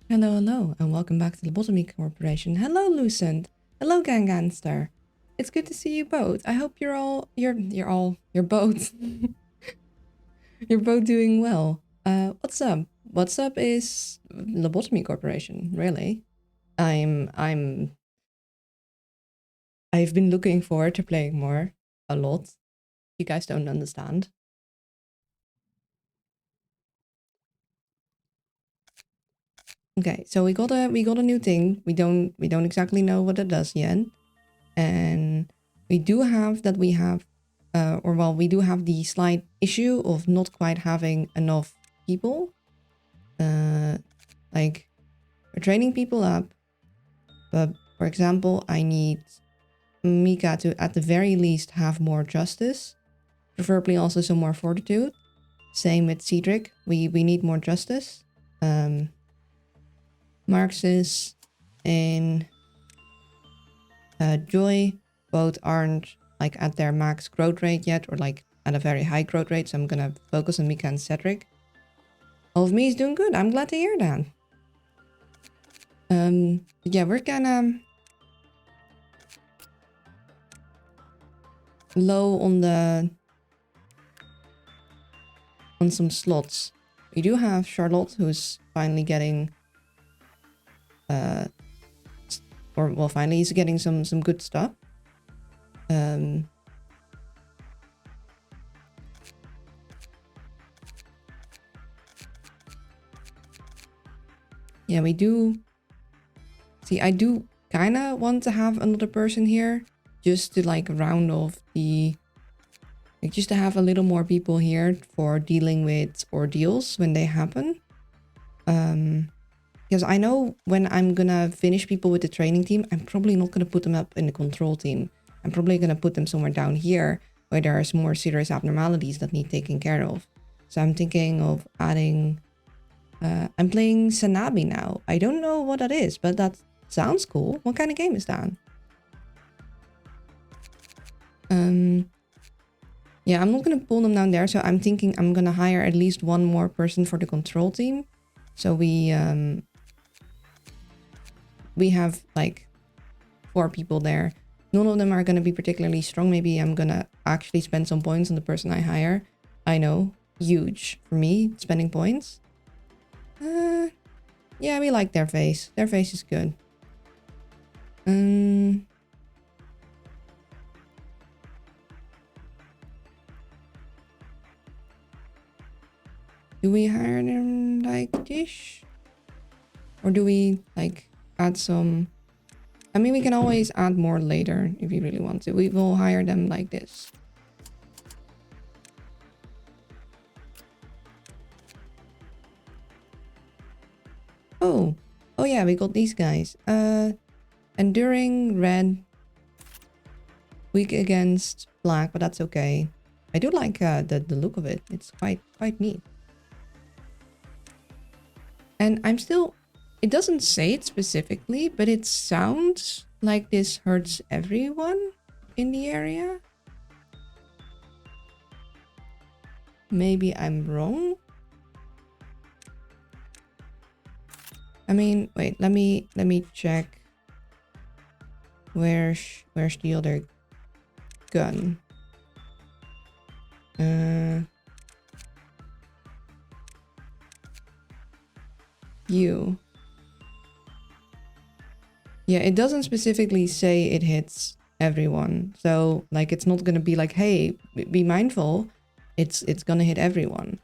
Hello, hello, and welcome back to the Lobotomy Corporation. Hello, Lucent. Hello, Ganganster. It's good to see you both. I hope you're both you're both doing well. What's up? What's up is Lobotomy Corporation. Really, I'm I've been looking forward to playing more a lot. You guys don't understand. Okay, so we got a new thing. We don't exactly know what it does yet. And we do have we do have the slight issue of not quite having enough people. Like we're training people up, but for example, I need Mika to at the very least have more justice, preferably also some more fortitude. Same with Cedric, we need more justice. Marxus and Joy both aren't like at their max growth rate yet, or like at a very high growth rate, so I'm gonna focus on Mika and Cedric. All of me is doing good. I'm glad to hear that. Yeah, we're kinda low on some slots. We do have Charlotte, who's finally getting finally he's getting some good stuff. Yeah, we do. See, I do kind of want to have another person here just to like round off just to have a little more people here for dealing with ordeals when they happen. Because I know when I'm gonna finish people with the training team, I'm probably not gonna put them up in the control team. I'm probably gonna put them somewhere down here where there's more serious abnormalities that need taken care of. So I'm thinking of adding. I'm playing Sanabi now. I don't know what that is, but that sounds cool. What kind of game is that? Yeah, I'm not gonna pull them down there, so I'm thinking I'm gonna hire at least one more person for the control team. So we have like 4 people there. None of them are gonna be particularly strong. Maybe I'm gonna actually spend some points on the person I hire. I know, huge for me, spending points. Yeah, we like their face. Their face is good. Do we hire them like this? Or do we like add some? I mean, we can always add more later if you really want to. We will hire them like this. Oh yeah, we got these guys. Enduring red, weak against black, but that's okay. I do like the look of it. It's quite neat. And I'm still, it doesn't say it specifically, but it sounds like this hurts everyone in the area. Maybe I'm wrong. I mean, wait, let me check. Where's the other gun? You. Yeah, it doesn't specifically say it hits everyone. So like it's not gonna be like, hey, be mindful. It's gonna hit everyone.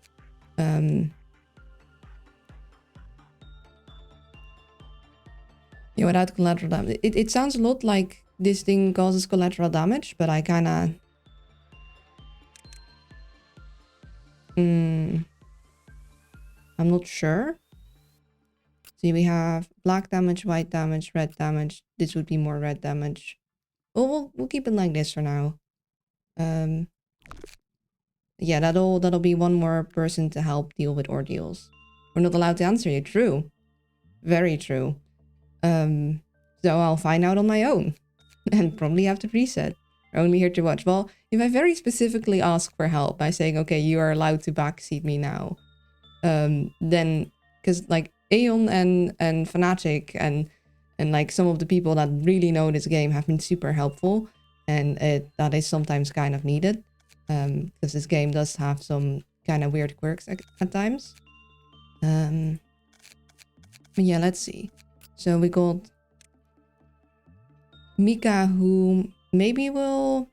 Yeah, without collateral damage. It sounds a lot like this thing causes collateral damage, but I kinda I'm not sure. See, we have black damage, white damage, red damage. This would be more red damage. Well, we'll keep it like this for now. Yeah, that'll be one more person to help deal with ordeals. We're not allowed to answer you. True. Very true. So I'll find out on my own. And probably have to reset. We're only here to watch. Well, if I very specifically ask for help by saying, okay, you are allowed to backseat me now. Then, because like, Aeon and Fnatic and like some of the people that really know this game have been super helpful, and that is sometimes kind of needed, because this game does have some kind of weird quirks at times. But yeah, let's see. So we got Mika, who maybe will...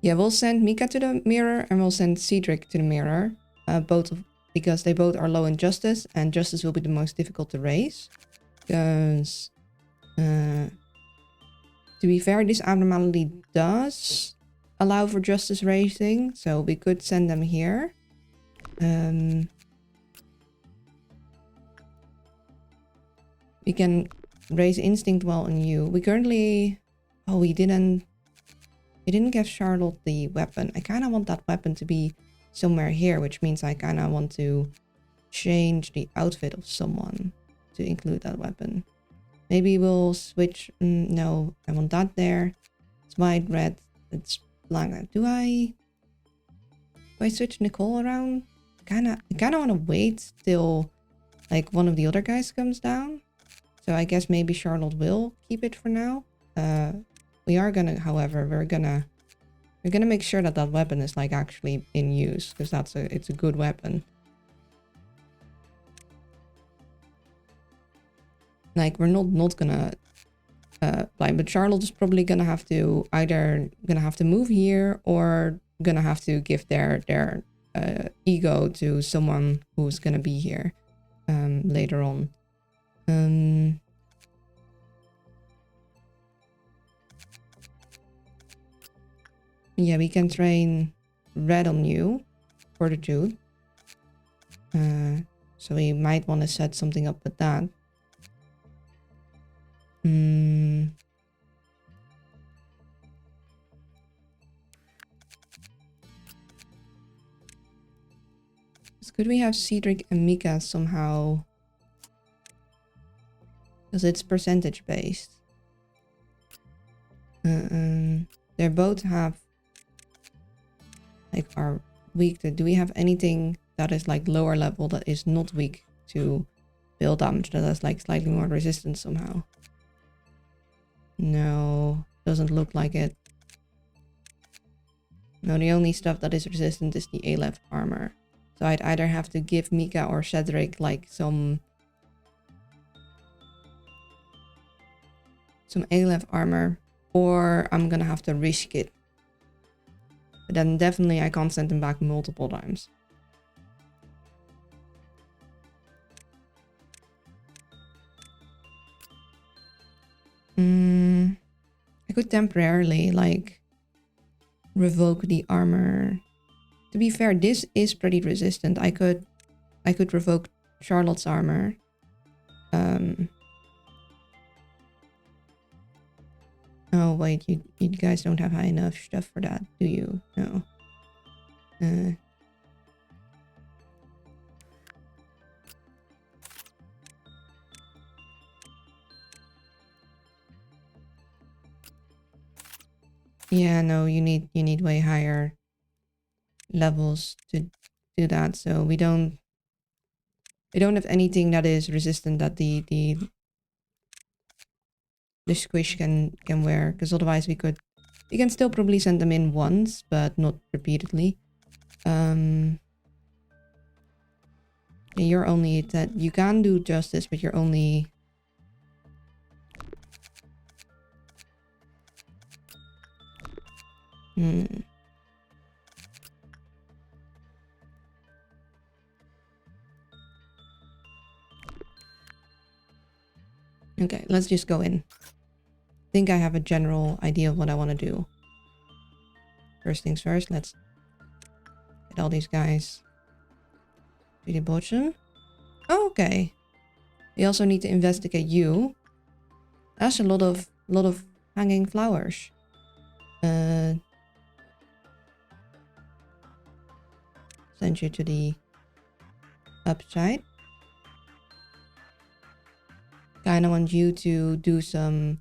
Yeah, we'll send Mika to the mirror and we'll send Cedric to the mirror. Because they both are low in justice, and justice will be the most difficult to raise. Because, to be fair, this abnormality does allow for justice raising, so we could send them here. We can raise instinct well on you. We currently... Oh, we didn't give Charlotte the weapon. I kind of want that weapon to be somewhere here, which means I kind of want to change the outfit of someone to include that weapon. Maybe we'll switch... no, I want that there. It's white, red, it's black. Do I switch Nicole around? I kind of want to wait till like one of the other guys comes down. So I guess maybe Charlotte will keep it for now. We are gonna, however, we're gonna make sure that that weapon is like actually in use, because it's a good weapon. Like, we're not gonna but Charlotte is probably gonna have to move here, or gonna have to give their ego to someone who's gonna be here later on. Yeah, we can train red on you, fortitude. So we might want to set something up with that. Could we have Cedric and Mika somehow? Because it's percentage based. They both have like are weak to... Do we have anything that is like lower level that is not weak to build damage, that has like slightly more resistance somehow? No, doesn't look like it. No, the only stuff that is resistant is the A-left armor. So I'd either have to give Mika or Cedric like some A-left armor, or I'm gonna have to risk it. But then definitely I can't send them back multiple times. I could temporarily like revoke the armor. To be fair, this is pretty resistant. I could revoke Charlotte's armor. Oh wait, you guys don't have high enough stuff for that, do you? No. Yeah, no, you need way higher levels to do that. So we don't have anything that is resistant that the squish can wear, because otherwise we can still probably send them in once, but not repeatedly. You're only that you can do justice, but you're only... Okay, let's just go in. I think I have a general idea of what I want to do. First things first, let's get all these guys to the bottom. Oh, okay. We also need to investigate you. That's a lot of hanging flowers. Send you to the upside. Kind of want you to do some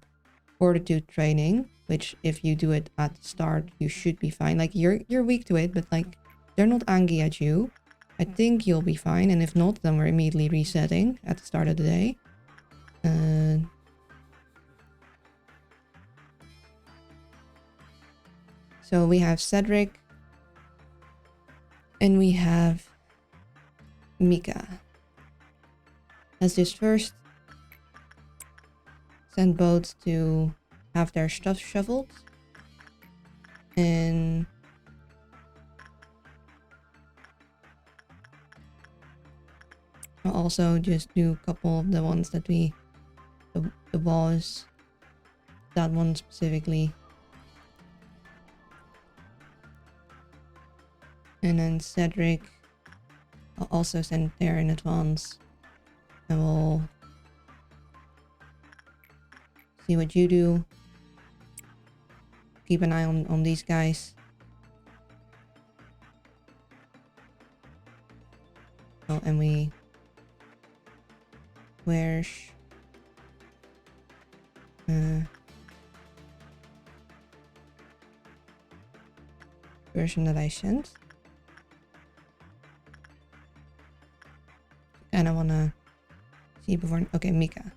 fortitude training, which if you do it at the start, you should be fine. Like you're weak to it, but like they're not angry at you. I think you'll be fine. And if not, then we're immediately resetting at the start of the day. So we have Cedric. And we have Mika. Let's just first send both to have their stuff shoveled. And I'll also just do a couple of the ones that the boss, that one specifically. And then Cedric, I'll also send there in advance. And we'll see what you do. Keep an eye on these guys. Oh, and where's version that I sent? And I wanna see before. Okay, Mika.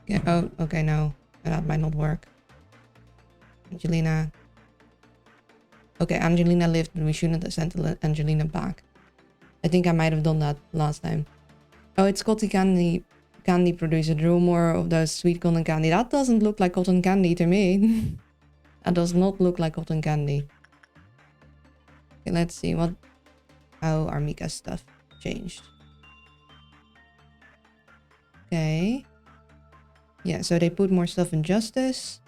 Yeah, oh, okay, no. That might not work. Angelina. Okay, Angelina lived, and we shouldn't have sent Angelina back. I think I might have done that last time. Oh, it's Cotton Candy producer. Drew more of those sweet cotton candy. That doesn't look like cotton candy to me. That does not look like cotton candy. Okay, let's see how our Mika's stuff changed. Okay. Yeah, so they put more stuff in Justice.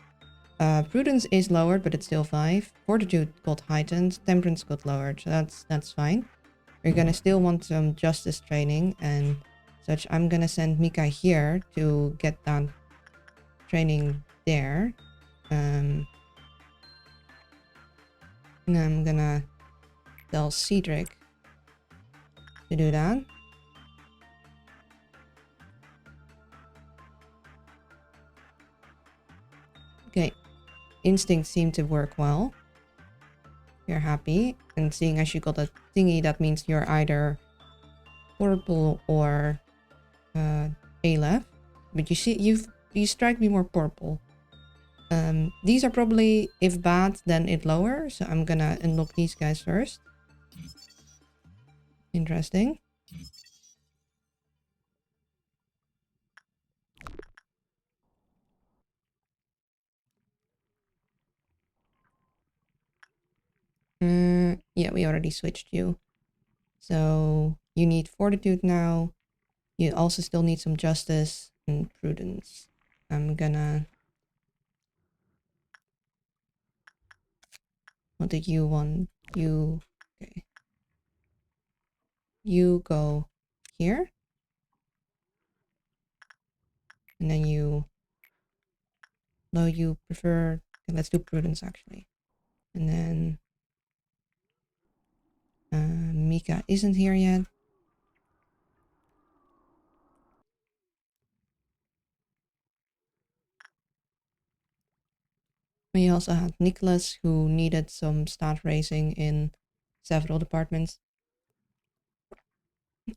Prudence is lowered, but it's still 5. Fortitude got heightened. Temperance got lowered, so that's fine. We're gonna still want some Justice training and such. I'm gonna send Mika here to get that training there. And I'm gonna tell Cedric to do that. Okay, instincts seem to work well. You're happy, and seeing as you got a thingy, that means you're either purple or Aleph. But you see, you strike me more purple. These are probably, if bad, then it lower. So I'm gonna unlock these guys first. Interesting. Yeah, we already switched you. So you need Fortitude now. You also still need some Justice and Prudence. I'm gonna... What did you want? You... Okay. You go here. And then you... No, you prefer... Okay, let's do Prudence, actually. And then... Mika isn't here yet. We also had Nicholas, who needed some stat raising in several departments.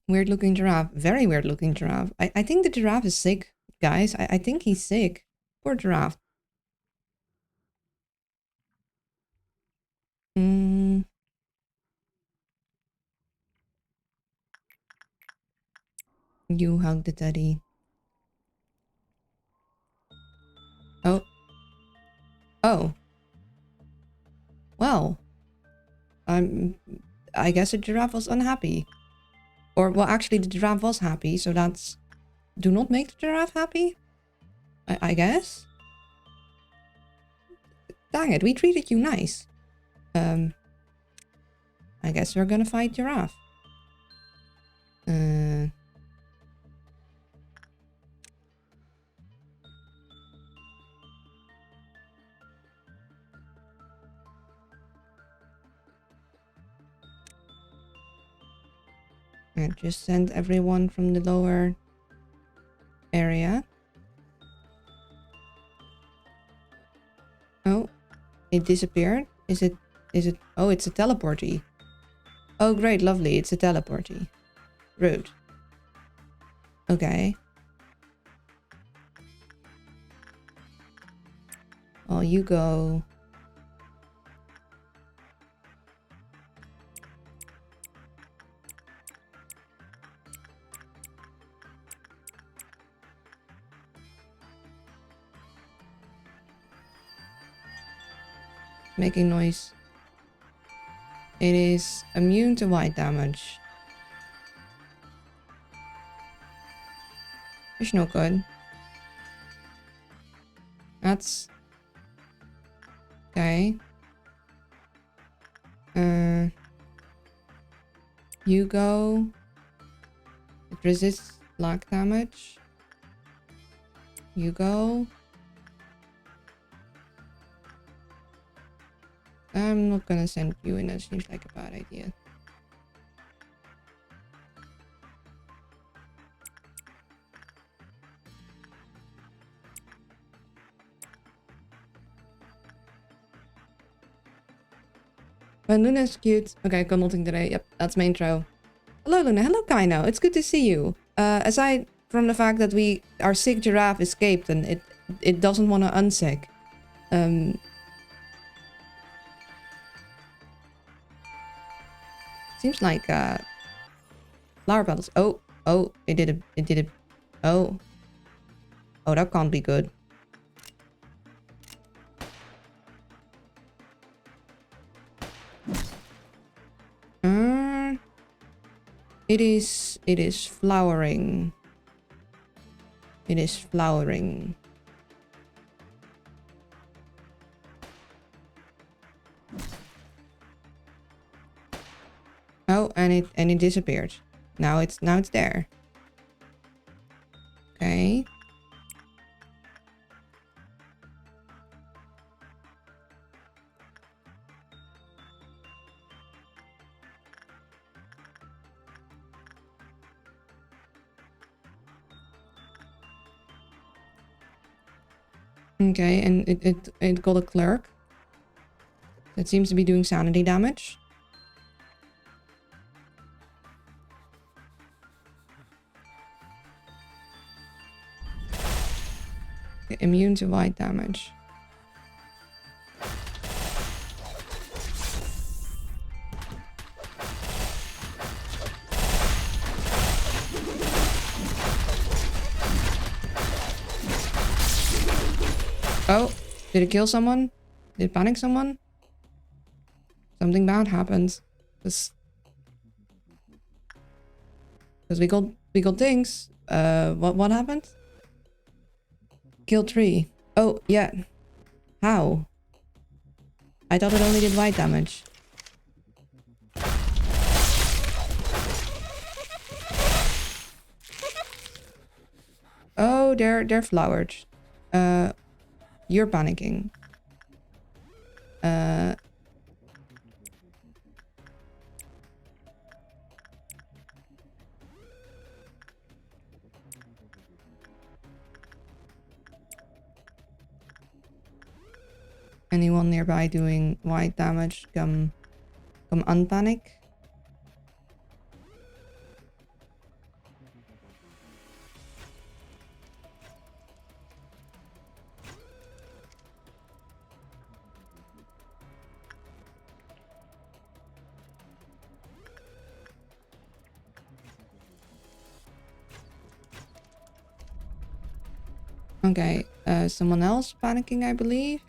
Weird looking giraffe. Very weird looking giraffe. I think the giraffe is sick, guys. I think he's sick. Poor giraffe. You hug the teddy. Oh. Oh. Well. I guess the giraffe was unhappy. Or, well, actually, the giraffe was happy, so that's... Do not make the giraffe happy? I guess? Dang it, we treated you nice. I guess we're gonna fight giraffe. And just send everyone from the lower area. Oh, It disappeared? Is it... Oh, it's a teleporty. Oh, great, lovely. It's a teleporty. Rude. Okay. Oh, you go. Making noise. It is immune to white damage. It's no good. That's... Okay. You go. It resists black damage. You go. I'm not gonna send you in. That seems like a bad idea. But Luna's cute. Okay, got nothing today. Yep, that's my intro. Hello, Luna. Hello, Kaino. It's good to see you. Aside from the fact that our sick giraffe escaped and it doesn't want to unsick. Seems like flower petals. Oh, it did it. Oh, that can't be good. It is flowering. It is flowering. Oh, and it disappeared. Now it's there. Okay. Okay, and it got a clerk. That seems to be doing sanity damage. Okay, immune to white damage. Oh, did it kill someone? Did it panic someone? Something bad happened. Because we got things. What happened? Kill 3. Oh, yeah. How? I thought it only did white damage. Oh, they're flowered. You're panicking. Anyone nearby doing white damage, come unpanic. Okay, someone else panicking, I believe.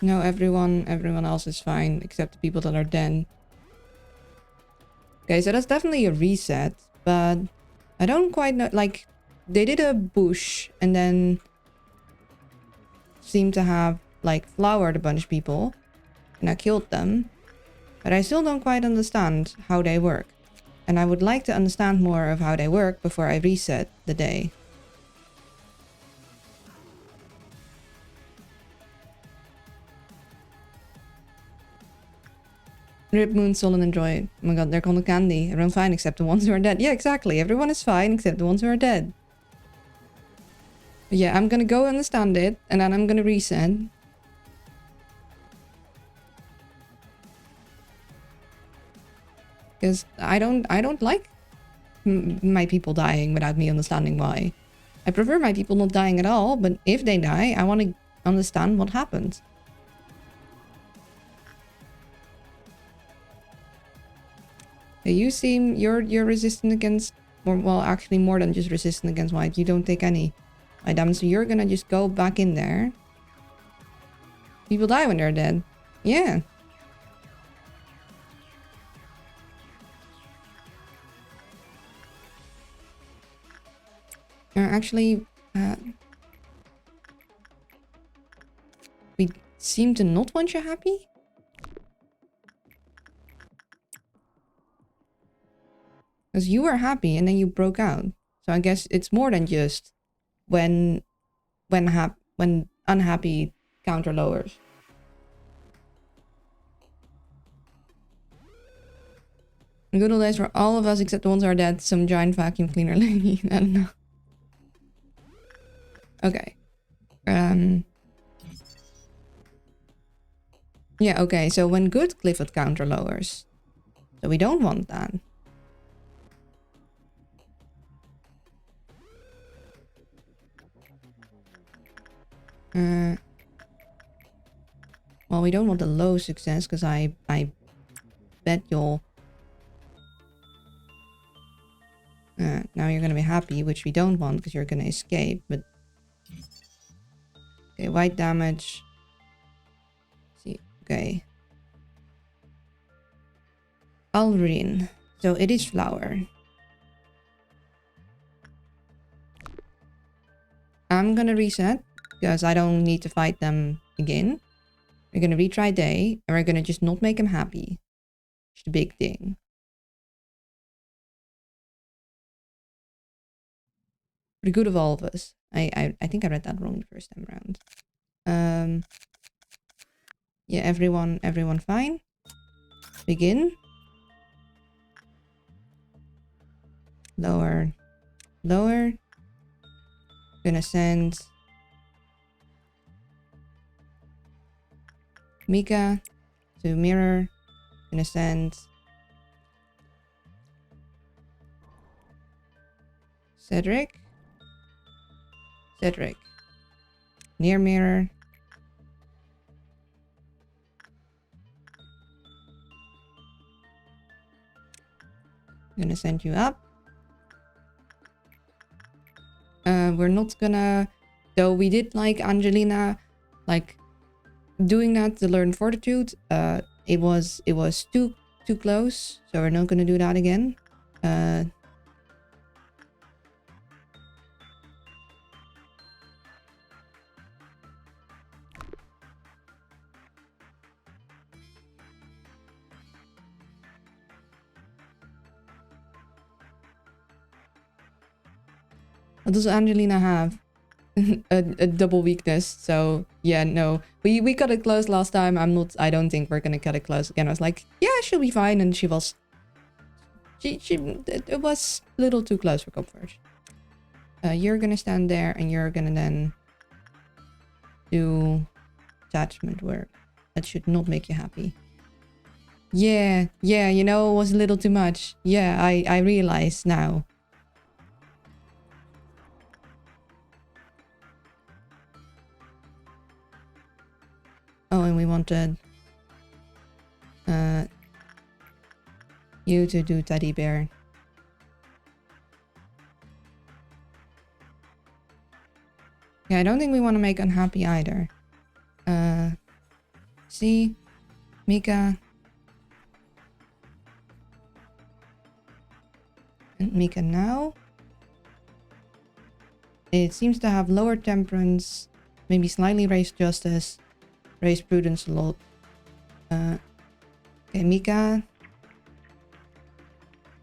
No, everyone else is fine except the people that are dead. Okay, so that's definitely a reset, but I don't quite know. Like, they did a bush and then seemed to have like flowered a bunch of people, and I killed them. But I still don't quite understand how they work. And I would like to understand more of how they work before I reset the day. Rip Moon, Solon, and Joy. Oh my god, they're called candy. Everyone's fine except the ones who are dead. Yeah, exactly. Everyone is fine except the ones who are dead. But yeah, I'm gonna go understand it, and then I'm gonna reset. Because I don't like my people dying without me understanding why. I prefer my people not dying at all, but if they die, I want to understand what happened. You seem you're resistant against, or well, actually more than just resistant against white. You don't take any white damage, so you're gonna just go back in there. People die when they're dead. Yeah. Actually, we seem to not want you happy. Because you were happy and then you broke out. So I guess it's more than just when unhappy counter lowers. Good old days for all of us except the ones who are dead. Some giant vacuum cleaner lady. I don't know. Okay. Yeah, okay. So when good Clifford counter lowers. So we don't want that. Well, we don't want the low success because I bet you'll... now you're gonna be happy, which we don't want because you're gonna escape, but... Okay, white damage. See, okay. Alvarin. So it is flower. I'm gonna reset because I don't need to fight them again. We're gonna retry day and we're gonna just not make him happy. It's the big thing. For the good of all of us. I think I read that wrong the first time around. Yeah, everyone fine. Begin. Lower. Gonna send Mika to mirror. Gonna send Cedric. Near mirror. Gonna send you up. We're not gonna, though we did like Angelina, like doing that to learn fortitude. It was too close, so we're not gonna do that again. What does Angelina have? a double weakness, so yeah, no. We cut it close last time. I don't think we're gonna cut it close again. I was like, yeah, she'll be fine, and it was a little too close for comfort. You're gonna stand there and you're gonna then do attachment work. That should not make you happy. Yeah, you know, it was a little too much. Yeah, I realize now. Oh, and we wanted you to do teddy bear. Yeah, I don't think we want to make unhappy either. See? Mika. And Mika now. It seems to have lower temperance, maybe slightly raised justice. Raise prudence a lot. Okay, Mika.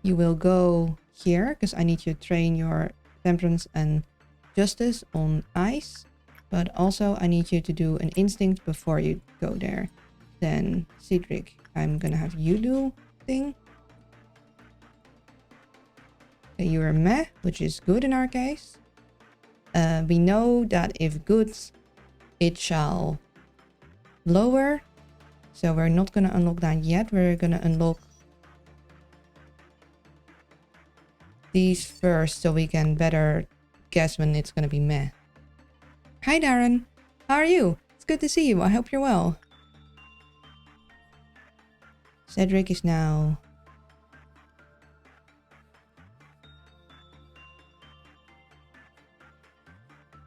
You will go here, because I need you to train your temperance and justice on ice. But also, I need you to do an instinct before you go there. Then Cedric, I'm gonna have you do thing. Okay, you're a meh, which is good in our case. We know that if good, it shall lower. So we're not gonna unlock that yet. We're gonna unlock these first so we can better guess when it's gonna be meh. Hi Darren, how are you? It's good to see you. I hope you're well. Cedric is now...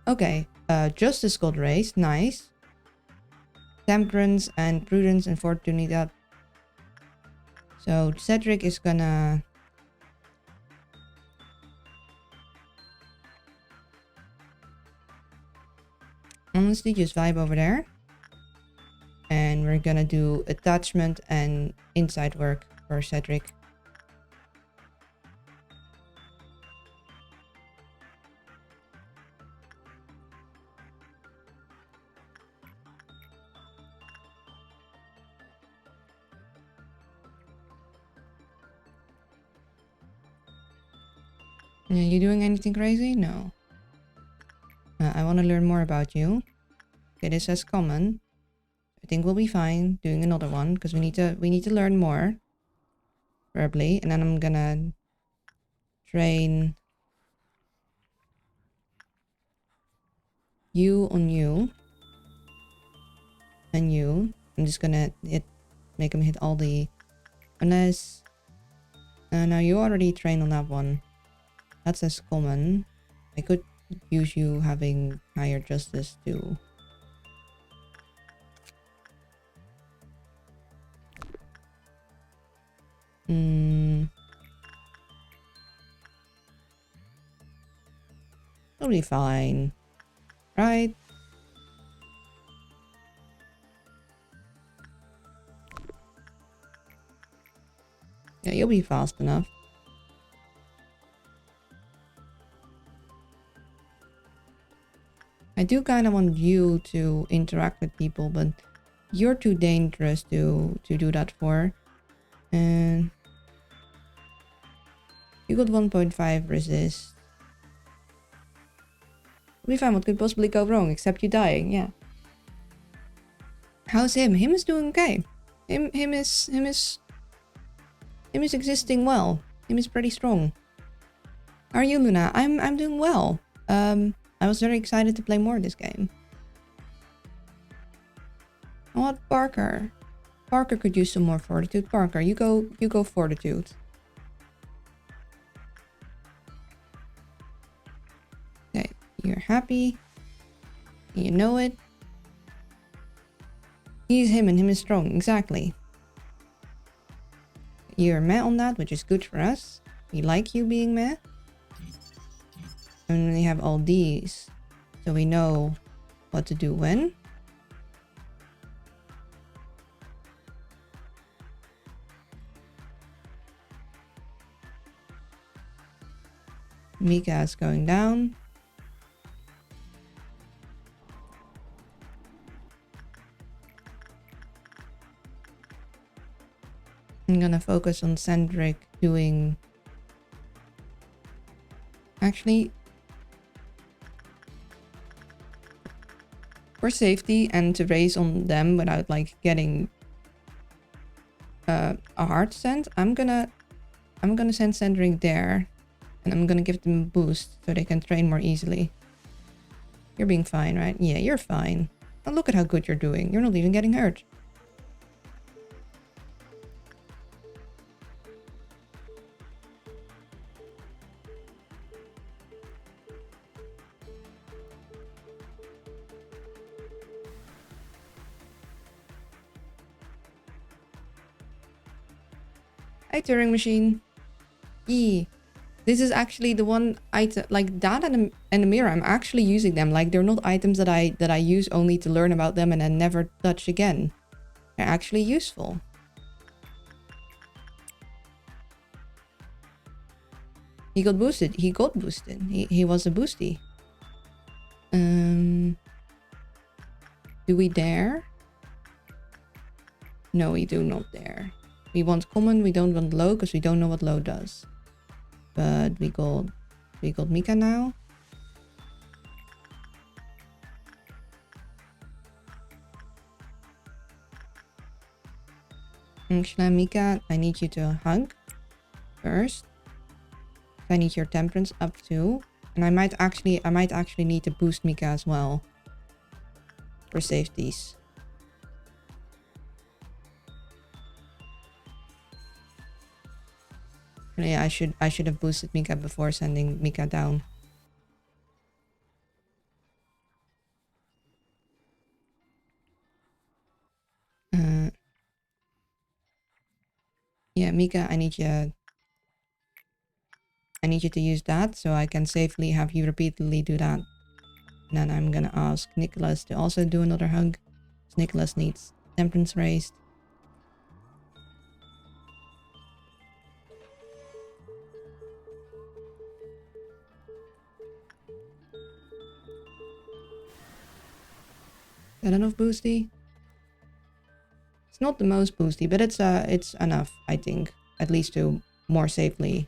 Okay, Justice got raised. Nice. Temperance and Prudence and Fortitude need up. So Cedric is gonna... honestly just vibe over there. And we're gonna do attachment and inside work for Cedric. Are you doing anything crazy? No. I want to learn more about you. Okay, this says common. I think we'll be fine doing another one because we need to learn more. Verbally, and then I'm gonna train you on you and you. I'm just gonna make him hit all the unless. Now you already trained on that one. That says common. I could use you having higher justice too. It'll be fine, right? Yeah, you'll be fast enough. I do kind of want you to interact with people, but you're too dangerous to do that for. And you got 1.5 resist. We'll be fine. What could possibly go wrong except you dying? Yeah. How's him? Him is doing okay. Him is existing well. Him is pretty strong. How are you, Luna? I'm doing well. I was very excited to play more this game. What, Parker? Parker could use some more fortitude. Parker, you go fortitude. Okay, you're happy. You know it. He's him and him is strong, exactly. You're meh on that, which is good for us. We like you being meh. And we have all these, so we know what to do when. Mika is going down. I'm gonna focus on Cedric doing... Actually, for safety and to raise on them without like getting a hard send, I'm gonna send Cedric there, and I'm gonna give them a boost so they can train more easily. You're being fine, right? Yeah, you're fine. Oh, look at how good you're doing. You're not even getting hurt. Hi, Turing machine. Yee. This is actually the one item, like that and the mirror. I'm actually using them. Like they're not items that I use only to learn about them and then never touch again. They're actually useful. He got boosted. He got boosted. He was a boosty. Do we dare? No, we do not dare. We want common, we don't want low, because we don't know what low does. But we got Mika now. Actually, Mika, I need you to hug first. I need your temperance up too. And I might actually need to boost Mika as well. For safeties. Yeah, I should have boosted Mika before sending Mika down. Yeah, Mika, I need you to use that so I can safely have you repeatedly do that. And then I'm gonna ask Nicholas to also do another hug. Nicholas needs temperance raised. Is that enough boosty? It's not the most boosty, but it's enough, I think. At least to more safely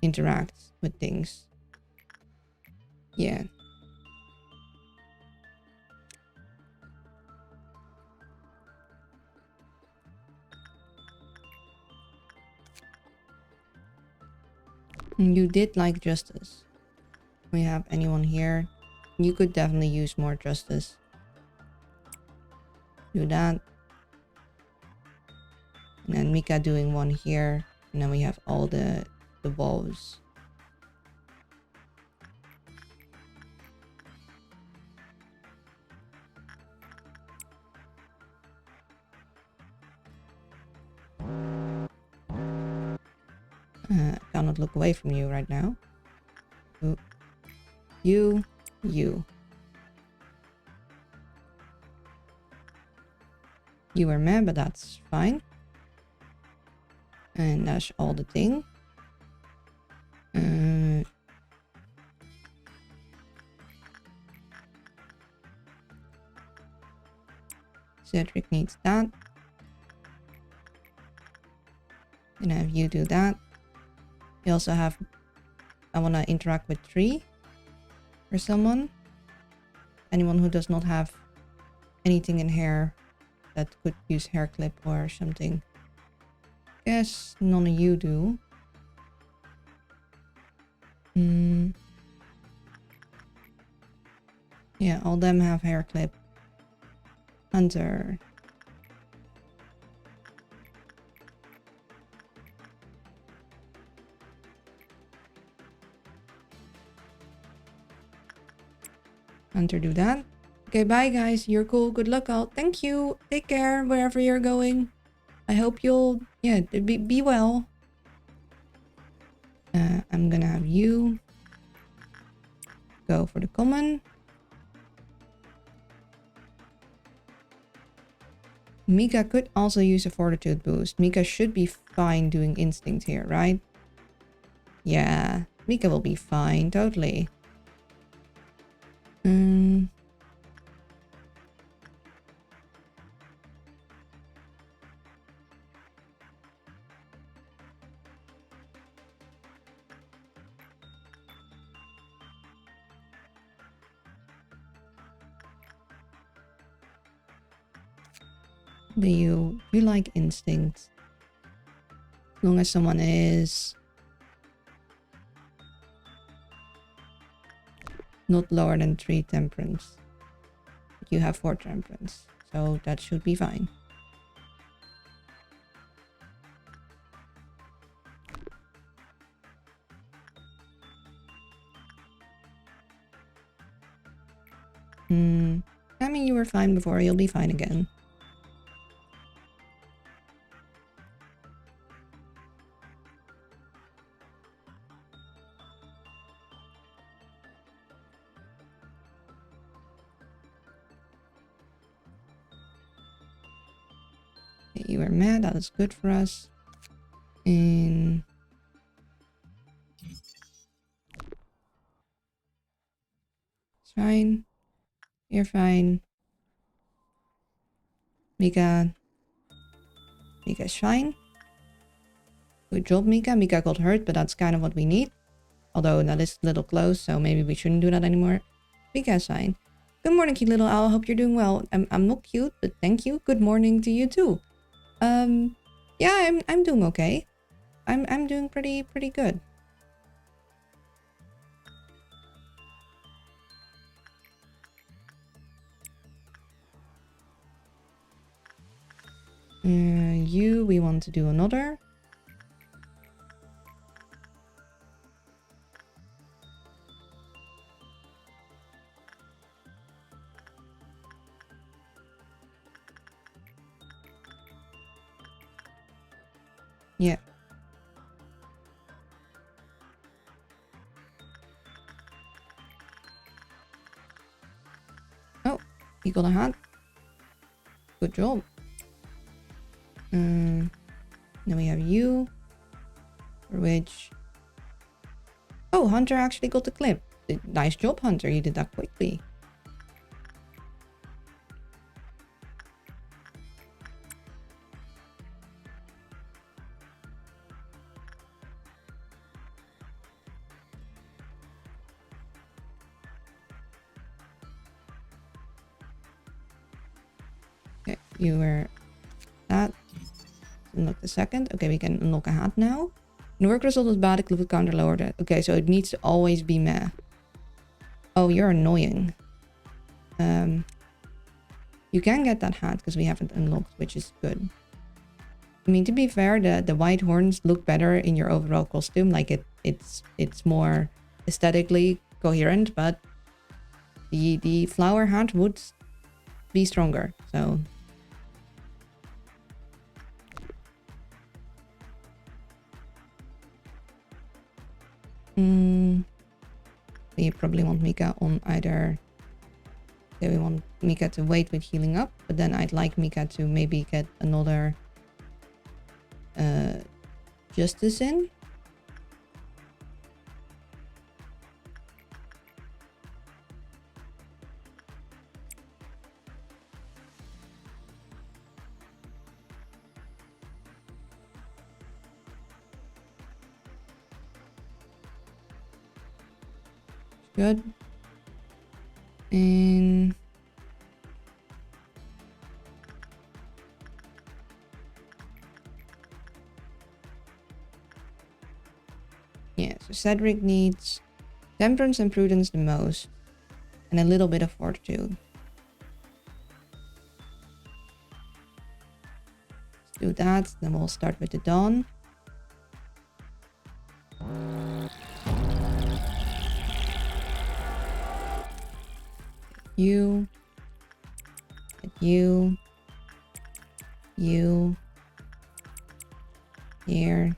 interact with things. Yeah. You did like justice. We have anyone here? You could definitely use more justice. Do that. And then Mika doing one here. And then we have all the wolves. I cannot look away from you right now. Ooh. You. You were mad, but that's fine. And that's all the thing. Cedric needs that. And have you do that. We also have... I want to interact with 3. Or someone. Anyone who does not have anything in hair that could use hair clip or something. Guess none of you do. Yeah, all them have hair clip. Hunter. Hunter, do that. Okay, bye guys. You're cool. Good luck out. Thank you. Take care wherever you're going. I hope you'll, yeah, be well. I'm gonna have you go for the common. Mika could also use a fortitude boost. Mika should be fine doing instinct here, right? Yeah, Mika will be fine, totally. But you like instinct. As long as someone is not lower than 3 temperance. You have 4 temperance, so that should be fine. I mean, you were fine before, you'll be fine again. You were mad, that is good for us. And it's fine. You're fine. Mika. Mika's fine. Good job, Mika. Mika got hurt, but that's kind of what we need. Although that is a little close, so maybe we shouldn't do that anymore. Mika's fine. Good morning, cute little owl. Hope you're doing well. I'm not cute, but thank you. Good morning to you too. Yeah, I'm doing okay. I'm doing pretty good. We want to do another. Yeah. Oh, you got a hat. Good job. Then we have you. For which... Oh, Hunter actually got the clip. Nice job, Hunter. You did that quickly. Okay, you were that. Unlock the second. Okay, we can unlock a hat now. The work result is bad. Clip counter lowered. Okay, so it needs to always be meh. Oh, you're annoying. You can get that hat because we haven't unlocked, which is good. I mean, to be fair, the white horns look better in your overall costume. Like it's more aesthetically coherent, but the flower hat would be stronger. So we probably want Mika on either. Okay, we want Mika to wait with healing up, but then I'd like Mika to maybe get another justice in. Good. And yeah, so Cedric needs temperance and prudence the most, and a little bit of fortitude. Let's do that, then we'll start with the dawn. You, here.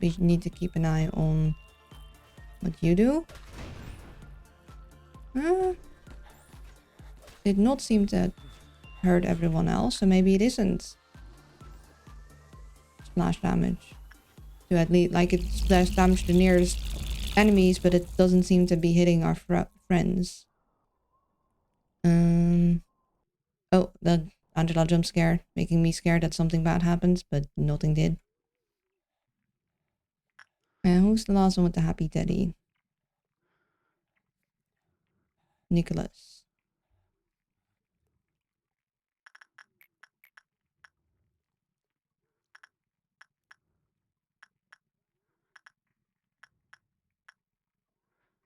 We need to keep an eye on what you do. Did not seem to hurt everyone else, so maybe it isn't splash damage. To at least, like, it splash damage the nearest enemies, but it doesn't seem to be hitting our friends. Oh, the Angela jump scare, making me scared that something bad happens, but nothing did. And who's the last one with the happy teddy? Nicholas.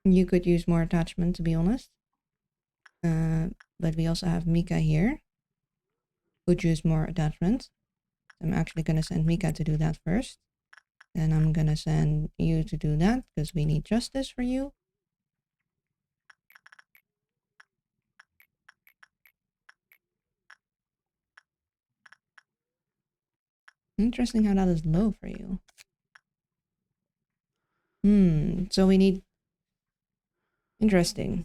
You could use more attachment, to be honest. But we also have Mika here. Could use more attachment. I'm actually going to send Mika to do that first. Then I'm going to send you to do that, because we need justice for you. Interesting how that is low for you. So we need... Interesting.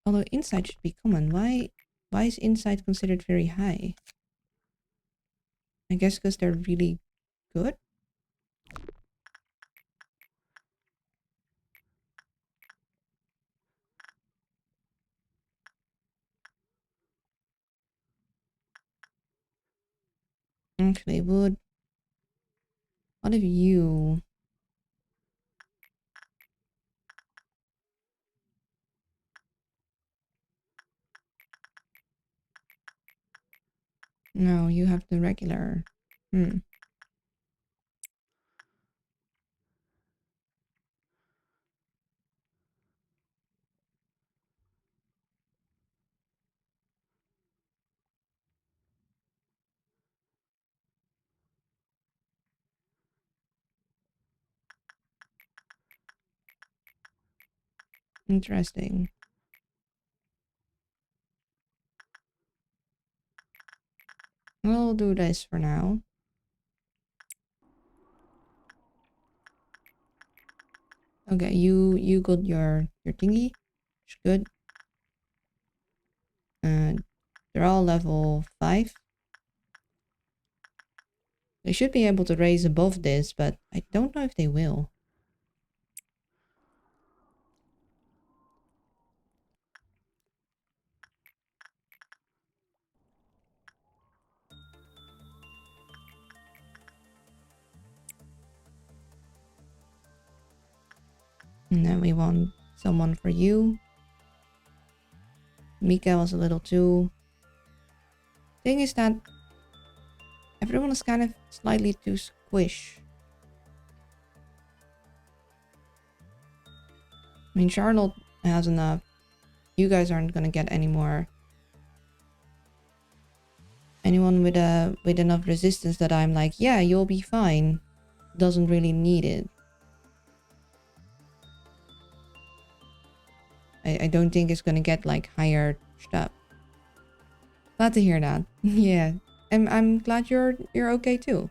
Although insight should be common. Why is insight considered very high? I guess because they're really good? Actually, what if you... No, you have the regular. Interesting. We'll do this for now. Okay, you got your thingy. It's good. And they're all level 5. They should be able to raise above this, but I don't know if they will. And then we want someone for you. Mika was a little too... Thing is that everyone is kind of slightly too squish. I mean, Charlotte has enough. You guys aren't gonna get any more. Anyone with enough resistance that I'm like, yeah, you'll be fine, doesn't really need it. I don't think it's gonna get like higher stuff. Glad to hear that. Yeah, I'm glad you're okay too.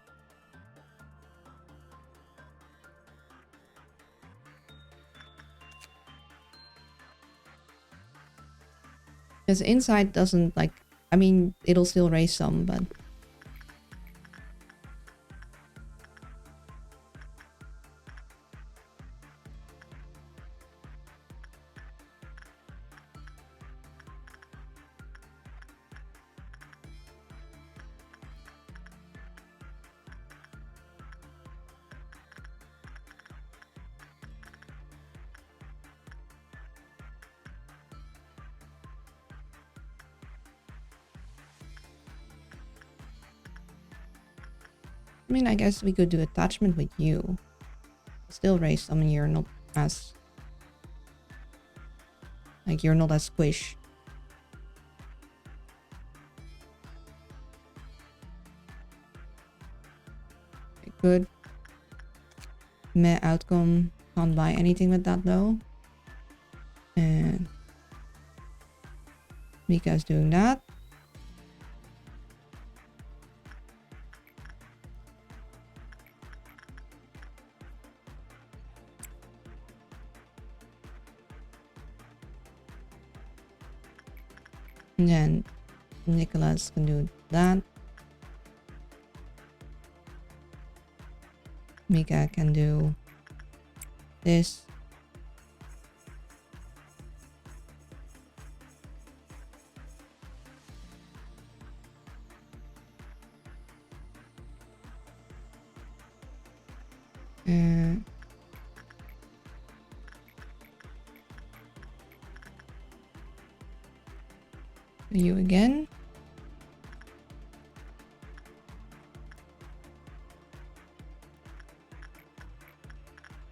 Because inside doesn't like, I mean, it'll still raise some, but... I mean, I guess we could do attachment with you. Still raise some, and you're not as... Like, you're not as squish. Okay, good. Meh outcome. Can't buy anything with that though. And... Mika's doing that. And then Nicholas can do that. Mika can do this. You again.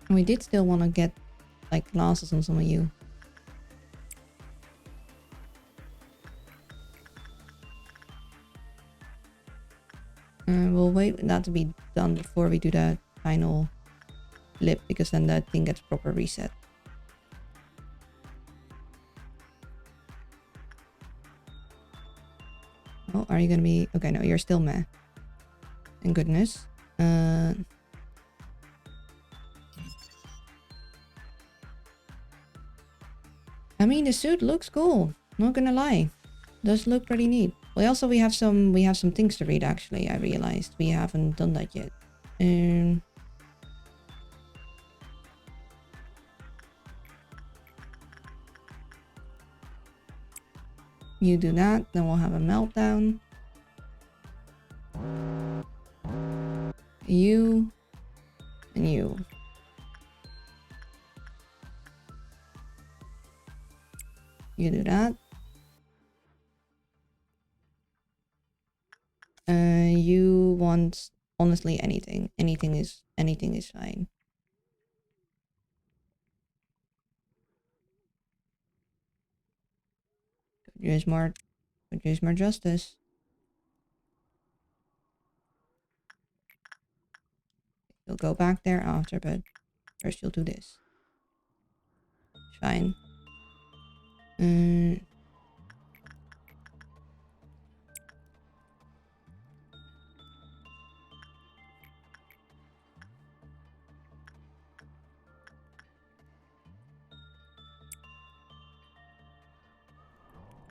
We did still want to get like glasses on some of you. We'll wait for that to be done before we do the final flip, because then the thing gets proper reset. Oh, are you gonna be... Okay, no, you're still meh. Thank goodness. mean, the suit looks cool. Not gonna lie. Does look pretty neat. We have some things to read actually. I realized we haven't done that yet. You do that, then we'll have a meltdown. You and you. You do that. You want honestly anything. Anything is fine. Could use more justice. You'll go back there after, but first you'll do this. Fine.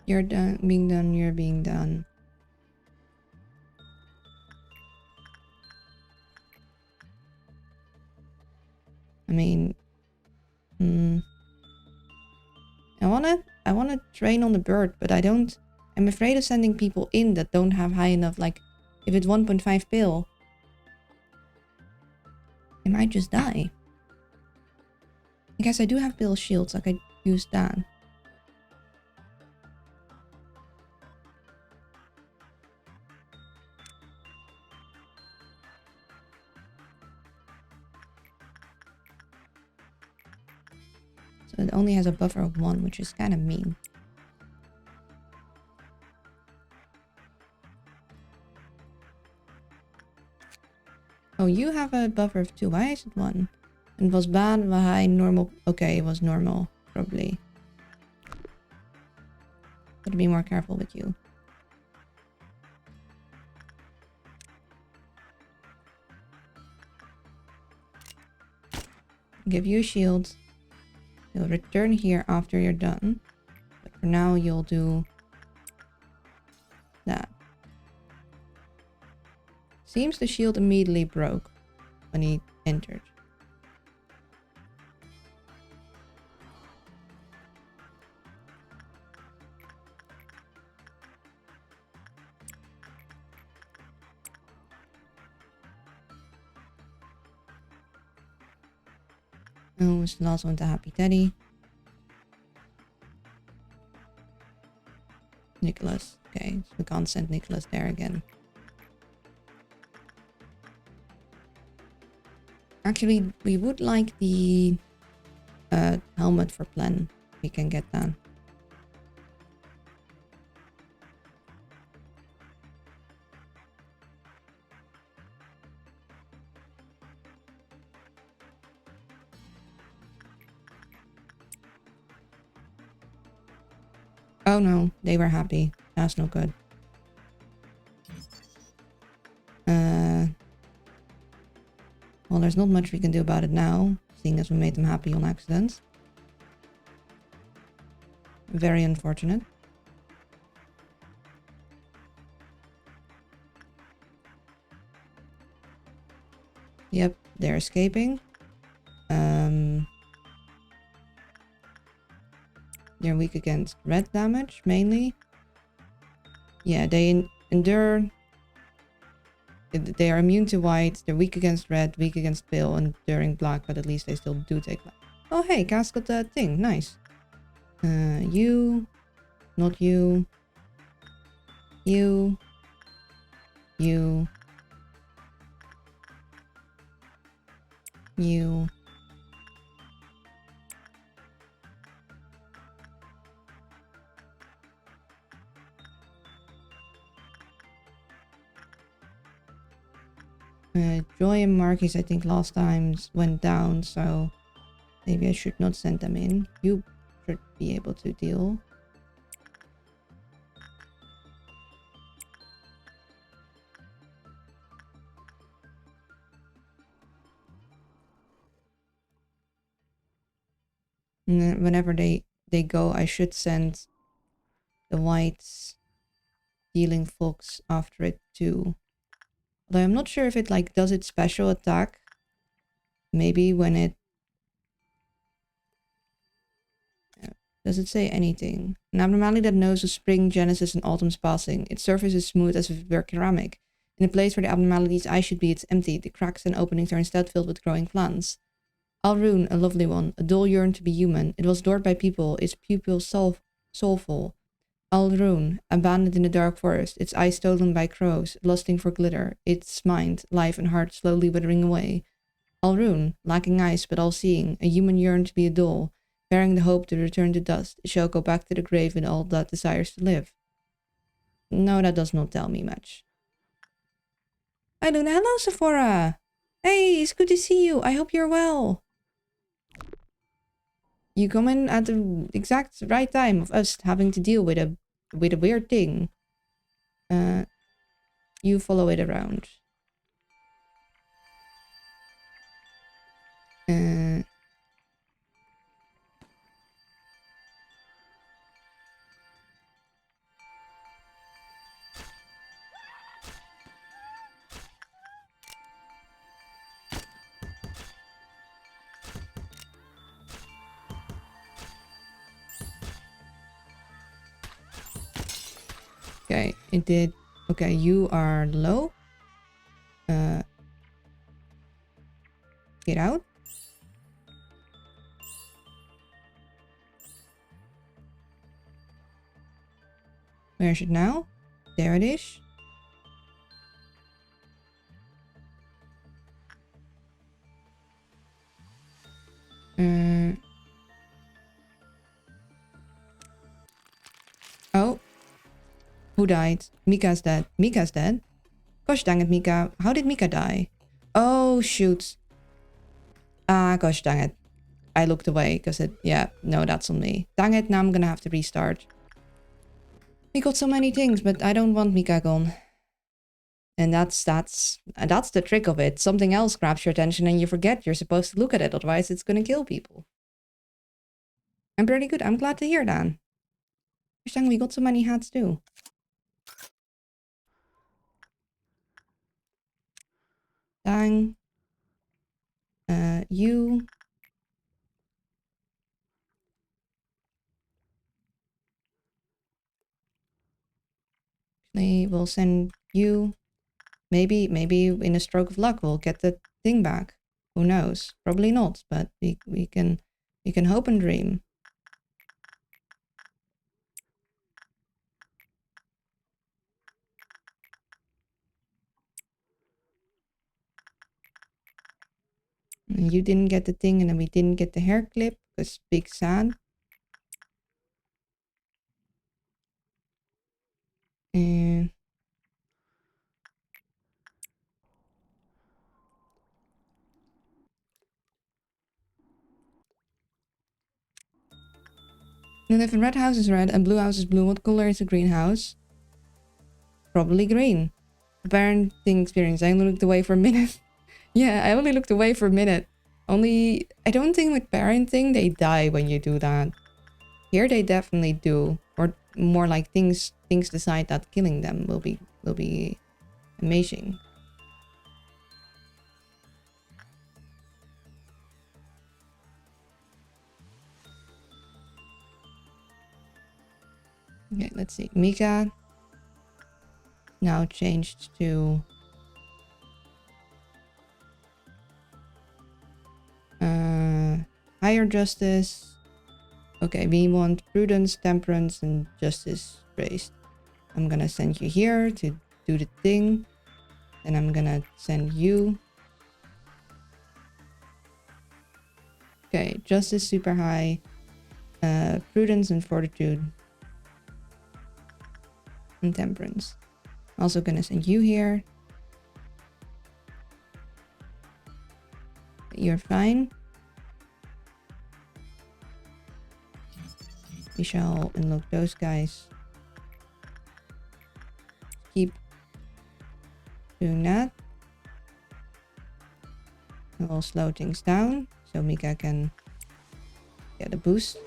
You're done. Being done. You're being done. I mean, I wanna train on the bird, but I don't. I'm afraid of sending people in that don't have high enough. Like, if it's 1.5 pill, they might just die. I guess I do have pill shields. I could use that. So it only has a buffer of 1, which is kind of mean. Oh, you have a buffer of 2. Why is it 1? It was bad, high, normal. Okay, it was normal, probably. Gotta be more careful with you. Give you a shield. You'll return here after you're done. But for now, you'll do that. Seems the shield immediately broke when he entered. Oh, we still also want the Happy Teddy. Nicholas. Okay, so we can't send Nicholas there again. Actually, we would like the helmet for Plan. We can get that. Oh no, they were happy. That's no good. Well, there's not much we can do about it now, seeing as we made them happy on accident. Very unfortunate. Yep, they're escaping. They're weak against red damage, mainly. Yeah, they endure... They are immune to white, they're weak against red, weak against pale, and enduring black, but at least they still do take black. Oh hey, Cass got that thing, nice. You... Not you. You. You. You. Joy and Marquis, I think last times went down, so maybe I should not send them in. You should be able to deal. Whenever they they go, I should send the white dealing fox after it too. Although I'm not sure if it like does its special attack. Maybe when it... Does it say anything? An abnormality that knows of spring, genesis, and autumn's passing. Its surface is smooth as if it were ceramic. In the place where the abnormality's eye should be, it's empty. The cracks and openings are instead filled with growing plants. Alrune, a lovely one. A doll yearned to be human. It was adored by people, its pupils soulful. Alrune, abandoned in the dark forest, its eyes stolen by crows, lusting for glitter, its mind, life, and heart slowly withering away. Alrune, lacking eyes but all-seeing, a human yearned to be a doll, bearing the hope to return to dust. It shall go back to the grave with all that desires to live. No, that does not tell me much. Hi, Luna. Hello, Sephora. Hey, it's good to see you. I hope you're well. You come in at the exact right time of us having to deal with a weird thing. You follow it around. Okay, it did. Okay, you are low. Get out. Where is it now? There it is. Oh. Who died? Mika's dead. Mika's dead? Gosh dang it, Mika. How did Mika die? Oh, shoot. Ah, gosh dang it. I looked away because it... Yeah, no, that's on me. Dang it, now I'm gonna have to restart. We got so many things, but I don't want Mika gone. And that's the trick of it. Something else grabs your attention and you forget you're supposed to look at it. Otherwise, it's gonna kill people. I'm pretty good. I'm glad to hear that. Gosh dang, we got so many hats too. Dang. You. We'll send you. Maybe in a stroke of luck we'll get the thing back. Who knows? Probably not, but we can hope and dream. And you didn't get the thing, and then we didn't get the hair clip because big sad. And if a red house is red and blue house is blue, what color is a green house? Probably green. The parenting experience. I only looked away for a minute. Yeah, I only looked away for a minute. I don't think with parenting they die when you do that. Here they definitely do. Or more like things decide that killing them will be amazing. Okay, let's see. Mika now changed to higher justice. Okay, we want prudence, temperance, and justice raised. I'm gonna send you here to do the thing. And I'm gonna send you. Okay, justice super high. Prudence and fortitude. And temperance. Also gonna send you here. You're fine. We shall unlock those guys. Keep doing that. And we'll slow things down so Mika can get a boost.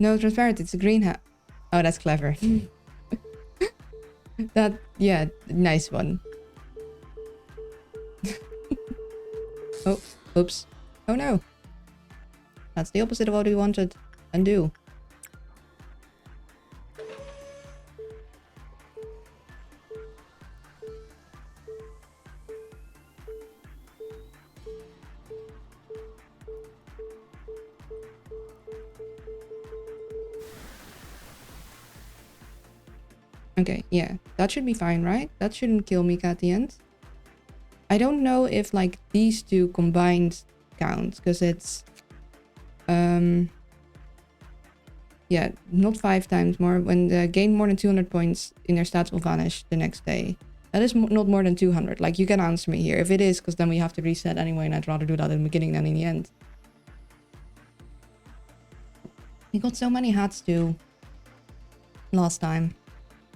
No, transparent. It's a green hat. Oh, that's clever. That, yeah, nice one. Oh, oops. Oh no. That's the opposite of what we wanted. Undo. Okay, yeah. That should be fine, right? That shouldn't kill Mika at the end. I don't know if, like, these two combined count, because it's... yeah, not 5 times more. When they gain more than 200 points in their stats will vanish the next day. That is not more than 200. Like, you can answer me here. If it is, because then we have to reset anyway, and I'd rather do that in the beginning than in the end. We got so many hats too. Last time.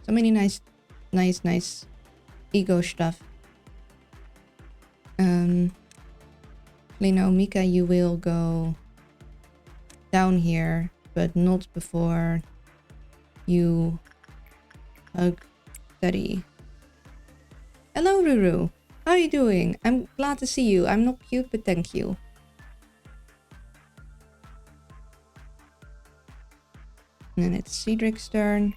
So many nice ego stuff. Lino, Mika, you will go down here, but not before you hug Teddy. Hello, Ruru. How are you doing? I'm glad to see you. I'm not cute, but thank you. And then it's Cedric's turn.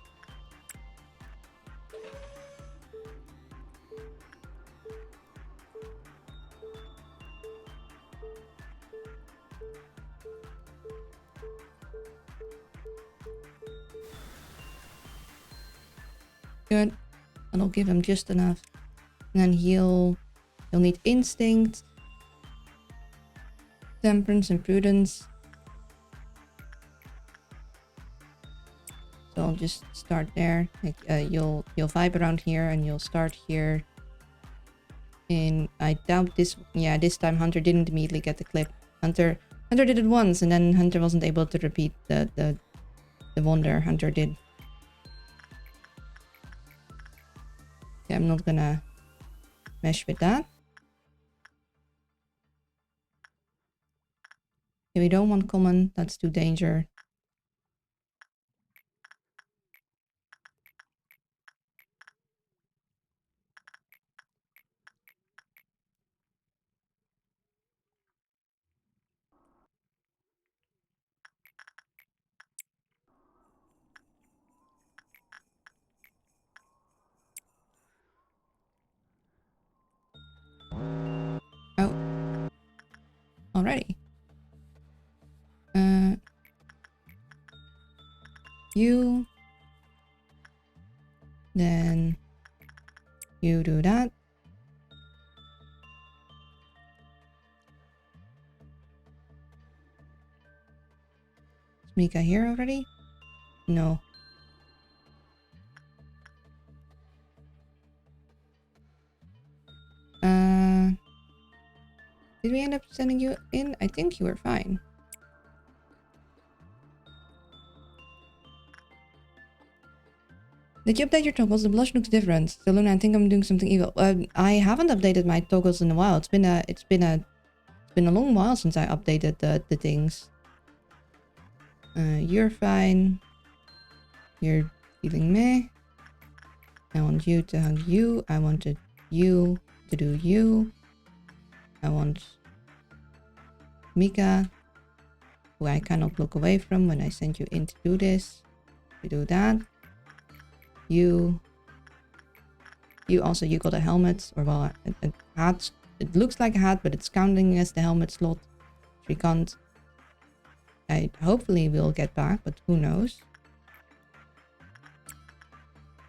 Good. And I'll give him just enough. And then he'll need instinct, temperance, and prudence. So I'll just start there. Like, you'll vibe around here, and you'll start here. And I doubt this. Yeah, this time Hunter didn't immediately get the clip. Hunter did it once, and then Hunter wasn't able to repeat the wonder Hunter did. Okay, I'm not gonna mesh with that. Okay, we don't want common. That's too danger. Oh. Alrighty. You. Then you do that. Is Mika here already? No. Did we end up sending you in? I think you were fine. Did you update your toggles? The blush looks different. So Luna, I think I'm doing something evil. I haven't updated my toggles in a while. It's been a long while since I updated the things. You're fine. You're feeling meh. I want you to hug you. I wanted you to do you. I want Mika, who I cannot look away from when I send you in to do this. You do that. You also, you got a helmet, or well, a hat. It looks like a hat, but it's counting as the helmet slot. We can't. I hopefully will get back, but who knows?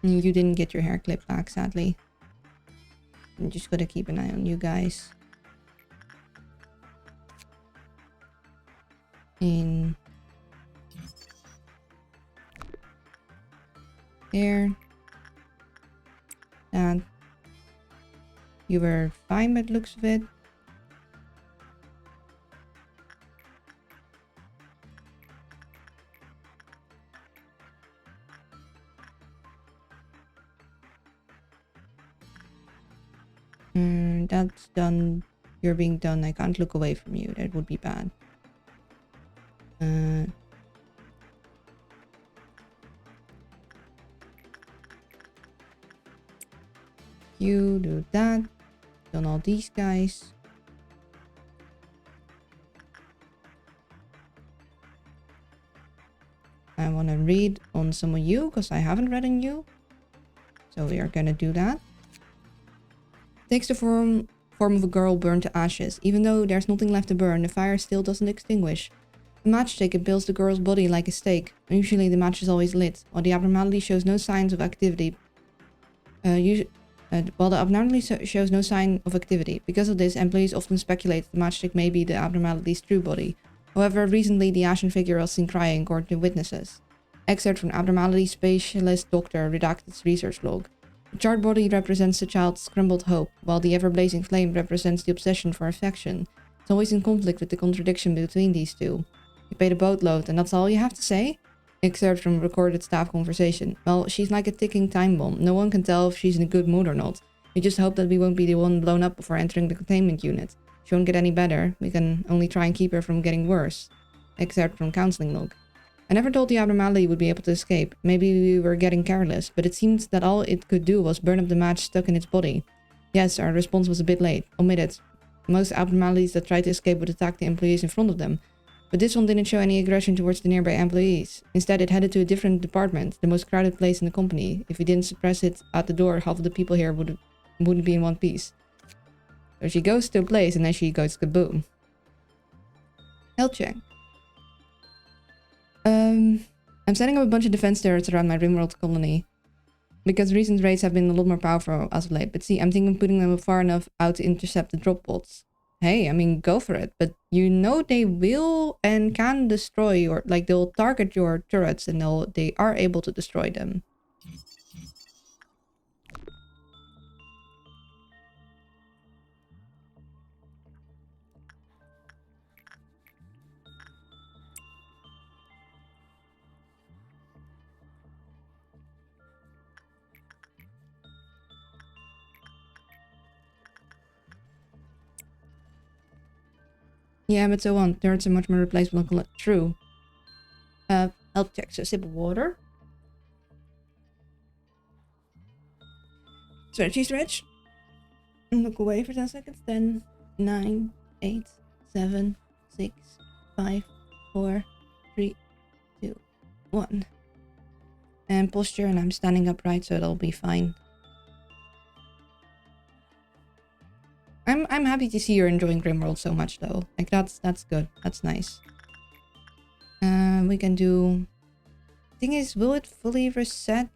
You didn't get your hair clip back, sadly. I'm just gonna keep an eye on you guys. In there. And you were fine by the looks of it. That's done. You're being done. I can't look away from you. That would be bad. you, do that. Done all these guys. I want to read on some of you because I haven't read on you. So we are gonna do that. Takes the form of a girl burned to ashes. Even though there's nothing left to burn, the fire still doesn't extinguish. The matchstick impales the girl's body like a stake. Usually the match is always lit, while the abnormality shows no signs of activity. Shows no sign of activity. Because of this, employees often speculate the matchstick may be the abnormality's true body. However, recently the ashen figure was seen crying according to witnesses. Excerpt from Abnormality Specialist Doctor Redacted's research log. The charred body represents the child's crumbled hope, while the ever-blazing flame represents the obsession for affection. It's always in conflict with the contradiction between these two. You paid a boatload, and that's all you have to say? Excerpt from recorded staff conversation. Well, she's like a ticking time bomb. No one can tell if she's in a good mood or not. We just hope that we won't be the one blown up before entering the containment unit. She won't get any better. We can only try and keep her from getting worse. Excerpt from counseling log. I never thought the abnormality would be able to escape. Maybe we were getting careless, but it seems that all it could do was burn up the match stuck in its body. Yes, our response was a bit late. Omitted. Most abnormalities that tried to escape would attack the employees in front of them. But this one didn't show any aggression towards the nearby employees. Instead, it headed to a different department, the most crowded place in the company. If we didn't suppress it at the door, half of the people here wouldn't be in one piece. So she goes to a place and then she goes kaboom. Health check. I'm setting up a bunch of defense turrets around my Rimworld colony. Because recent raids have been a lot more powerful as of late. But see, I'm thinking of putting them far enough out to intercept the drop pods. Hey, I mean, go for it. But you know they will and can destroy or like they'll target your turrets and they are able to destroy them. Yeah, but so on. Turrets are much more replaceable. True. Health check. So sip of water. Stretchy stretch. And look away for 10 seconds. 10, 9, 8, 7, 6, 5, 4, 3, 2, 1. And posture, and I'm standing upright, so it'll be fine. I'm happy to see you're enjoying Grimworld so much though. Like that's good. That's nice. We can do. Thing is, will it fully reset?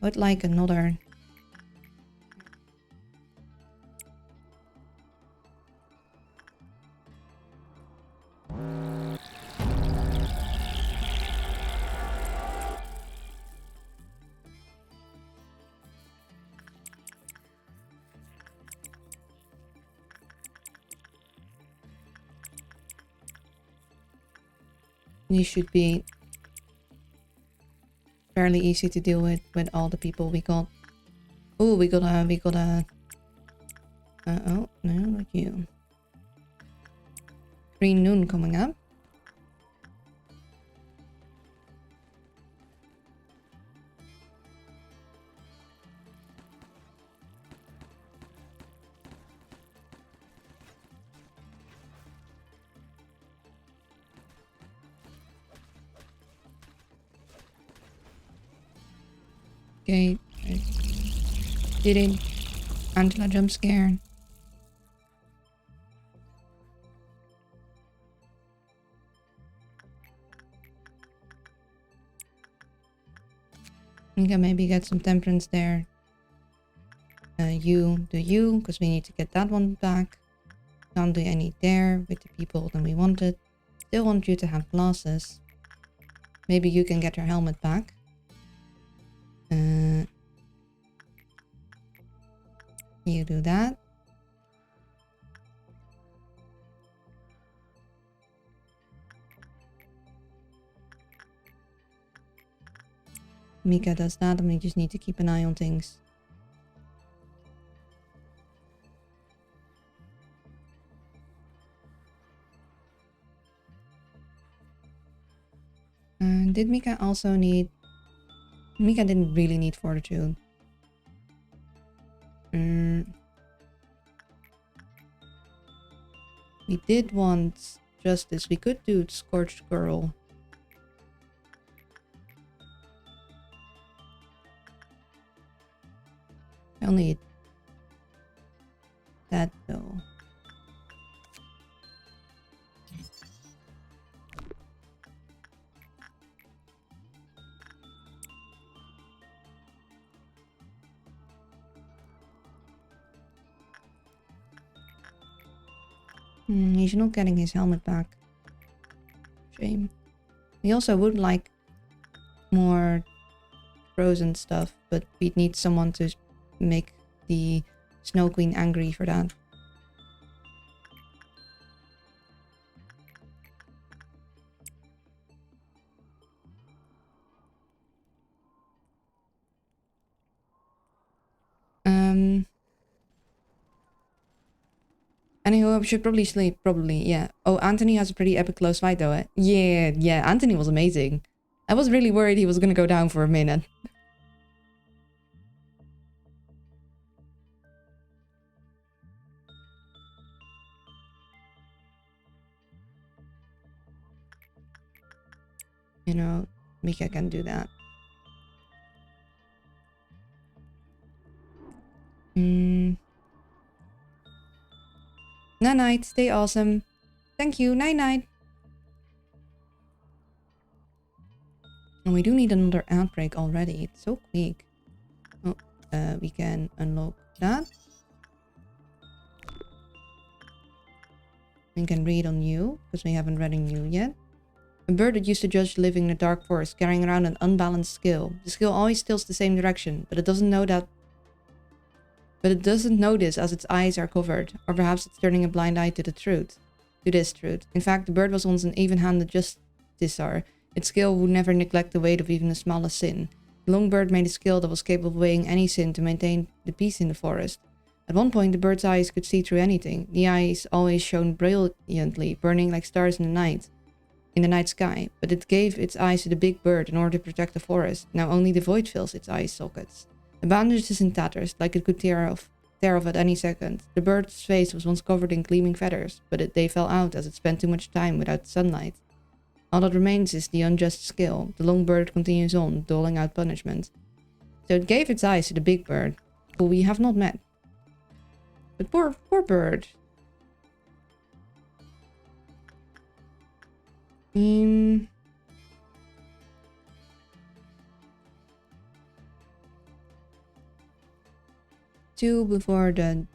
Would like another. These should be fairly easy to deal with all the people we got. Oh, we got a. Oh no, not you. Green Noon coming up. Okay, did it. Angela jump scare. We can maybe get some temperance there. You do you, because we need to get that one back. Can't do any there with the people that we wanted. Still want you to have glasses. Maybe you can get your helmet back. You do that. Mika does that, and we just need to keep an eye on things. Did Mika also need... Mika didn't really need fortitude. We did want justice. We could do Scorched Girl. I only need that though. He's not getting his helmet back. Shame. We also would like more frozen stuff, but we'd need someone to make the Snow Queen angry for that. Anywho, I should probably sleep. Probably, yeah. Oh, Anthony has a pretty epic close fight though. Yeah, Anthony was amazing. I was really worried he was gonna go down for a minute. You know, Mika can do that. Night, stay awesome. Thank you, night. And we do need another outbreak already. It's so quick. Oh, we can unlock that. We can read on you, because we haven't read on you yet. A bird that used to judge living in a dark forest, carrying around an unbalanced skill. The skill always tilts the same direction, but it doesn't know that. But it doesn't know this as its eyes are covered, or perhaps it's turning a blind eye to the truth. To this truth. In fact, the bird was once an even-handed justiciar. Its skill would never neglect the weight of even the smallest sin. The long bird made a skill that was capable of weighing any sin to maintain the peace in the forest. At one point, the bird's eyes could see through anything. The eyes always shone brilliantly, burning like stars in the night sky. But it gave its eyes to the big bird in order to protect the forest. Now only the void fills its eye sockets. The bandage is in tatters, like it could tear off at any second. The bird's face was once covered in gleaming feathers, but they fell out as it spent too much time without sunlight. All that remains is the unjust skill. The long bird continues on, doling out punishment. So it gave its eyes to the big bird, who we have not met. But poor bird. Two before the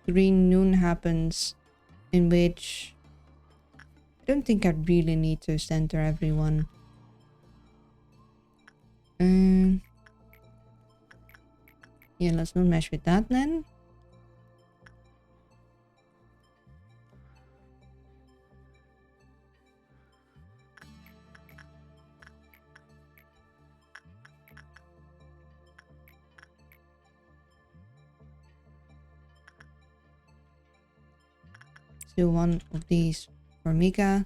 green noon happens, in which I don't think I really need to center everyone. Yeah, let's not mess with that then. Let's do one of these for Mika.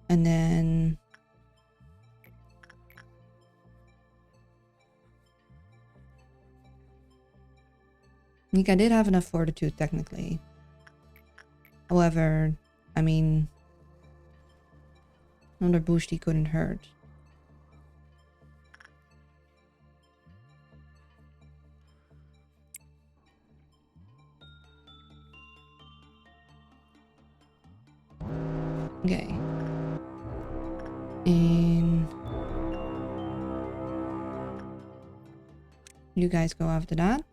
And then Mika did have enough fortitude technically. However, I mean, another boost he couldn't hurt. Okay. And you guys go after that.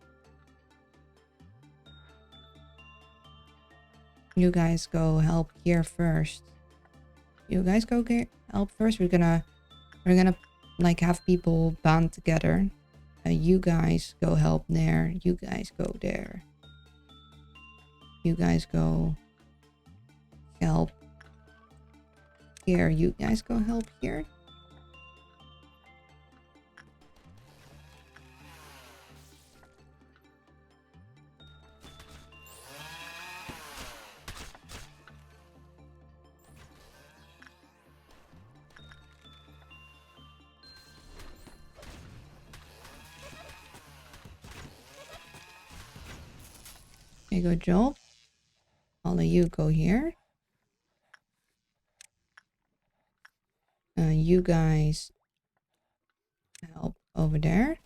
You guys go help here first. You guys go help first. We're gonna like have people band together. You guys go help there. You guys go there. You guys go help here. You guys go help here. Okay, good job. All of you go here. You guys help over there.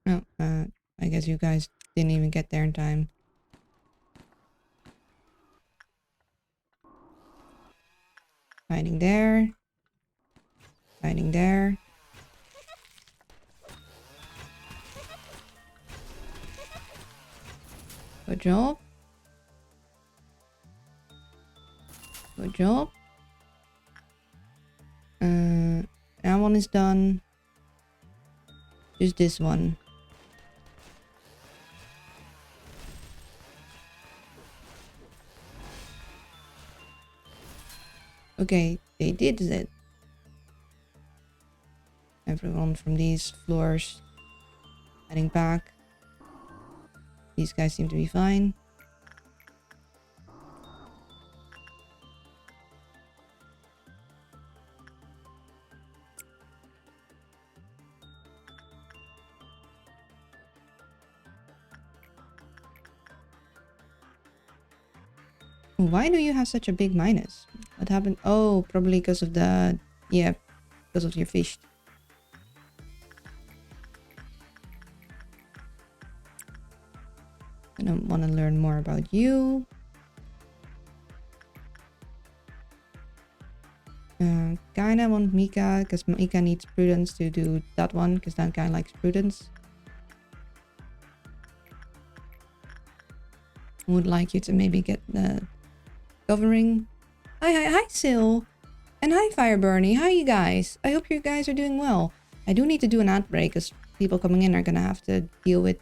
No, I guess you guys didn't even get there in time. Hiding there. Hiding there. Good job. Good job. That one is done. Just this one. Okay, they did it. Everyone from these floors heading back. These guys seem to be fine. Why do you have such a big minus? What happened? Oh, probably because of the... Yeah, because of your fish. I don't want to learn more about you. Kinda want Mika, because Mika needs Prudence to do that one, because that guy likes Prudence. Would like you to maybe get the covering. Hi, Sil. And hi, Fireburny. Hi, you guys. I hope you guys are doing well. I do need to do an ad break, because people coming in are gonna have to deal with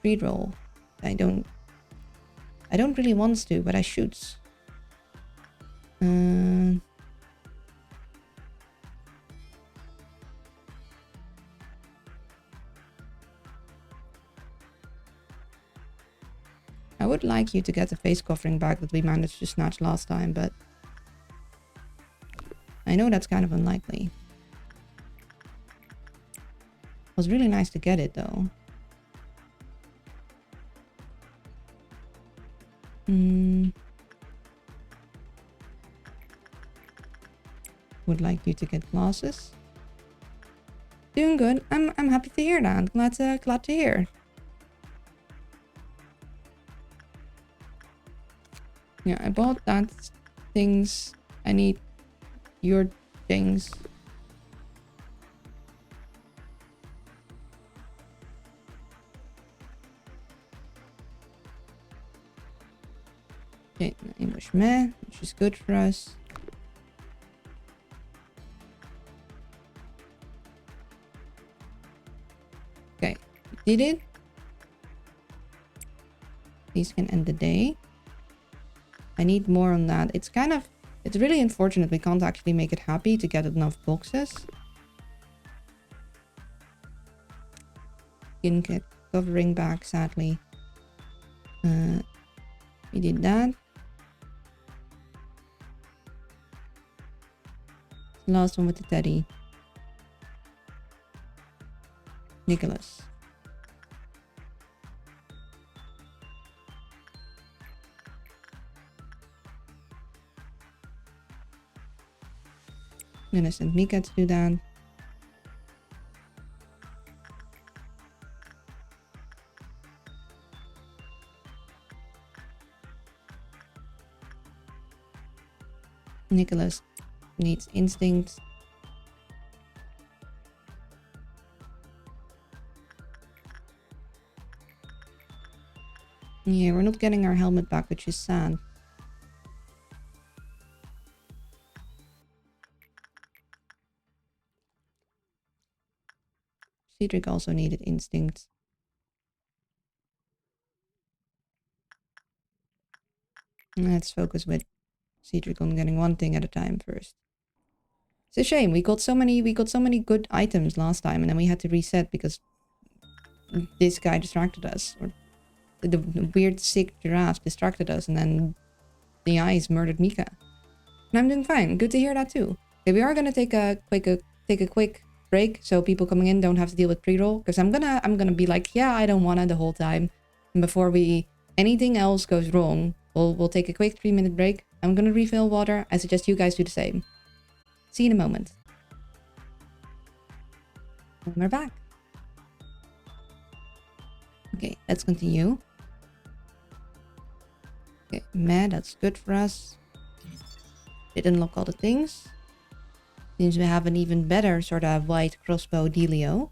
pre-roll. I don't really want to, but I should. I would like you to get the face covering back that we managed to snatch last time, but I know that's kind of unlikely. It was really nice to get it though. Would like you to get glasses. Doing good. I'm happy to hear that. Glad to hear. Yeah, I bought that things. I need your things. Okay, English meh, which is good for us. Okay, did it. These can end the day. I need more on that. It's really unfortunate we can't actually make it happy to get enough boxes. Didn't get covering back, sadly. We did that. Last one with the teddy. Nicholas. I'm gonna send Mika to do that. Nicholas needs instinct. Yeah, we're not getting our helmet back, which is sad. Cedric also needed instinct. Let's focus with Cedric on getting one thing at a time first. It's a shame. We got so many good items last time, and then we had to reset because this guy distracted us, or the weird sick giraffe distracted us, and then the eyes murdered Mika. And I'm doing fine. Good to hear that too. Okay, we are gonna take a quick break so people coming in don't have to deal with pre-roll, because I'm gonna be like, yeah, I don't wanna the whole time. And before anything else goes wrong, we'll take a quick 3-minute break. I'm gonna refill water. I suggest you guys do the same. See you in a moment. And we're back. Okay, let's continue. Okay, that's good for us. Did unlock all the things. Seems we have an even better sort of white crossbow dealio,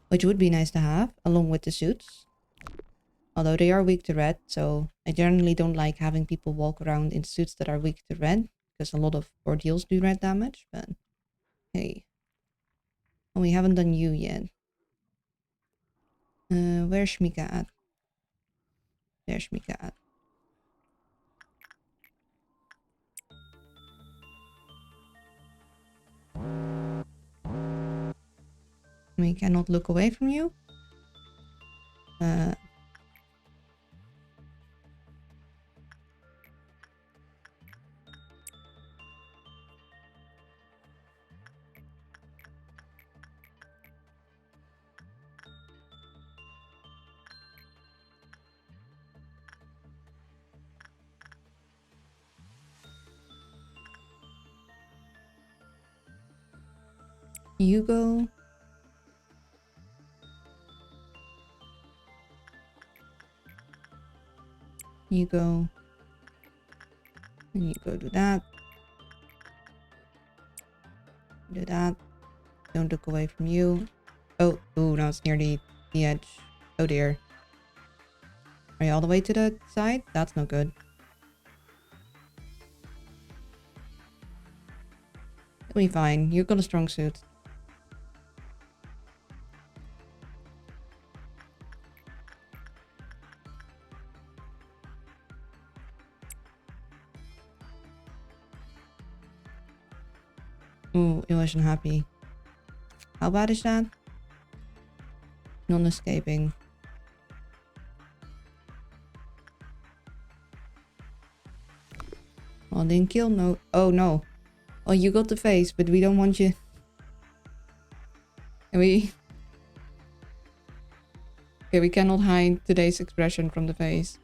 which would be nice to have, along with the suits. Although they are weak to red, so I generally don't like having people walk around in suits that are weak to red, because a lot of ordeals do red damage, but hey. Oh, we haven't done you yet. Where's Shmika at? There's Shmika at. We cannot look away from you. You go. You go. And you go do that. Do that. Don't look away from you. Oh, now it's near the edge. Oh dear. Are you all the way to the side? That's no good. You'll be fine. You've got a strong suit. Ooh, it wasn't happy. How bad is that? Non-escaping. Oh, didn't kill? No. Oh, no. Oh, you got the face, but we don't want you. Okay, we cannot hide today's expression from the face.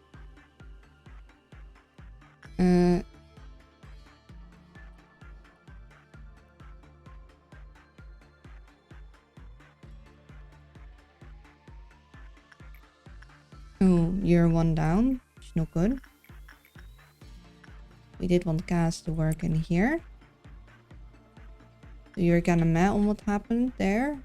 Oh, you're one down. It's not good. We did want gas to work in here. So you're kind of mad on what happened there.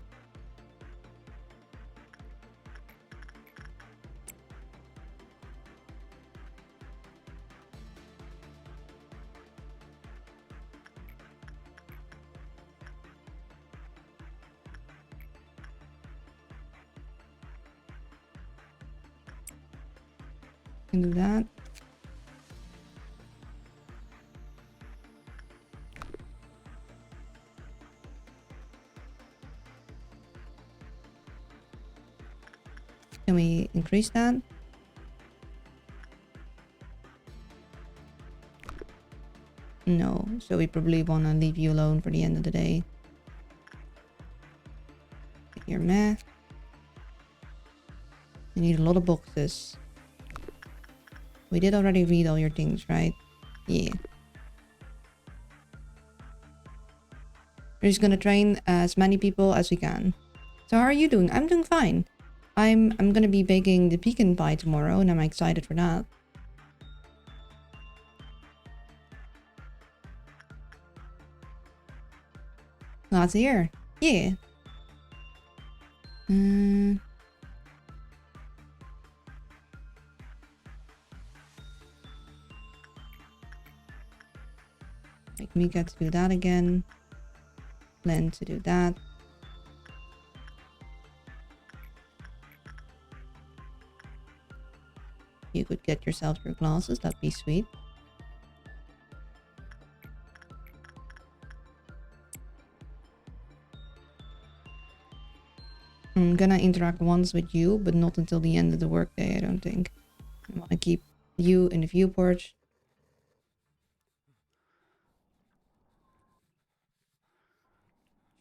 Can do that. Can we increase that? No, so we probably want to leave you alone for the end of the day. Get your meh. You need a lot of boxes. We did already read all your things, right? Yeah. We're just gonna train as many people as we can. So how are you doing? I'm doing fine. I'm gonna be baking the pecan pie tomorrow, and I'm excited for that. Glad to hear. Yeah. Make Mika to do that again. Plan to do that. You could get yourself your glasses, that'd be sweet. I'm gonna interact once with you, but not until the end of the workday, I don't think. I want to keep you in the viewport.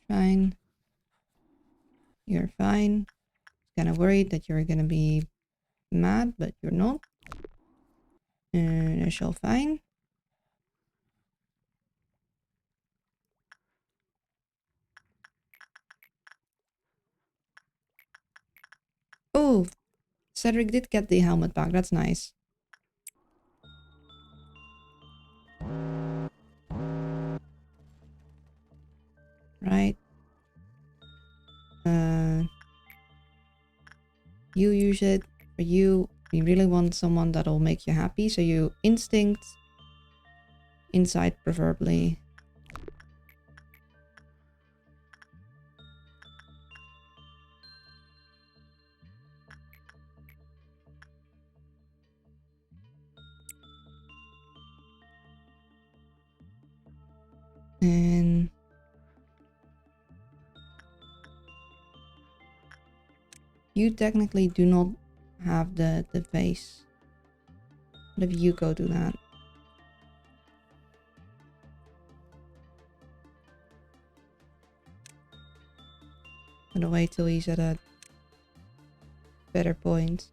Fine. You're fine. Kind of worried that you're gonna be mad, but you're not. And that's all fine. Oh, Cedric did get the helmet back. That's nice. Right. You use it. For you, we really want someone that'll make you happy. So you instinct. Inside preferably. And you technically do not have the face. What if you go do that? I'm gonna wait till he's at a better point.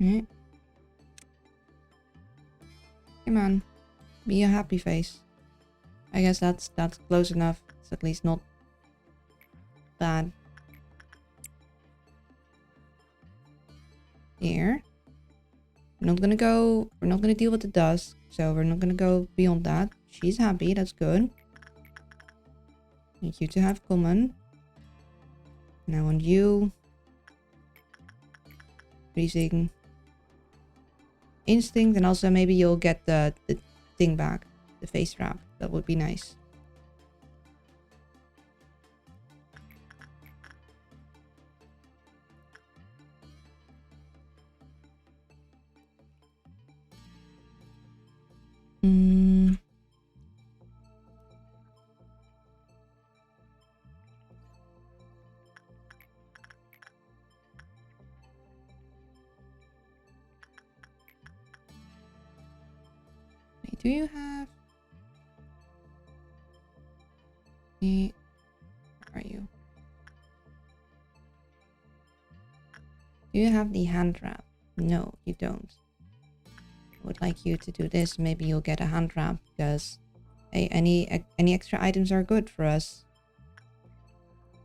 Right. Come on, be a happy face. I guess that's close enough. It's at least not bad. Here. We're not gonna deal with the dust, so we're not gonna go beyond that. She's happy, that's good. Need you to have common. And I want you freezing. Instinct, and also maybe you'll get the thing back. The face wrap. That would be nice. Wait, do you have... Where are you? Do you have the hand wrap? No, you don't. I would like you to do this. Maybe you'll get a hand wrap because hey, any extra items are good for us.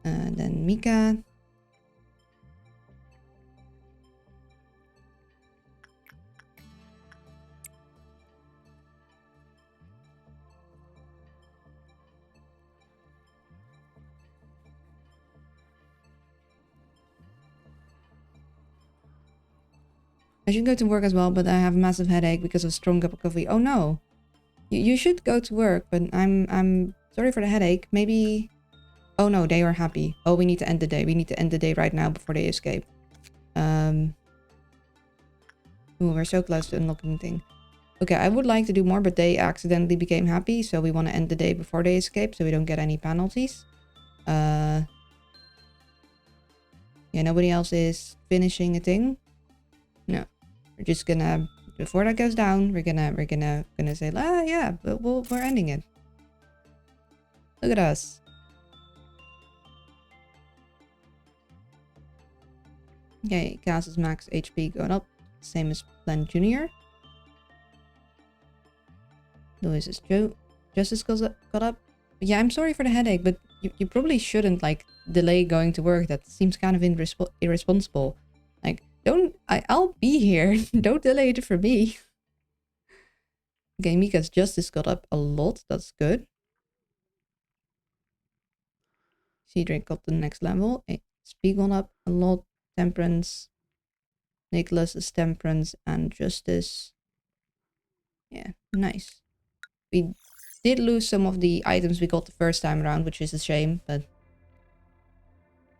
And then Mika. I should go to work as well, but I have a massive headache because of a strong cup of coffee. Oh no. You should go to work, but I'm sorry for the headache. Maybe... Oh no, they are happy. Oh, we need to end the day. We need to end the day right now before they escape. Ooh, we're so close to unlocking the thing. Okay, I would like to do more, but they accidentally became happy, so we want to end the day before they escape, so we don't get any penalties. Yeah, nobody else is finishing a thing. No. We're just gonna, before that goes down, we're gonna say, ah, yeah, but we're ending it. Look at us. Okay, Cass's max HP going up, same as Plan Junior. Louis's Justice got up. But yeah, I'm sorry for the headache, but you probably shouldn't like delay going to work. That seems kind of irresponsible. Like, I'll be here. Don't delay it for me. Okay, Mika's Justice got up a lot. That's good. Cedric got the next level. Speed gone up a lot. Temperance. Nicholas is Temperance and Justice. Yeah, nice. We did lose some of the items we got the first time around, which is a shame, but...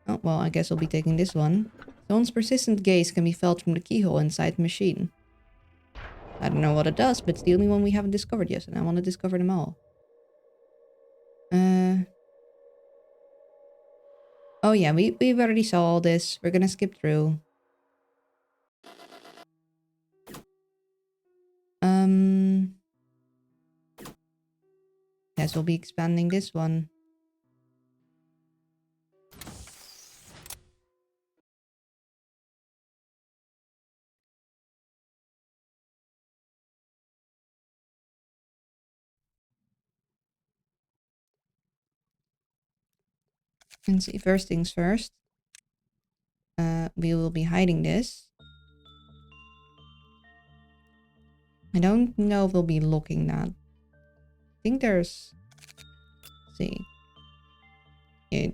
Oh, well, I guess I'll be taking this one. Someone's persistent gaze can be felt from the keyhole inside the machine. I don't know what it does, but it's the only one we haven't discovered yet, and I want to discover them all. Oh yeah, we've already saw all this. We're gonna skip through. Guess we'll be expanding this one. And see, first things first. We will be hiding this. I don't know if we'll be looking that. I think there's... Let's see. Yeah,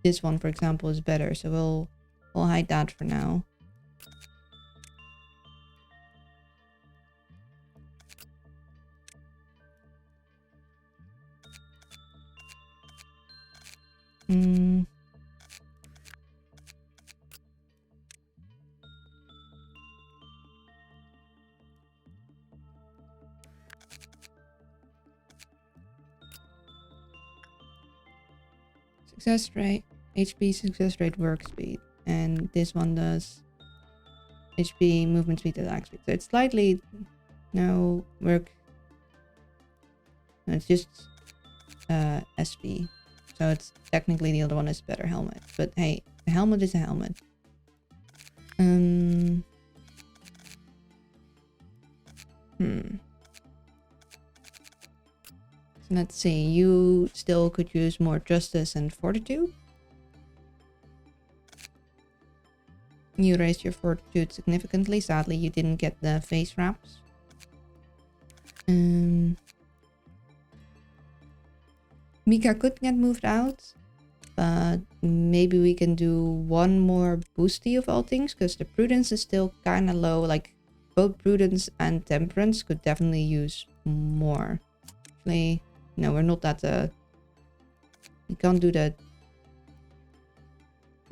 this one, for example, is better, so we'll hide that for now. Success rate, HP, success rate, work speed. And this one does HP, movement speed, attack speed. So it's slightly... No, work... No, it's just SP. So it's technically the other one is better helmet. But hey, a helmet is a helmet. So let's see. You still could use more justice and fortitude. You raised your fortitude significantly. Sadly, you didn't get the face wraps. Mika could get moved out, but maybe we can do one more boosty of all things, because the prudence is still kind of low. Like, both prudence and temperance could definitely use more. Actually, no, we're not that... we can't do the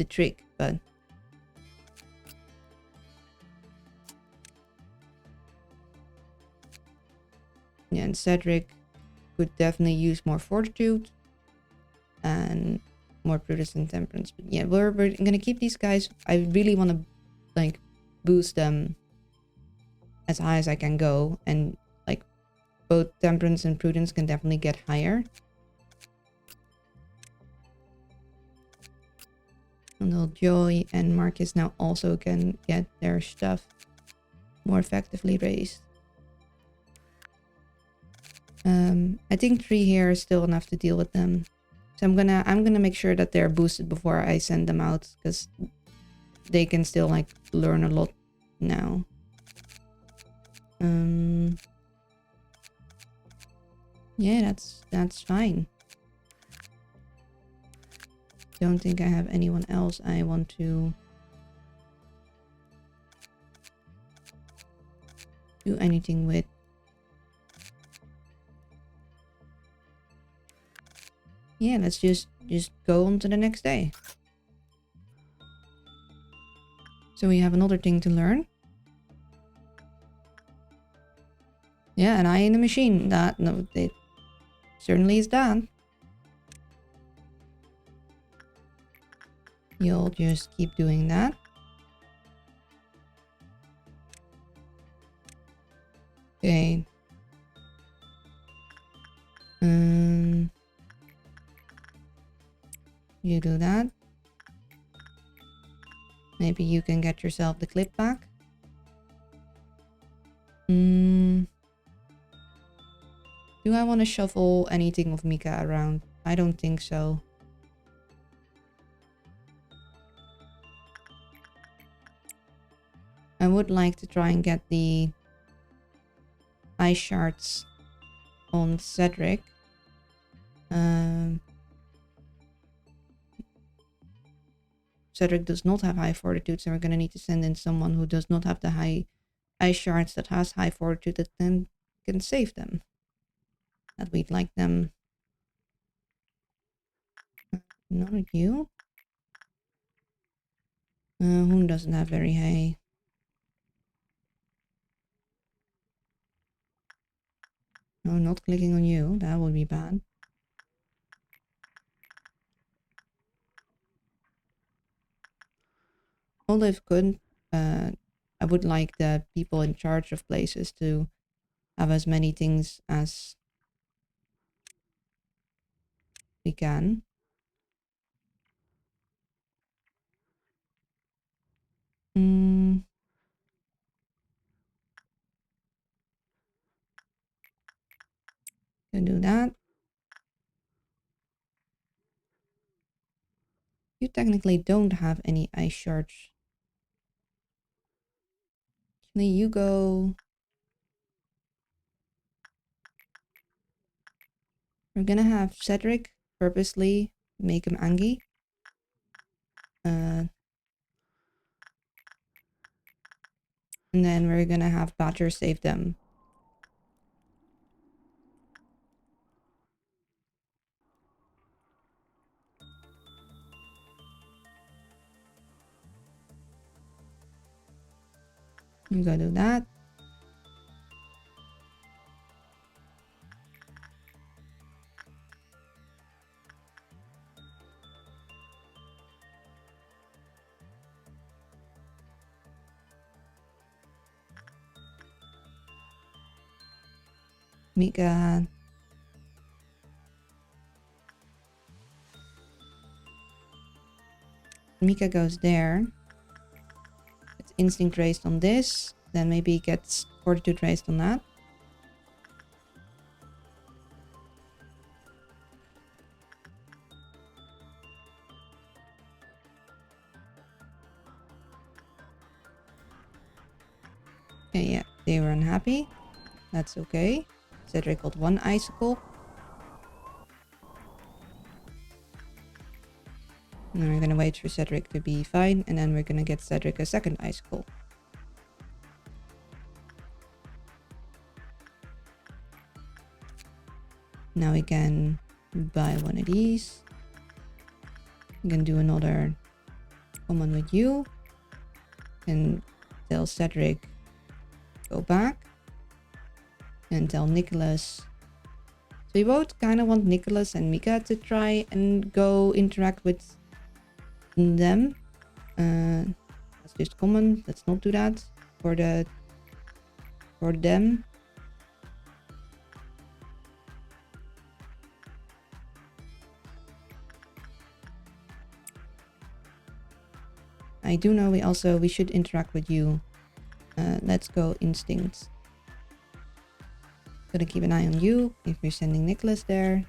trick, but... Yeah, and Cedric could definitely use more fortitude and more prudence and temperance. But yeah, we're gonna keep these guys. I really want to like boost them as high as I can go, and like both temperance and prudence can definitely get higher. Until Joy and Marcus now also can get their stuff more effectively raised. I think 3 here is still enough to deal with them. So I'm gonna make sure that they're boosted before I send them out, because they can still like learn a lot now. Yeah, that's fine. Don't think I have anyone else I want to do anything with. Yeah, let's just go on to the next day. So we have another thing to learn. Yeah, an eye in the machine. That, no, it certainly is that. You'll just keep doing that. Okay. You do that. Maybe you can get yourself the clip back. Do I want to shuffle anything of Mika around? I don't think so. I would like to try and get the eye shards on Cedric. Cedric does not have high fortitude, so we're going to need to send in someone who does not have the high eye shards that has high fortitude that then can save them. That we'd like them. Not you. Who doesn't have very hay? No, not clicking on you. That would be bad. Although if could, I would like the people in charge of places to have as many things as we can. Can do that. You technically don't have any ice shards. Actually, you go. We're gonna have Cedric purposely make him angry. And then we're gonna have Badger save them. You go do that. Mika. Mika goes there. It's instinct raised on this. Then maybe gets fortitude raised on that. Okay, yeah, they were unhappy. That's okay. Cedric got one icicle. And then we're gonna wait for Cedric to be fine, and then we're gonna get Cedric a second icicle. Now we can buy one of these. We can do another common with you. And tell Cedric go back. And tell Nicholas. So we both kind of want Nicholas and Mika to try and go interact with them. That's just common. Let's not do that for them. I do know we should interact with you. Let's go instinct. Gonna keep an eye on you if we're sending Nicholas there.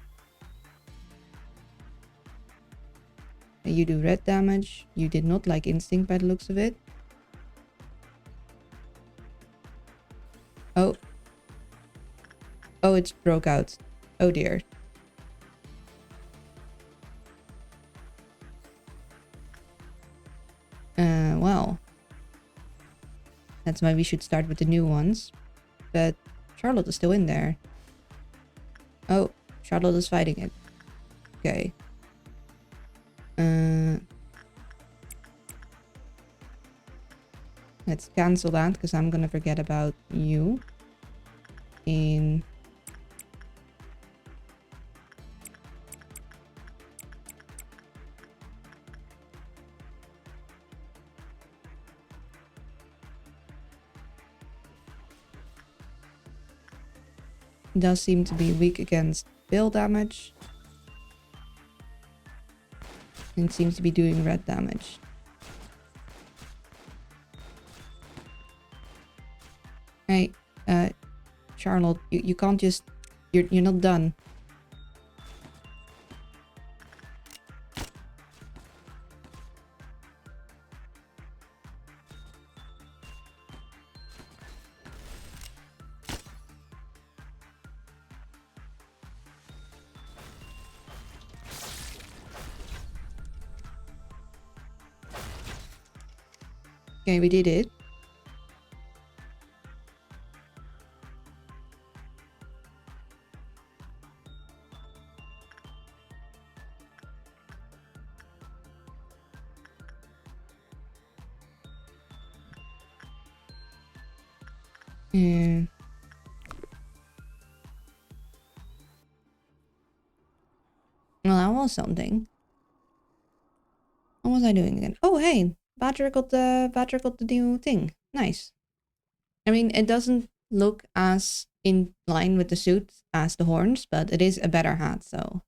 You do red damage. You did not like instinct by the looks of it. Oh. Oh, it's broke out. Oh dear. Well. That's why we should start with the new ones. But Charlotte is still in there. Oh, Charlotte is fighting it. Okay. Let's cancel that because I'm gonna forget about you. Does seem to be weak against bill damage. And seems to be doing red damage. Hey, Charlotte, you can't just... You're not done. Okay, we did it. Yeah. Well, that was something. What was I doing again? Oh, hey, Badger got the new thing. Nice. I mean, it doesn't look as in line with the suit as the horns, but it is a better hat, so.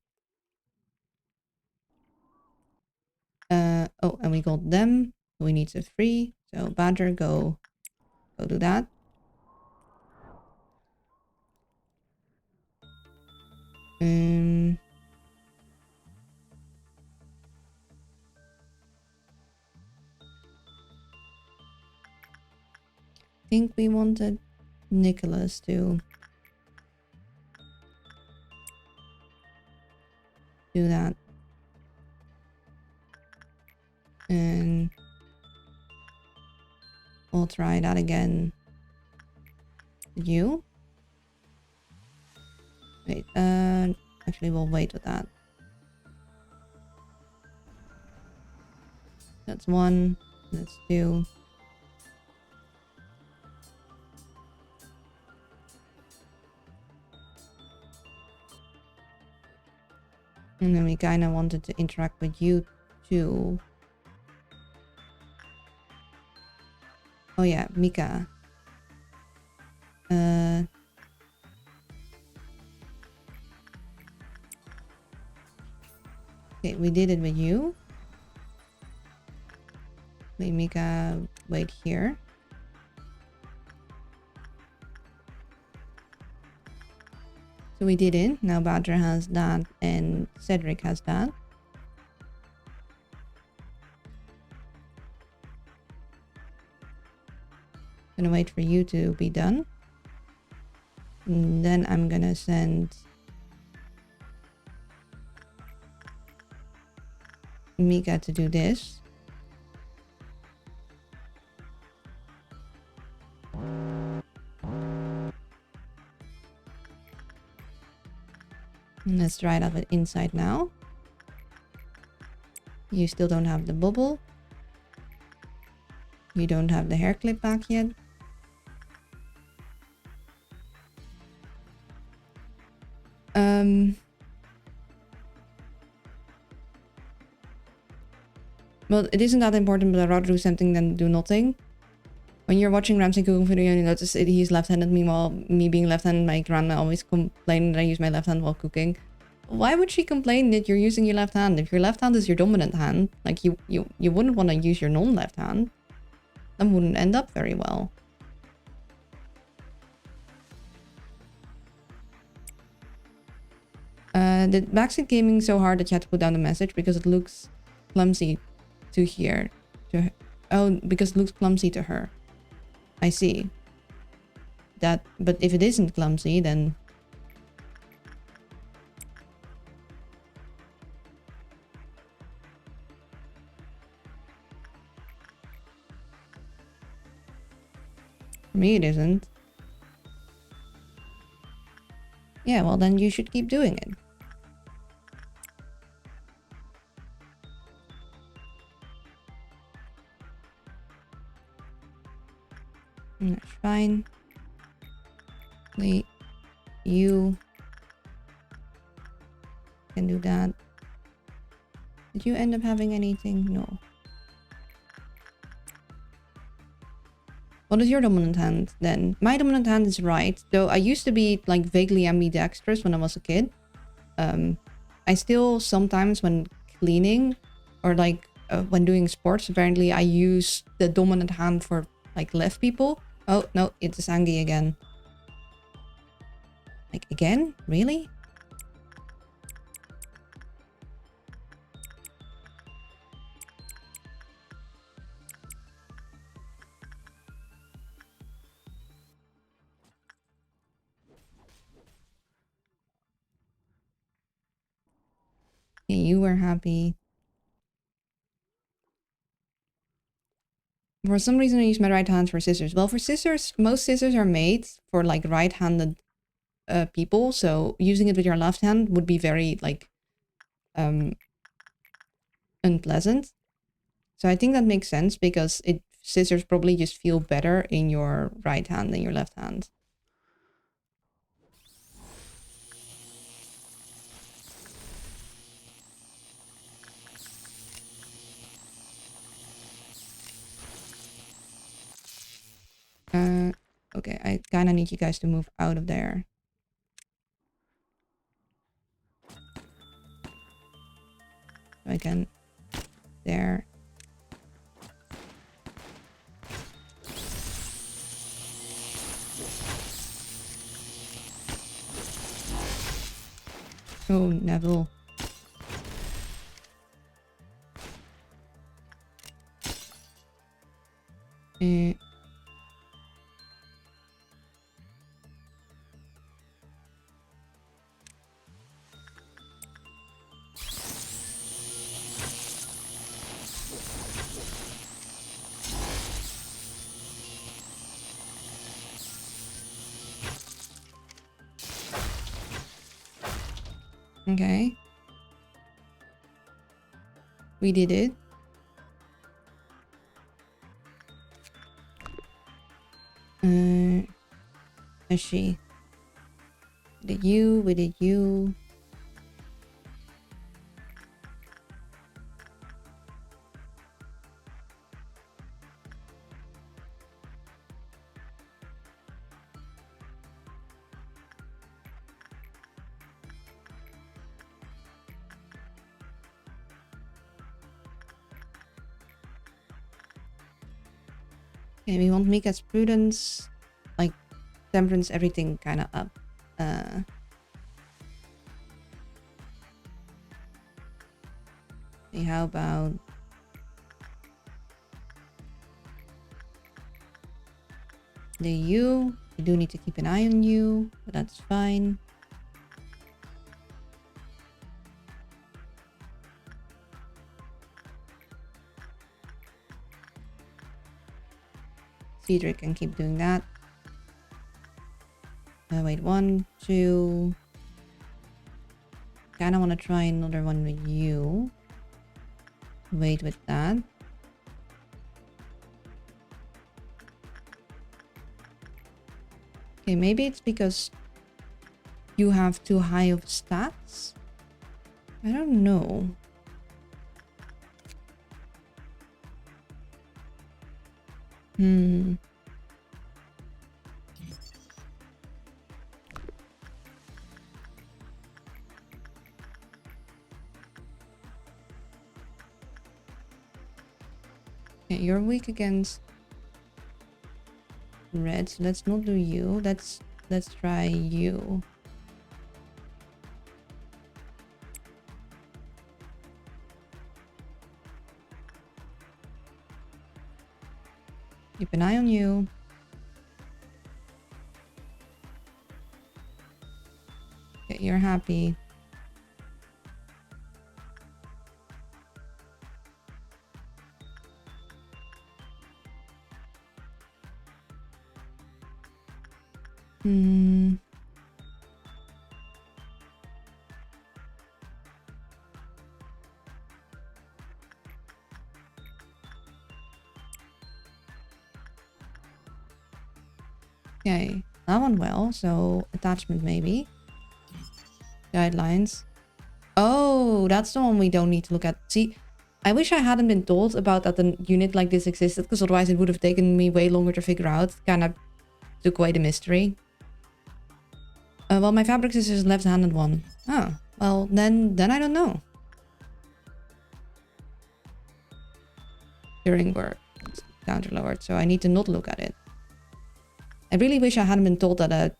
Oh, and we got them. We need to free. So Badger, go do that. I think we wanted Nicholas to do that. And we'll try that again. You? Wait, actually we'll wait with that. That's one. That's two. And then we kind of wanted to interact with you too. Oh yeah, Mika. Okay, we did it with you. Wait, Mika, wait here. So we did it. Now Badger has that and Cedric has that. Gonna wait for you to be done. And then I'm gonna send Mika to do this. And let's try it out with inside now. You still don't have the bubble. You don't have the hair clip back yet. Well, it isn't that important, but I'd rather do something than do nothing. When you're watching Ramsey cooking video and you notice he's left-handed, meanwhile, me being left-handed, my grandma always complained that I use my left hand while cooking. Why would she complain that you're using your left hand? If your left hand is your dominant hand, like you wouldn't want to use your non-left hand. That wouldn't end up very well. The backseat gaming so hard that you had to put down the message because it looks clumsy to hear. Oh, because it looks clumsy to her. I see. That, but if it isn't clumsy, then... For me, it isn't. Yeah, well then you should keep doing it. That's fine. Wait, you can do that. Did you end up having anything? No. What is your dominant hand then? My dominant hand is right, though I used to be like vaguely ambidextrous when I was a kid. I still sometimes when cleaning or like when doing sports, apparently I use the dominant hand for like left people. Oh no, it's a Sangi again. Like again? Really? Okay, you were happy. For some reason I use my right hand for scissors. Well, for scissors, most scissors are made for like right-handed people, so using it with your left hand would be very like unpleasant. So I think that makes sense because it scissors probably just feel better in your right hand than your left hand. Okay, I kind of need you guys to move out of there. So I can... There. Oh, Neville. Okay. We did it. Let's see. We did you, we did you. Okay, we want Mika's prudence, like temperance, everything kind of up. Okay, how about the you? We do need to keep an eye on you, but that's fine. Cedric can keep doing that. Wait, 1, 2. Kind of want to try another one with you. Wait with that. Okay, maybe it's because you have too high of stats? I don't know. Okay, you're weak against red, so let's not do you. Let's try you. Keep an eye on you. Okay, you're happy. Okay, that went well. So attachment maybe. Guidelines. Oh, that's the one we don't need to look at. See, I wish I hadn't been told about that a unit like this existed, because otherwise it would have taken me way longer to figure out. Kind of took away the mystery. Well, my fabric scissors is a left-handed one. Oh, well, then I don't know. During work, it's counter lowered, so I need to not look at it. I really wish I hadn't been told that a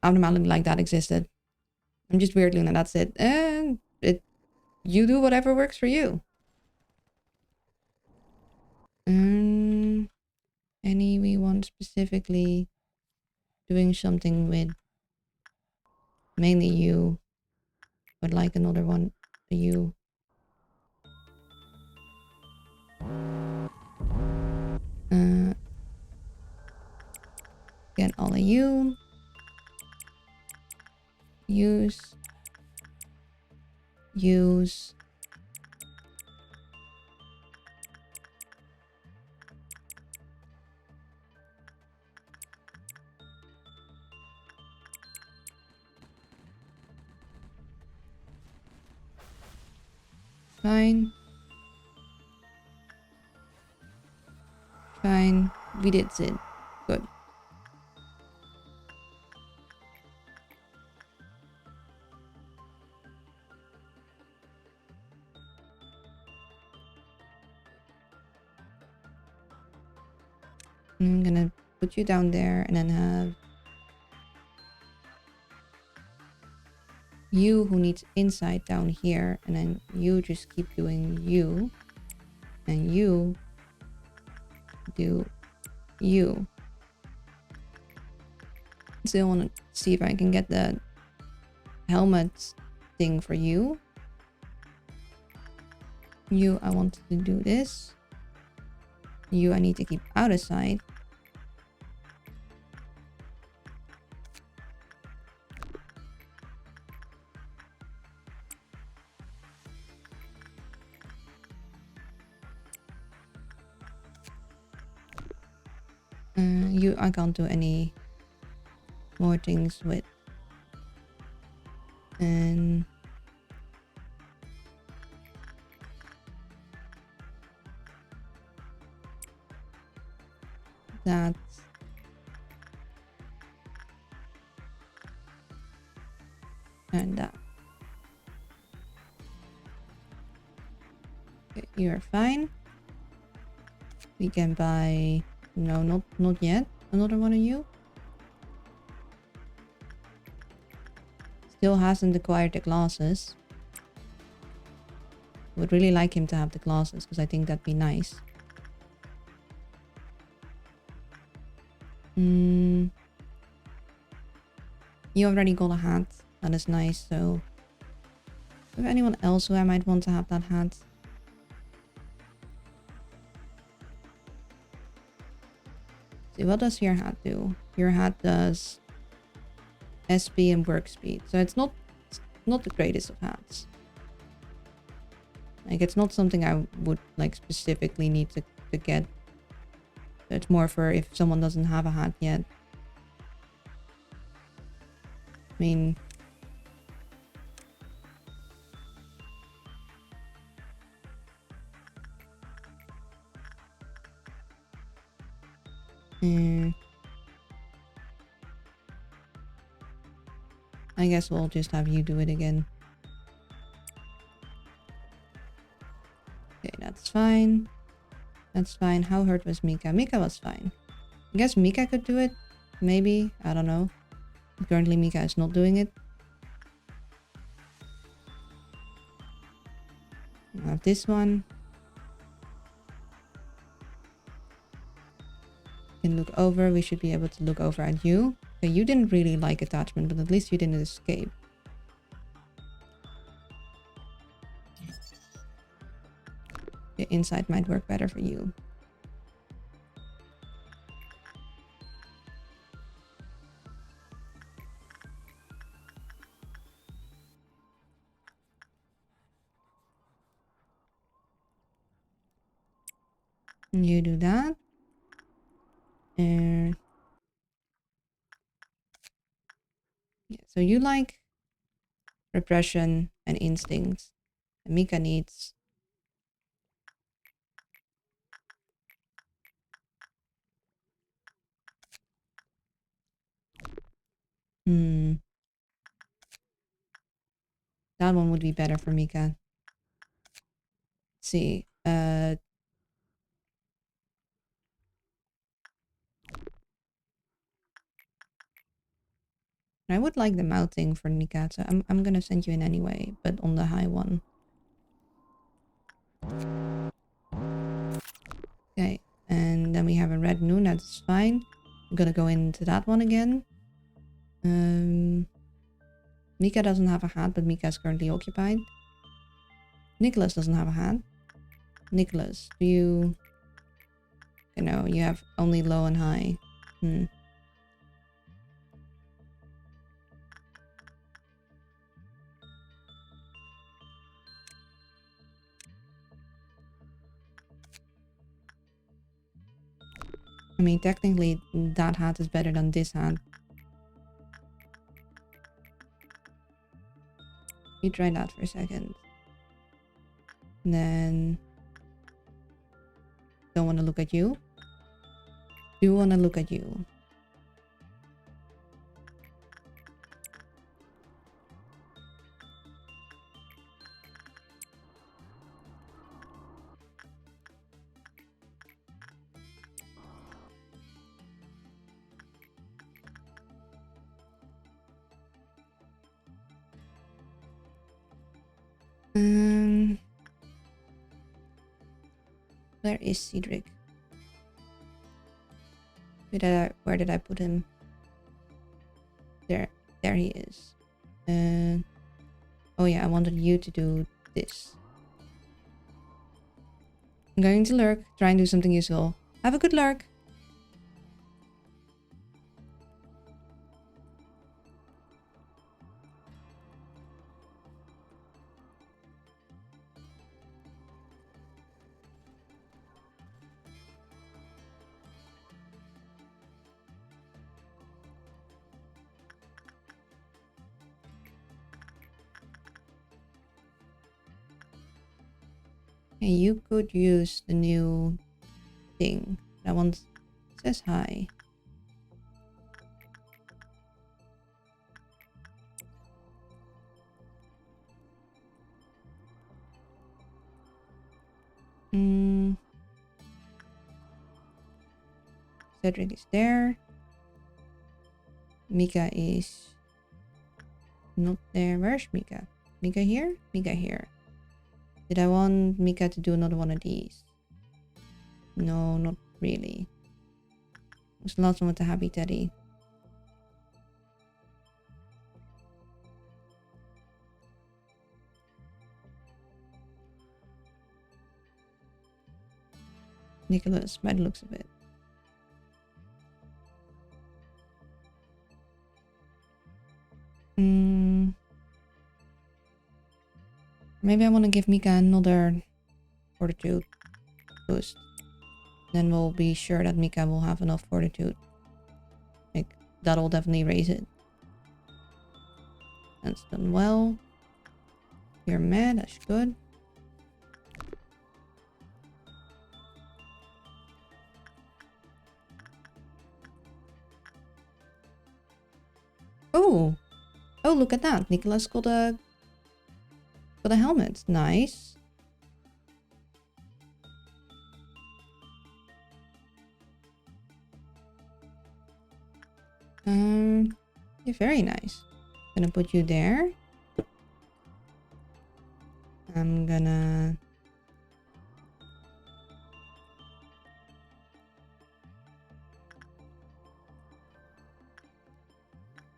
abnormality like that existed. I'm just weirdly, and that's it. And you do whatever works for you. Any we want specifically doing something with mainly you, but like another one for you. Get all of you. Use. Fine. Fine. We did it. Good. I'm gonna put you down there and then have you who needs insight down here, and then you just keep doing you, and you do you. Still want to see if I can get the helmet thing for you. You, I want to do this. You, I need to keep out of sight. You, I can't do any more things with. And that. And that. Okay, you're fine. We can buy... No, not yet. Another one of you. Still hasn't acquired the glasses. Would really like him to have the glasses because I think that'd be nice. You already got a hat. That is nice. So, is there anyone else who I might want to have that hat? See, what does your hat do? Your hat does SP and work speed. So it's not the greatest of hats. Like, it's not something I would like specifically need to get. It's more for if someone doesn't have a hat yet. I mean, I guess we'll just have you do it again. Okay, that's fine. That's fine. How hurt was Mika? Mika was fine. I guess Mika could do it. Maybe. I don't know. Currently Mika is not doing it. I have this one. Can look over. We should be able to look over at you. Okay, you didn't really like attachment, but at least you didn't escape. Okay, inside might work better for you. You do that. And yeah, so you like repression and instincts. And Mika needs that one would be better for Mika. Let's see. I would like the mouthing for Nika, so I'm gonna send you in anyway, but on the high one. Okay, and then we have a red noon, that's fine. I'm gonna go into that one again. Mika doesn't have a hat, but Mika is currently occupied. Nicholas doesn't have a hat. Nicholas, do you... You know, you have only low and high. I mean, technically, that hat is better than this hat. You try that for a second. And then don't want to look at you. Do want to look at you. Where is Cedric? Where did I put him? There he is. Oh yeah, I wanted you to do this. I'm going to lurk, try and do something useful. Have a good lurk. Okay, you could use the new thing. That one says hi. Cedric is there. Mika is not there. Where's Mika? Mika here? Mika here. Did I want Mika to do another one of these? No, not really. There's lots with the happy teddy. Nicholas, by the looks of it. Maybe I want to give Mika another fortitude boost. Then we'll be sure that Mika will have enough fortitude. Like, that'll definitely raise it. That's done well. You're mad, that's good. Oh! Oh, look at that. Nicholas got a helmet. Nice. Yeah, very nice. Gonna put you there. I'm gonna...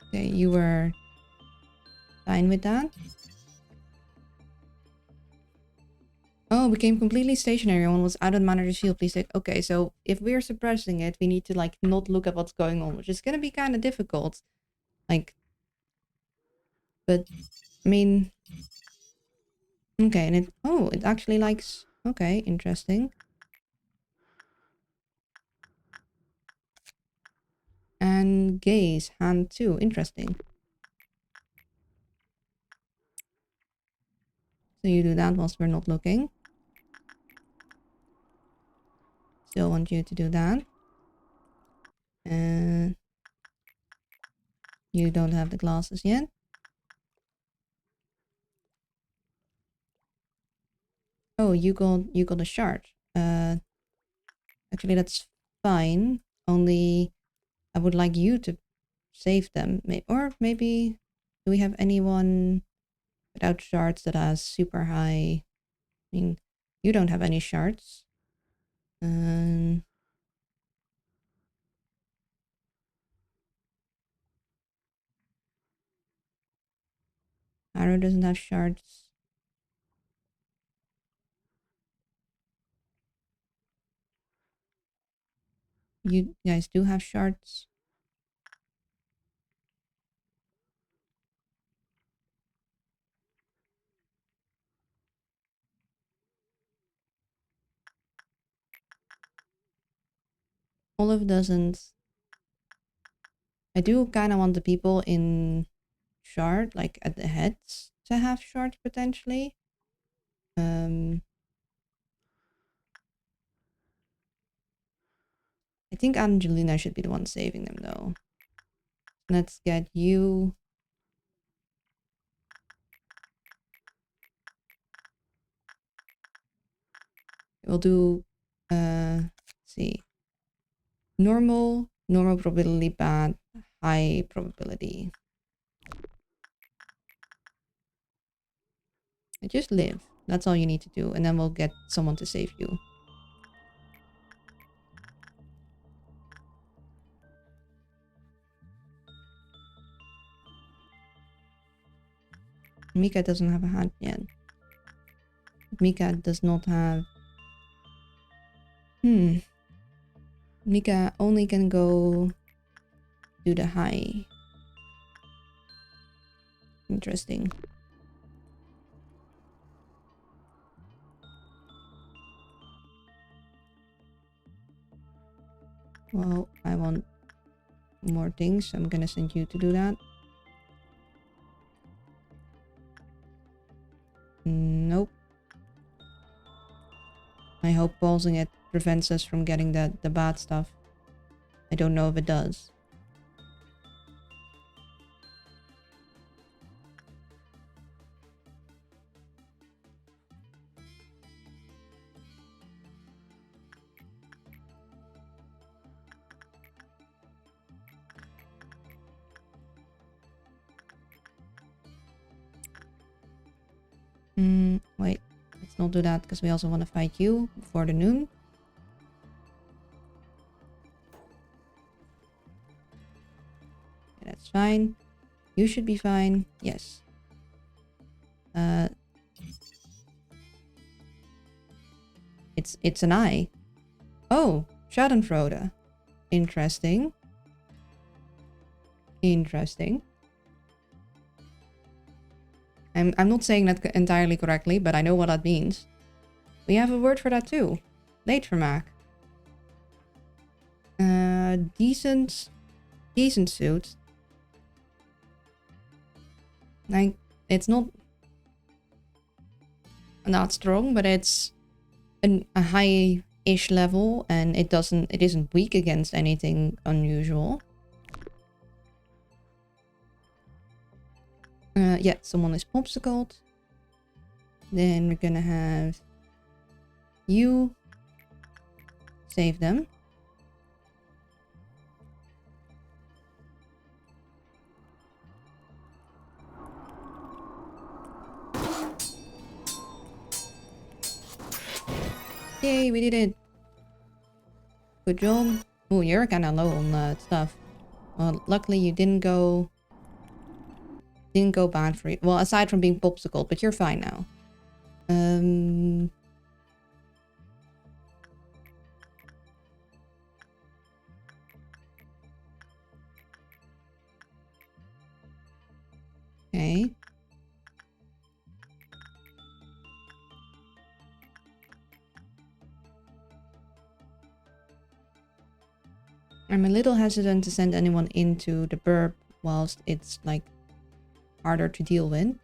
Okay, you were fine with that. Oh, became completely stationary. One was out of manager's field. Please take... Okay, so if we're suppressing it, we need to like not look at what's going on, which is gonna be kind of difficult. Like, but I mean, okay, and it... Oh, it actually likes... Okay, interesting. And gaze, hand too. Interesting. So you do that whilst we're not looking. Still want you to do that. And you don't have the glasses yet. Oh, you got a shard. Actually that's fine. Only I would like you to save them. Or maybe do we have anyone without shards that has super high? I mean, you don't have any shards. Arrow doesn't have shards. You guys do have shards. Olive doesn't. I do kind of want the people in shard, like at the heads, to have shards potentially. think Angelina should be the one saving them though. Let's get you. We'll do, let's see. Normal probability, bad, high probability. Just live. That's all you need to do. And then we'll get someone to save you. Mika doesn't have a hat yet. Mika does not have... Mika only can go do the high. Interesting. Well, I want more things, so I'm gonna send you to do that. Nope. I hope pausing it prevents us from getting the bad stuff. I don't know if it does. Wait. Let's not do that because we also want to fight you before the noon. Okay, that's fine. You should be fine. Yes. It's an eye. Oh, Schadenfreude. Interesting. Interesting. I'm not saying that entirely correctly, but I know what that means. We have a word for that too. Leedvermaak. Decent suit. Like, it's not strong, but it's a high-ish level, and it isn't weak against anything unusual. Yeah, someone is popsicled. Then we're gonna have you save them. Yay, we did it. Good job. Oh, you're kind of low on stuff. Well, luckily you didn't go bad for you. Well, aside from being popsicled, but you're fine now. Okay. I'm a little hesitant to send anyone into the burp whilst it's like harder to deal with.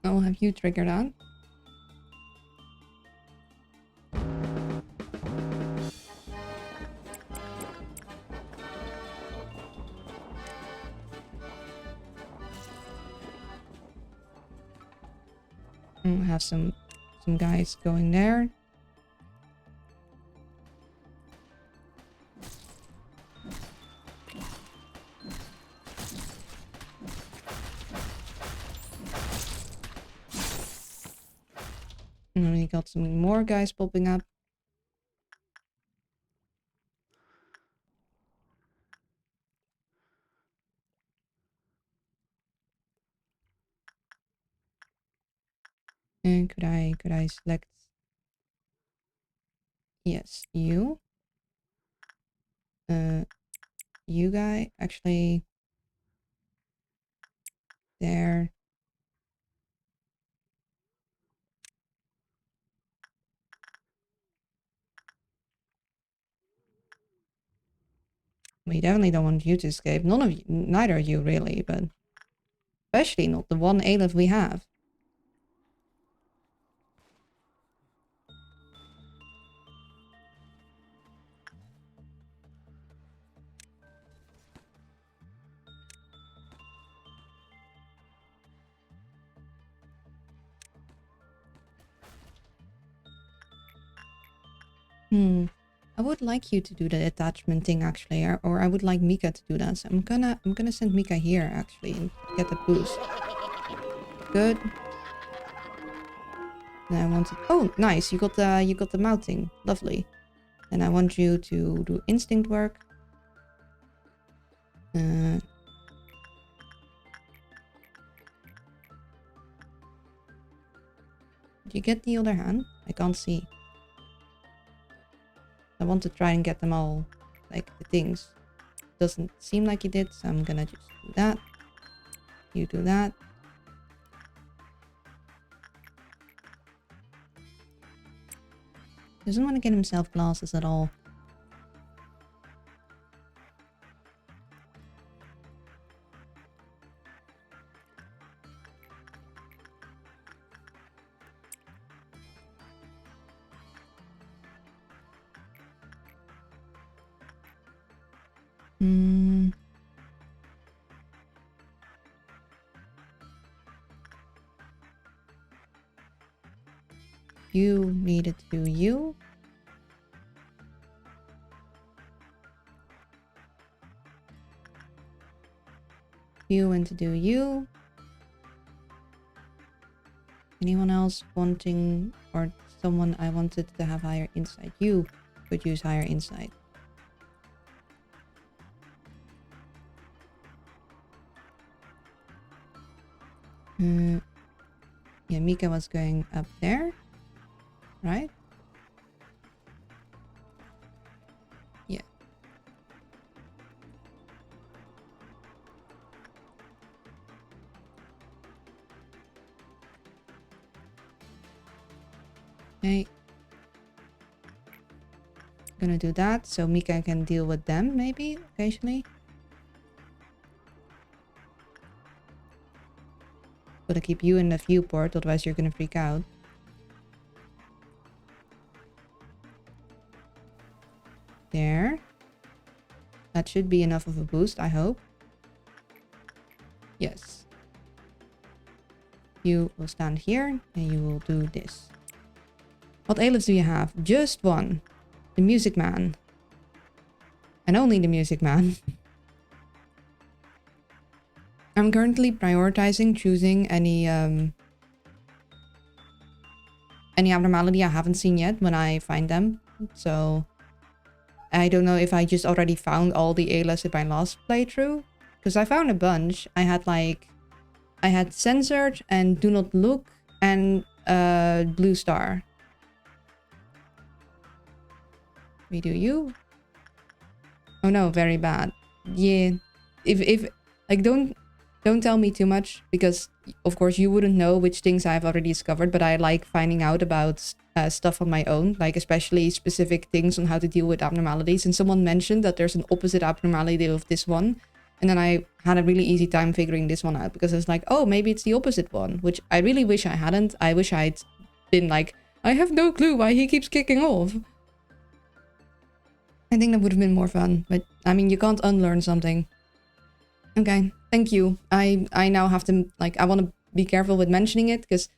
I'll have you trigger that. I'll have some guys going there. And we got some more guys popping up. And could I select? Yes, you. You guy actually there. We definitely don't want you to escape. None of you, neither of you really, but especially not the one Aleph we have. I would like you to do the attachment thing actually, or I would like Mika to do that. So I'm gonna send Mika here actually and get the boost. Good. And I wanted. Oh, nice! You got the mounting. Lovely. And I want you to do instinct work. Did you get the other hand? I can't see. I want to try and get them all, like, the things. Doesn't seem like you did, so I'm gonna just do that. You do that. Doesn't want to get himself glasses at all. You needed to do you. You went to do you. Anyone else wanting, or someone I wanted to have higher insight? You could use higher insight. Yeah, Mika was going up there, right? Yeah. Okay. Gonna do that so Mika can deal with them maybe occasionally. Gotta keep you in the viewport, otherwise you're gonna freak out. There. That should be enough of a boost, I hope. Yes. You will stand here and you will do this. What Aleph do you have? Just one. The Music Man. And only the Music Man. I'm currently prioritizing choosing any abnormality I haven't seen yet when I find them. So I don't know if I just already found all the Alas in my last playthrough. Because I found a bunch. I had Censored and Do Not Look and Blue Star. We do you. Oh no, very bad. Yeah. If like don't tell me too much, because of course you wouldn't know which things I've already discovered, but I like finding out about stuff on my own, like especially specific things on how to deal with abnormalities. And someone mentioned that there's an opposite abnormality of this one, and then I had a really easy time figuring this one out, because it's like, oh, maybe it's the opposite one, which I really wish I hadn't. I wish I'd been like, I have no clue why he keeps kicking off. I think that would have been more fun, but I mean, you can't unlearn something. Okay, thank you. I now have to, like, I want to be careful with mentioning it, because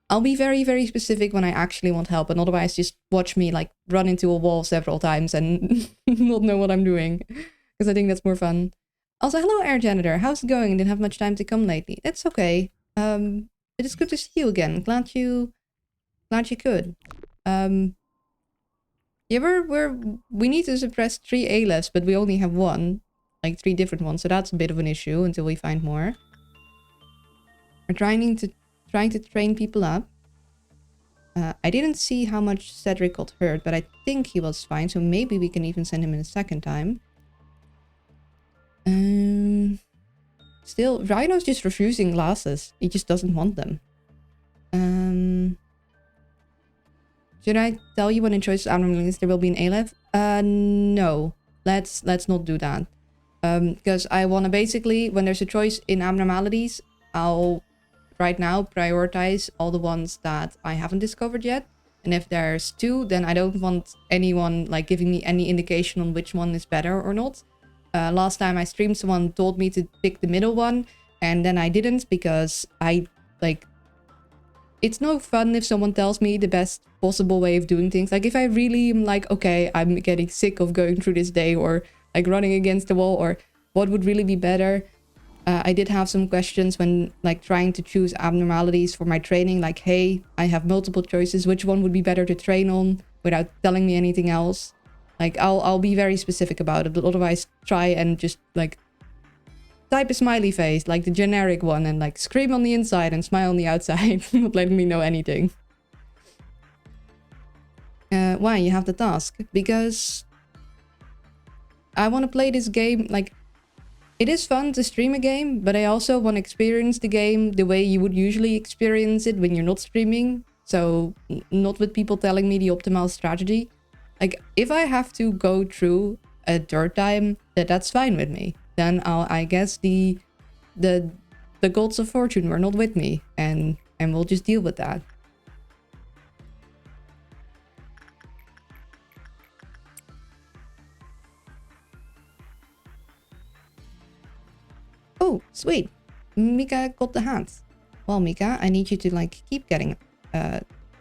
I'll be very, very specific when I actually want help, and otherwise just watch me, like, run into a wall several times and not know what I'm doing, because I think that's more fun. Also, hello, Air Janitor. How's it going? Didn't have much time to come lately. It's okay. It is good to see you again. Glad you could. Yeah, we need to suppress 3 Aleph, but we only have one. Like 3 different ones, so that's a bit of an issue until we find more. We're trying to train people up. I didn't see how much Cedric got hurt, but I think he was fine, so maybe we can even send him in a second time. Still, Rhino's just refusing glasses. He just doesn't want them. Should I tell you when in choice abnormalities there will be an Aleph? No. Let's not do that. Because I want to basically, when there's a choice in abnormalities, I'll right now prioritize all the ones that I haven't discovered yet. And if there's 2, then I don't want anyone like giving me any indication on which one is better or not. Last time I streamed, someone told me to pick the middle one, and then I didn't because I like... It's no fun if someone tells me the best possible way of doing things. Like if I really am like, okay, I'm getting sick of going through this day, or like running against the wall, or what would really be better. I did have some questions when like trying to choose abnormalities for my training. Like, hey, I have multiple choices. Which one would be better to train on without telling me anything else? Like I'll be very specific about it. But otherwise, try and just like type a smiley face, like the generic one, and like scream on the inside and smile on the outside, not letting me know anything. Why? You have the task. Because I want to play this game. Like, it is fun to stream a game, but I also want to experience the game the way you would usually experience it when you're not streaming. So not with people telling me the optimal strategy. Like, if I have to go through a third time, that's fine with me. Then I guess the gods of fortune were not with me, and we'll just deal with that. Oh, sweet. Mika got the hat. Well, Mika, I need you to like keep getting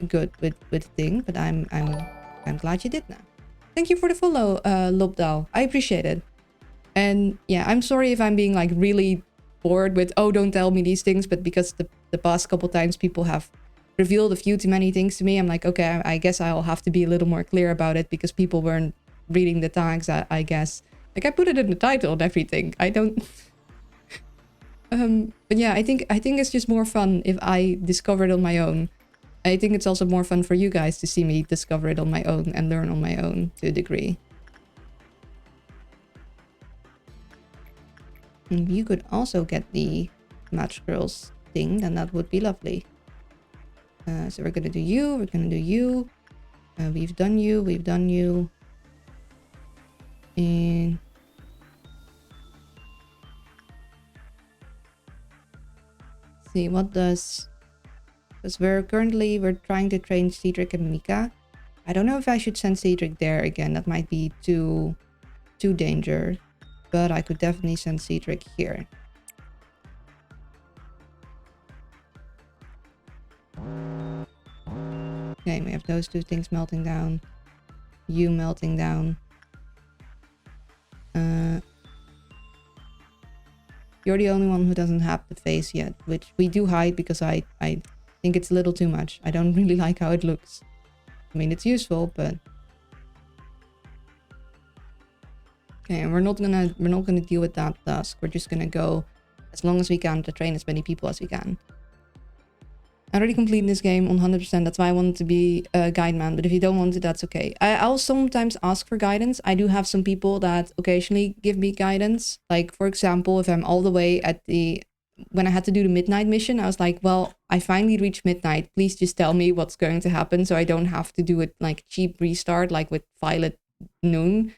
good with thing, but I'm glad you did now. Thank you for the follow, Lobdal. I appreciate it. And yeah, I'm sorry if I'm being like really bored with, oh, don't tell me these things, but because the past couple times people have revealed a few too many things to me, I'm like, okay, I guess I'll have to be a little more clear about it because people weren't reading the tags, I guess. Like I put it in the title and everything. I don't... but yeah, I think it's just more fun if I discover it on my own. I think it's also more fun for you guys to see me discover it on my own and learn on my own to a degree. If you could also get the match girls thing, then that would be lovely. So we're gonna do you, we're gonna do you. We've done you, we've done you. And... see, what does... because we're trying to train Cedric and Mika. I don't know if I should send Cedric there again. That might be too danger. But I could definitely send Cedric here. Okay, we have those 2 things melting down. You melting down. You're the only one who doesn't have the face yet, which we do hide because I think it's a little too much. I don't really like how it looks. I mean, it's useful, but... okay, and we're not gonna deal with that task. We're just gonna go as long as we can to train as many people as we can. I already completed this game on 100%. That's why I wanted to be a guide man. But if you don't want it, that's okay. I'll sometimes ask for guidance. I do have some people that occasionally give me guidance. Like, for example, if I'm all the way at the... when I had to do the midnight mission, I was like, well, I finally reached midnight. Please just tell me what's going to happen so I don't have to do it like cheap restart, like with Violet Noon.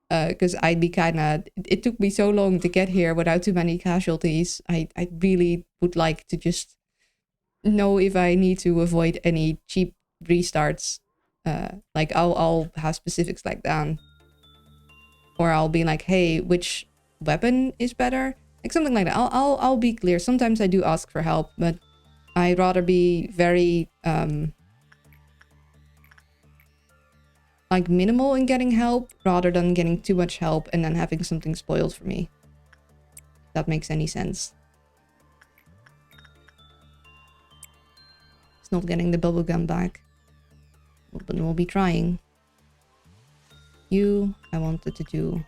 Because I'd be kind of... it took me so long to get here without too many casualties. I really would like to just know if I need to avoid any cheap restarts. Like I'll have specifics like that. Or I'll be like, hey, which weapon is better? Like something like that. I'll be clear. Sometimes I do ask for help, but I'd rather be very... like minimal in getting help rather than getting too much help and then having something spoiled for me. If that makes any sense. It's not getting the bubblegum back. But we'll be trying. You, I wanted to do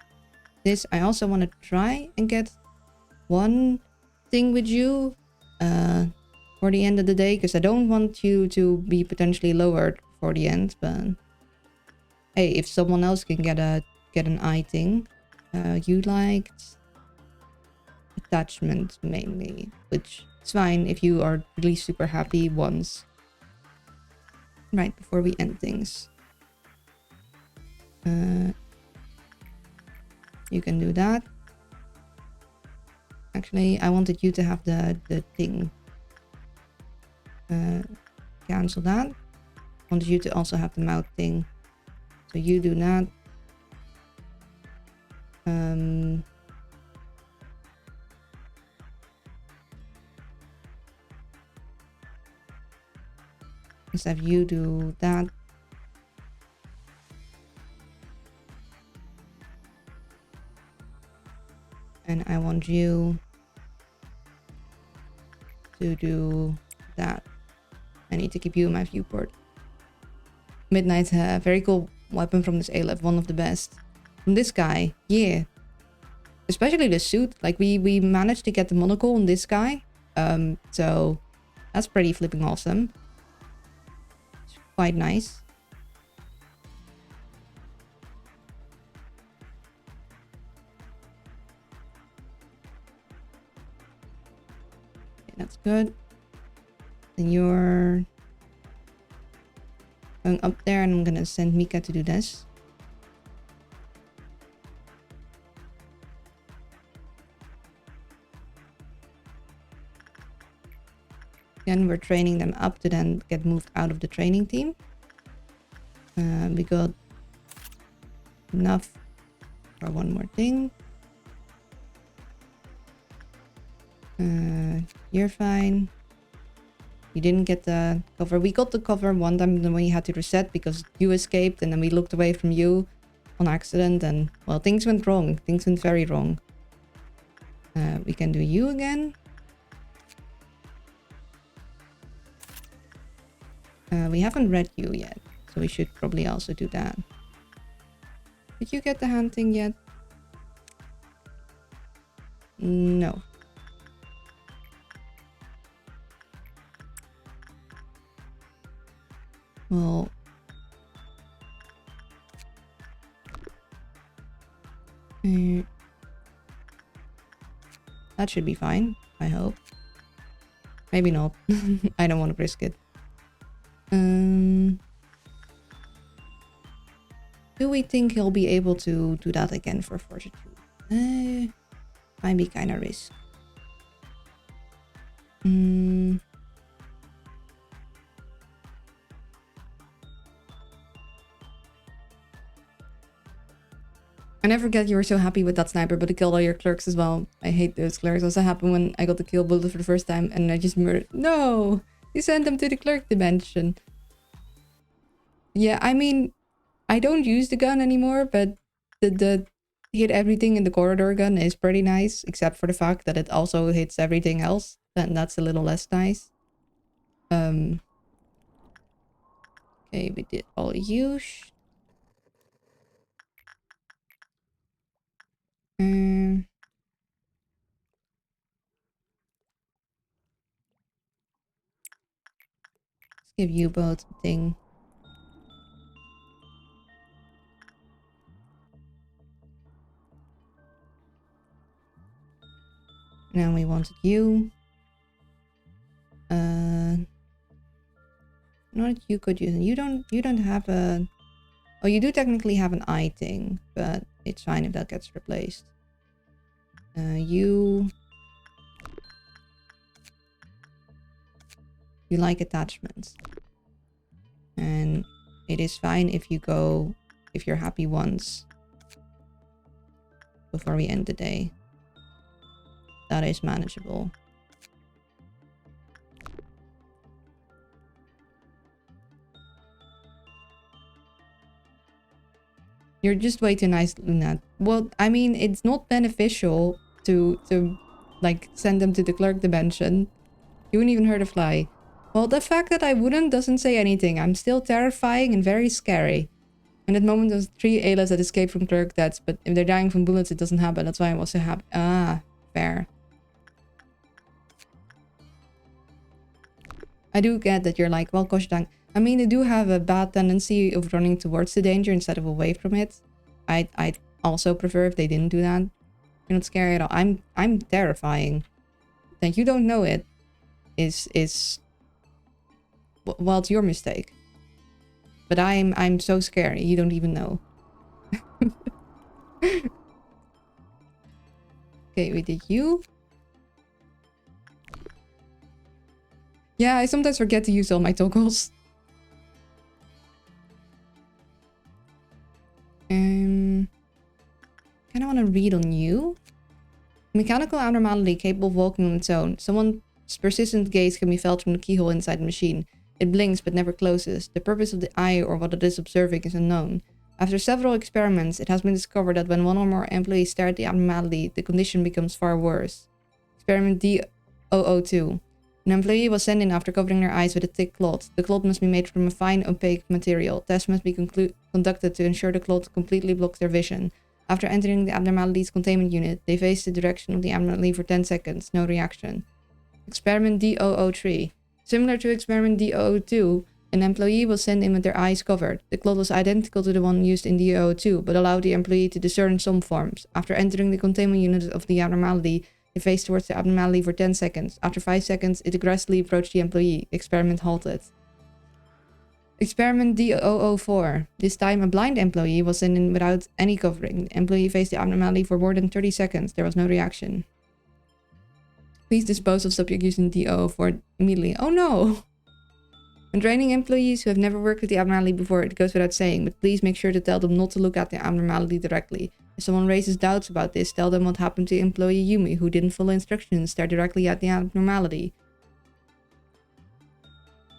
this. I also want to try and get one thing with you for the end of the day, because I don't want you to be potentially lowered for the end, but hey, if someone else can get an eye thing. You liked attachment mainly, which is fine if you are really super happy once. Right before we end things. You can do that. Actually, I wanted you to have the thing. Cancel that. I wanted you to also have the mouth thing. So you do that. Instead of you do that. And I want you to do that. I need to keep you in my viewport. Midnight's a very cool weapon from this A-Lev, one of the best. From this guy, yeah. Especially the suit, like we managed to get the monocle on this guy. So that's pretty flipping awesome. It's quite nice. Okay, that's good. Then you're going up there, and I'm gonna send Mika to do this. Again, we're training them up to then get moved out of the training team. We got enough for one more thing. You're fine. You didn't get the cover. We got the cover one time, then we had to reset because you escaped, and then we looked away from you on accident, and well, things went wrong. Things went very wrong. We can do you again. We haven't read you yet, so we should probably also do that. Did you get the hand thing yet? No. Well, that should be fine, I hope. Maybe not. I don't want to risk it. Do we think he'll be able to do that again for fortitude? Might be kind of risk. I never forget you were so happy with that sniper, but it killed all your clerks as well. I hate those clerks. Also happened when I got the kill bullet for the first time and I just murdered. No! You sent them to the clerk dimension. Yeah, I mean, I don't use the gun anymore, but the hit everything in the corridor gun is pretty nice, except for the fact that it also hits everything else, and that's a little less nice. Okay, we did all use. Let's give you both a thing. Now we wanted you. Not you could use. You don't have a. Oh, you do technically have an eye thing, but it's fine if that gets replaced. You like attachments, and it is fine if you go if you're happy once before we end the day. That is manageable. You're just way too nice, Luna. Well, I mean, it's not beneficial to like send them to the clerk dimension. You wouldn't even hurt a fly. Well, the fact that I wouldn't doesn't say anything. I'm still terrifying and very scary. In that moment, there's 3 A-Levs that escape from clerk deaths, but if they're dying from bullets, it doesn't happen. That's why I'm also happy. Ah, fair. I do get that you're like, well, Koshidang. I mean, they do have a bad tendency of running towards the danger instead of away from it. I'd also prefer if they didn't do that. You're not scary at all. I'm terrifying. That you don't know it is well, it's your mistake. But I'm so scary. You don't even know. Okay, we did you. Yeah, I sometimes forget to use all my toggles. Kind of want to read on you. Mechanical abnormality capable of walking on its own. Someone's persistent gaze can be felt from the keyhole inside the machine. It blinks but never closes. The purpose of the eye or what it is observing is unknown. After several experiments, it has been discovered that when one or more employees stare at the abnormality, the condition becomes far worse. Experiment D002. An employee was sent in after covering their eyes with a thick cloth. The cloth must be made from a fine, opaque material. Tests must be conducted to ensure the cloth completely blocks their vision. After entering the abnormality's containment unit, they faced the direction of the abnormality for 10 seconds. No reaction. Experiment D003. Similar to experiment D002, an employee was sent in with their eyes covered. The cloth was identical to the one used in D002, but allowed the employee to discern some forms. After entering the containment unit of the abnormality, they faced towards the abnormality for 10 seconds. After 5 seconds, it aggressively approached the employee. The experiment halted. Experiment D004. This time, a blind employee was sent in without any covering. The employee faced the abnormality for more than 30 seconds. There was no reaction. Please dispose of subject using D004 immediately. Oh no! When training employees who have never worked with the abnormality before, it goes without saying, but please make sure to tell them not to look at the abnormality directly. If someone raises doubts about this, tell them what happened to employee Yumi, who didn't follow instructions and stared directly at the abnormality.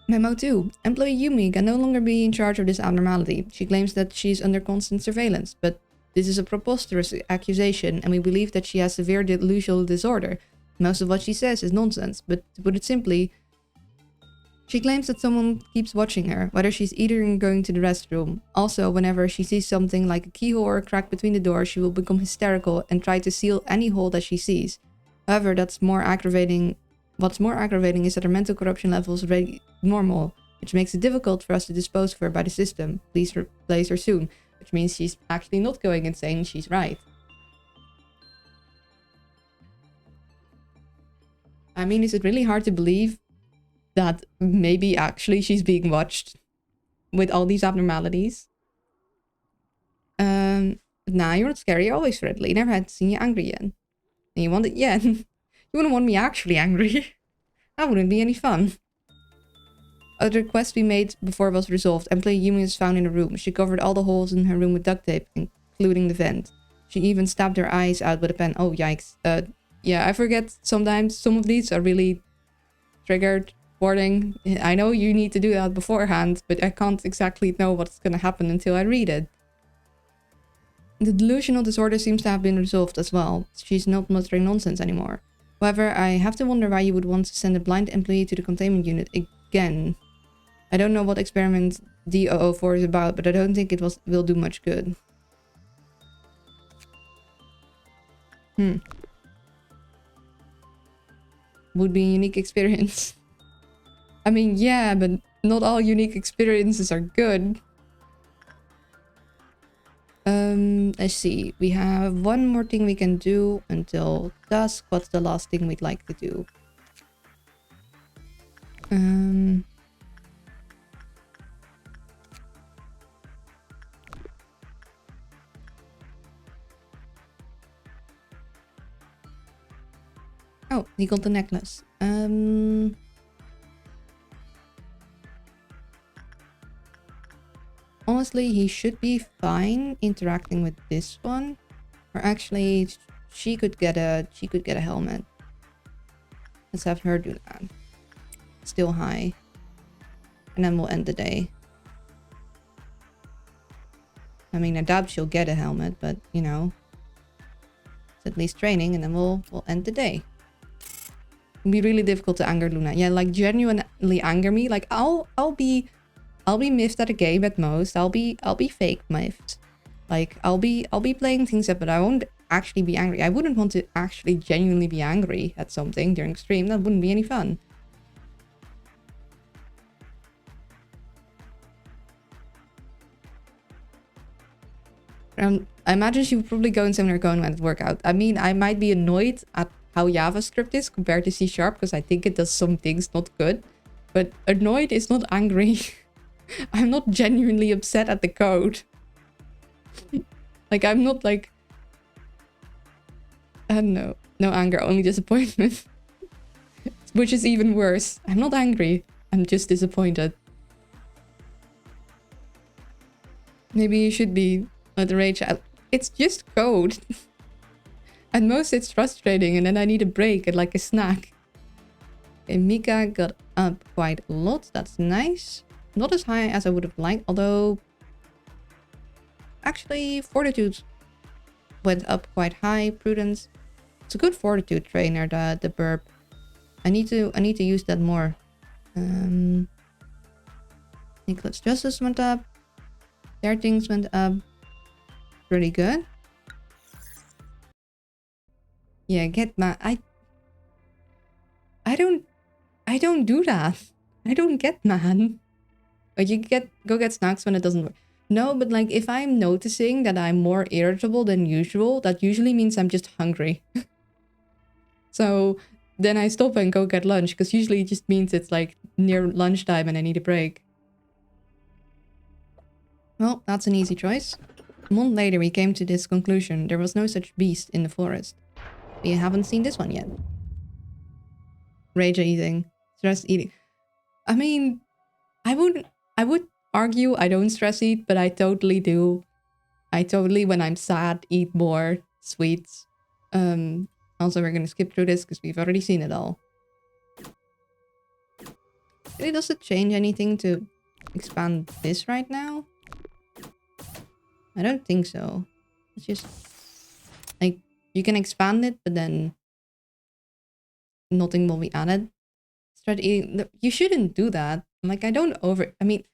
Memo 2. Employee Yumi can no longer be in charge of this abnormality. She claims that she is under constant surveillance, but this is a preposterous accusation, and we believe that she has severe delusional disorder. Most of what she says is nonsense, but to put it simply, she claims that someone keeps watching her, whether she's either going to the restroom. Also, whenever she sees something like a keyhole or a crack between the doors, she will become hysterical and try to seal any hole that she sees. However, what's more aggravating is that her mental corruption level is already normal, which makes it difficult for us to dispose of her by the system. Please replace her soon. Which means she's actually not going insane, she's right. I mean, is it really hard to believe that maybe actually she's being watched with all these abnormalities? Nah, you're not scary, you're always friendly. Never had seen you angry yet. And you want it yet. You wouldn't want me actually angry. That wouldn't be any fun. A request we made before was resolved. Employee Yumi was found in a room. She covered all the holes in her room with duct tape, including the vent. She even stabbed her eyes out with a pen. Oh, yikes. Yeah, I forget sometimes some of these are really triggered warning. I know you need to do that beforehand, but I can't exactly know what's gonna happen until I read it. The delusional disorder seems to have been resolved as well. She's not muttering nonsense anymore. However, I have to wonder why you would want to send a blind employee to the containment unit again. I don't know what experiment D004 is about, but I don't think it will do much good. Would be a unique experience. I mean, yeah, but not all unique experiences are good. Let's see. We have one more thing we can do until dusk. What's the last thing we'd like to do? Oh, he got the necklace. Honestly, he should be fine interacting with this one. Or actually, she could get a helmet. Let's have her do that. Still high. And then we'll end the day. I mean, I doubt she'll get a helmet, but you know, it's at least training, and then we'll end the day. It'll be really difficult to anger Luna. Yeah, like genuinely anger me. Like I'll be miffed at a game at most. I'll be fake miffed. Like I'll be playing things up, but I won't actually be angry. I wouldn't want to actually genuinely be angry at something during stream. That wouldn't be any fun. I imagine she would probably go in similar code when it workout. I mean, I might be annoyed at how JavaScript is compared to C# because I think it does some things not good. But annoyed is not angry. I'm not genuinely upset at the code. Like, I'm not like... I don't know. No anger, only disappointment. It's which is even worse. I'm not angry. I'm just disappointed. Maybe you should be at the rage. It's just code. At most it's frustrating and then I need a break and like a snack. Okay, Mika got up quite a lot. That's nice. Not as high as I would have liked, although actually Fortitude went up quite high. Prudence. It's a good Fortitude trainer, the burp. I need to use that more. Nicholas Justice went up. Their things went up. Pretty good. Yeah, get mad. I don't do that. I don't get mad. But you go get snacks when it doesn't work. No, but like if I'm noticing that I'm more irritable than usual, that usually means I'm just hungry. So then I stop and go get lunch, because usually it just means it's like near lunchtime and I need a break. Well, that's an easy choice. A month later, we came to this conclusion. There was no such beast in the forest. We haven't seen this one yet. Rage eating. Stress eating. I mean, I would argue I don't stress eat, but I totally do. I totally, when I'm sad, eat more sweets. Also, we're gonna skip through this because we've already seen it all. Really, does it change anything to expand this right now? I don't think so. It's just like you can expand it, but then nothing will be added. Start eating. You shouldn't do that. Like, I mean,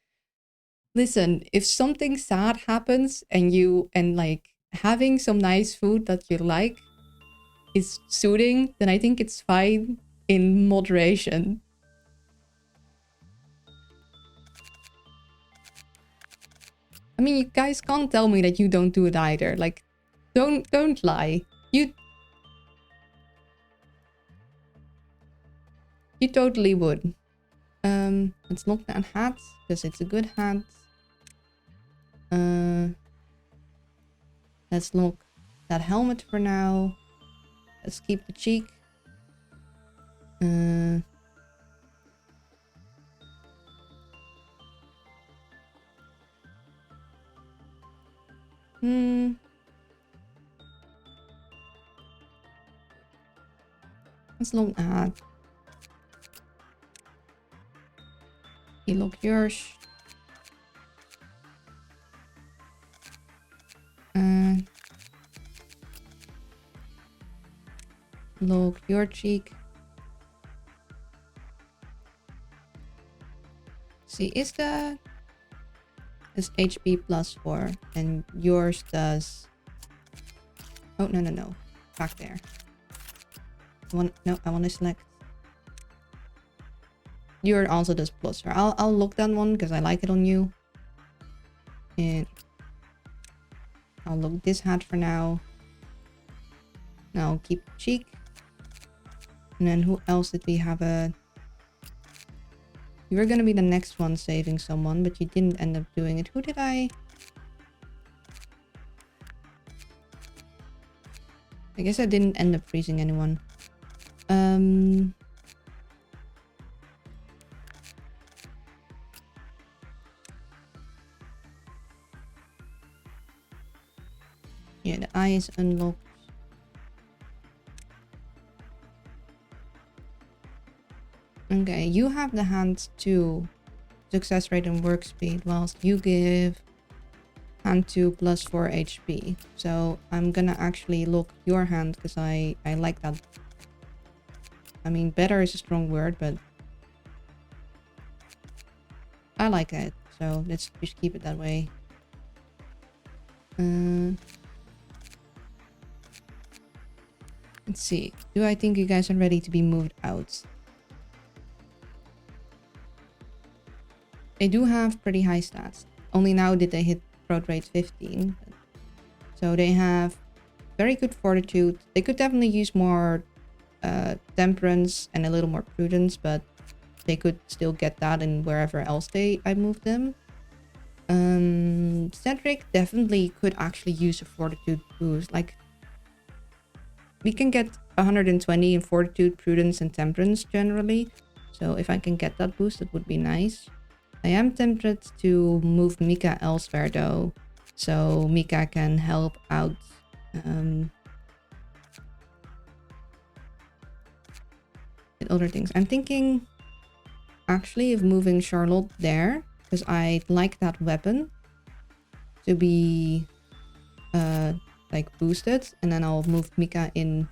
listen, if something sad happens and like having some nice food that you like is soothing, then I think it's fine in moderation. I mean, you guys can't tell me that you don't do it either. Like, don't lie. You totally would. Let's look at hats, because it's a good hat. Let's look that helmet for now. Let's keep the cheek. Let's look at. You look yours. Look your cheek. See, is HP +4 and yours does. Oh, no. Back there. I want to select. Yours also does +4. I'll look that one because I like it on you. And I'll look this hat for now. Now I'll keep the cheek. And then who else did we have You were gonna be the next one saving someone, but you didn't end up doing it. Who did I guess I didn't end up freezing anyone. Yeah, the eye is unlocked. Okay, you have the hand 2 success rate and work speed, whilst you give hand 2 +4 HP. So I'm gonna actually look your hand because I like that. I mean, better is a strong word, but I like it. So let's just keep it that way. Let's see. Do I think you guys are ready to be moved out? They do have pretty high stats. Only now did they hit growth rate 15. So they have very good fortitude. They could definitely use more temperance and a little more prudence, but they could still get that in wherever else I moved them. Cedric definitely could actually use a fortitude boost. Like, we can get 120 in Fortitude, Prudence, and Temperance generally. So if I can get that boost, it would be nice. I am tempted to move Mika elsewhere though, so Mika can help out. With other things. I'm thinking actually of moving Charlotte there, because I like that weapon to be like boosted, and then I'll move Mika in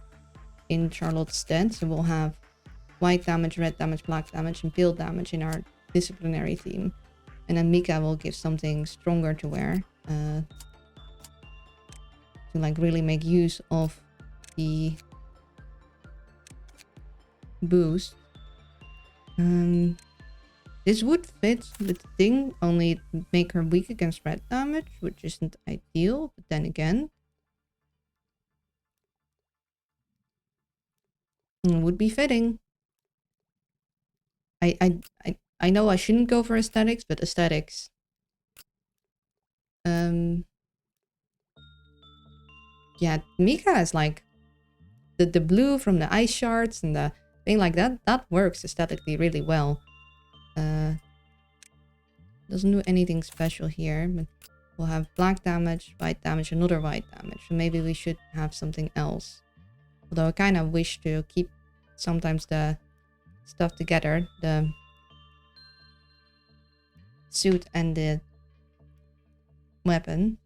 Charlotte's stead, so we'll have white damage, red damage, black damage, and pale damage in our disciplinary theme, and then Mika will give something stronger to wear to like really make use of the boost. This would fit with the thing, only it would make her weak against red damage, which isn't ideal, but then again it would be fitting. I know I shouldn't go for aesthetics, but aesthetics. Yeah, Mika is like the blue from the ice shards and the thing like that. That works aesthetically really well. Doesn't do anything special here, but we'll have black damage, white damage, another white damage. So maybe we should have something else. Although I kind of wish to keep sometimes the stuff together, the suit and the weapon.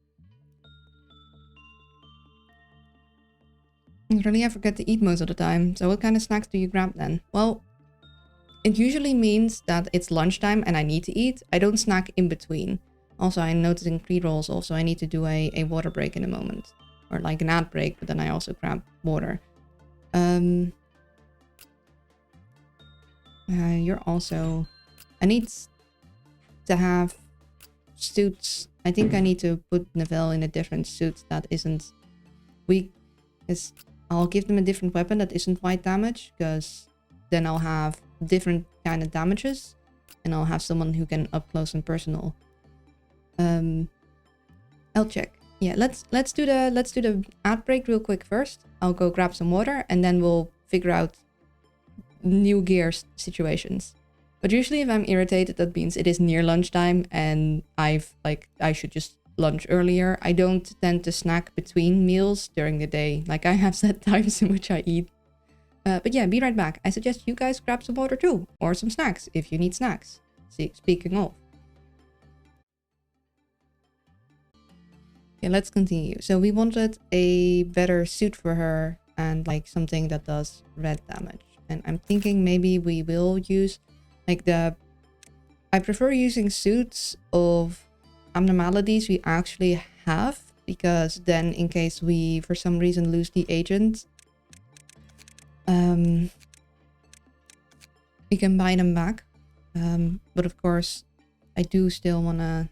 Really, I forget to eat most of the time. So what kind of snacks do you grab then? Well, it usually means that it's lunchtime and I need to eat. I don't snack in between. Also, I'm noticing pre-rolls also I need to do a water break in a moment. Or like an ad break, but then I also grab water. You're also... I need to have suits. I think I need to put Neville in a different suit that isn't weak. I'll give them a different weapon that isn't white damage, because then I'll have different kind of damages, and I'll have someone who can up close and personal. I'll check. Yeah, let's do the ad break real quick first. I'll go grab some water, and then we'll figure out new gear situations. But usually if I'm irritated, that means it is near lunchtime and I should just lunch earlier. I don't tend to snack between meals during the day. Like I have set times in which I eat. But yeah, be right back. I suggest you guys grab some water too, or some snacks if you need snacks. See, speaking of. Yeah, let's continue. So we wanted a better suit for her and like something that does red damage. And I'm thinking maybe we will use like I prefer using suits of abnormalities we actually have, because then in case we for some reason lose the agent, we can buy them back. But of course I do still want to...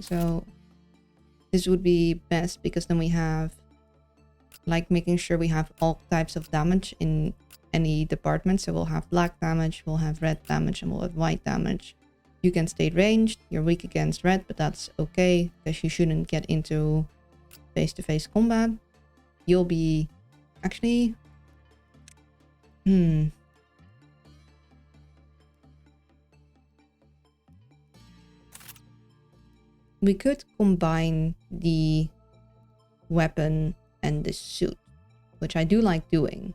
So this would be best, because then we have like making sure we have all types of damage in any department. So we'll have black damage, we'll have red damage, and we'll have white damage. You can stay ranged. You're weak against red, but that's okay, because you shouldn't get into face-to-face combat. You'll be... Actually... We could combine the weapon and the suit, which I do like doing.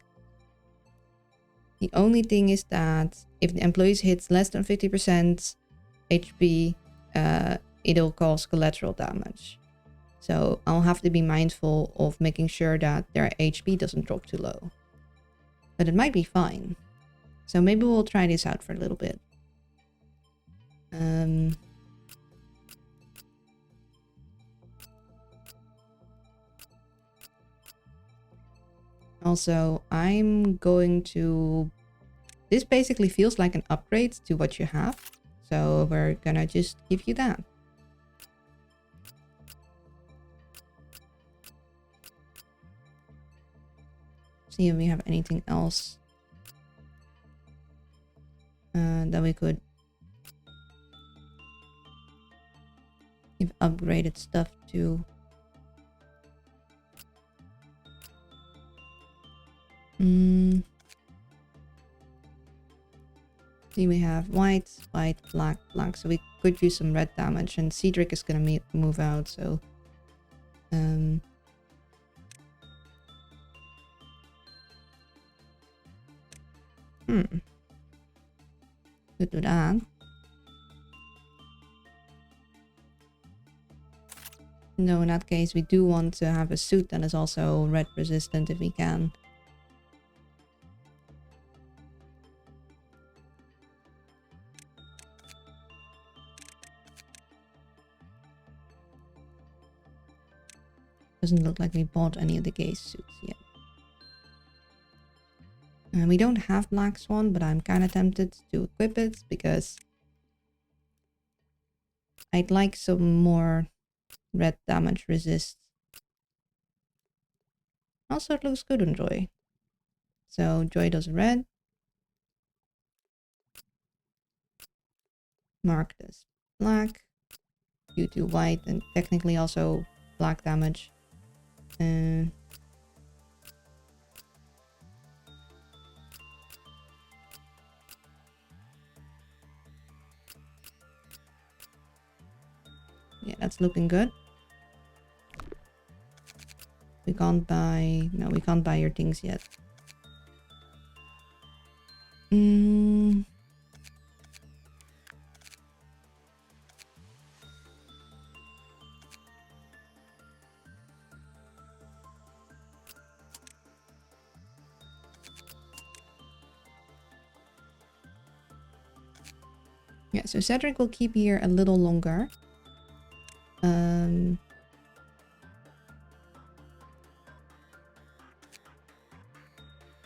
The only thing is that if the employees hits less than 50% HP, it'll cause collateral damage. So I'll have to be mindful of making sure that their HP doesn't drop too low. But it might be fine. So maybe we'll try this out for a little bit. Also, I'm going to... This basically feels like an upgrade to what you have. So we're gonna just give you that. See if we have anything else that we could give upgraded stuff to. See, we have white, white, black, black. So we could use some red damage, and Cedric is gonna move out. So, could do that. No, in that case, we do want to have a suit that is also red resistant if we can. Doesn't look like we bought any of the Gaze suits yet. We don't have Black Swan, but I'm kind of tempted to equip it because I'd like some more red damage resist. Also, it looks good on Joy. So Joy does red. Mark does black. You do white, and technically also black damage. Yeah, that's looking good. We can't buy... No, we can't buy your things yet. Yeah, so Cedric will keep here a little longer.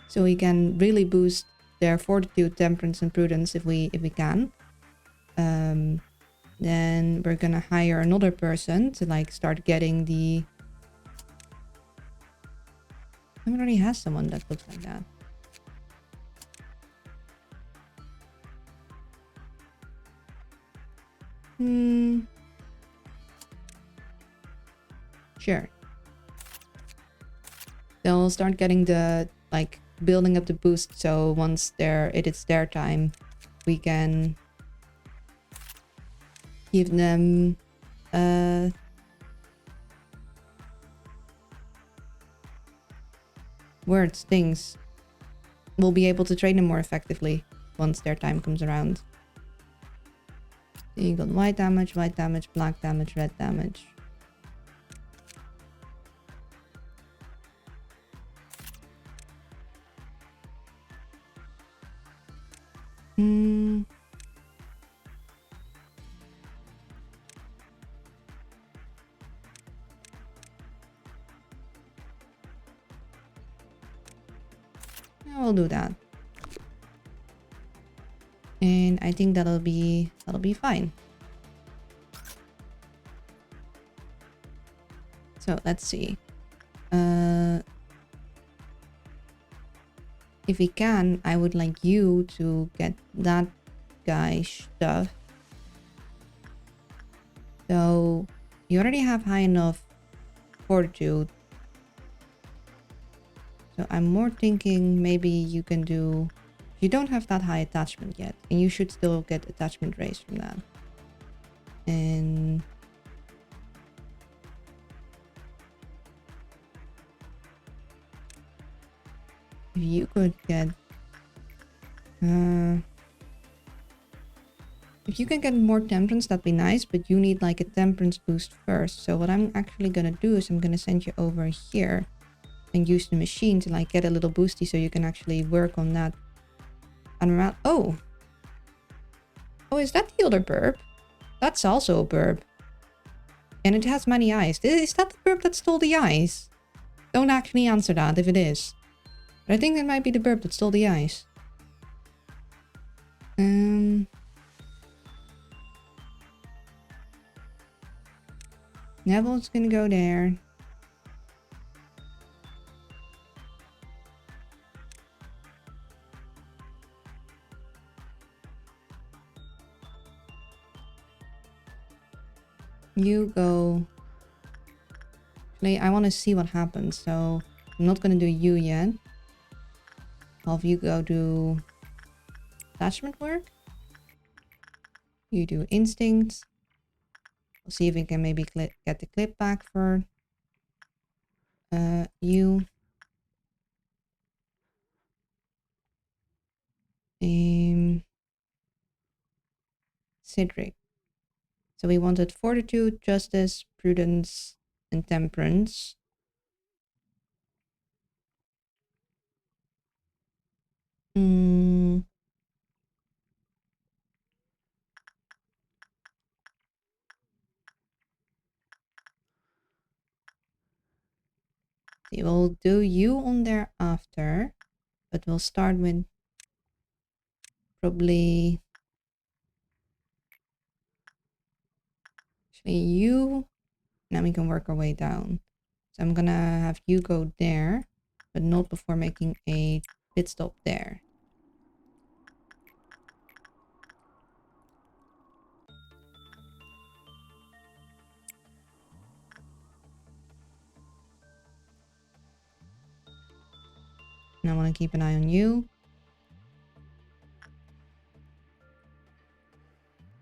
So we can really boost their fortitude, temperance, and prudence if we can. Then we're gonna hire another person to like start getting the... I already has someone that looks like that. Sure. They'll start getting the like building up the boost, so once it's their time, we can give them things. We'll be able to train them more effectively once their time comes around. So you got white damage, black damage, red damage. I'll do that. And I think that'll be fine. So let's see. If we can, I would like you to get that guy stuff. So you already have high enough fortitude. So I'm more thinking maybe you can do... You don't have that high attachment yet, and you should still get attachment raise from that. And... if you could get... if you can get more temperance, that'd be nice, but you need like a temperance boost first. So what I'm actually gonna do is I'm gonna send you over here and use the machine to like get a little boosty so you can actually work on that. Oh, is that the other burb? That's also a burb. And it has many eyes. Is that the burb that stole the eyes? Don't actually answer that if it is. But I think that might be the burb that stole the eyes. Neville's gonna go there. You go. Actually, I want to see what happens, so I'm not gonna do you yet. I'll have you go do attachment work. You do instinct. We'll see if we can maybe get the clip back for you. Cedric. So we wanted fortitude, justice, prudence, and temperance. We will do you on there after, but we'll start with probably actually you. Now we can work our way down. So I'm gonna have you go there, but not before making a pit stop there. And I want to keep an eye on you.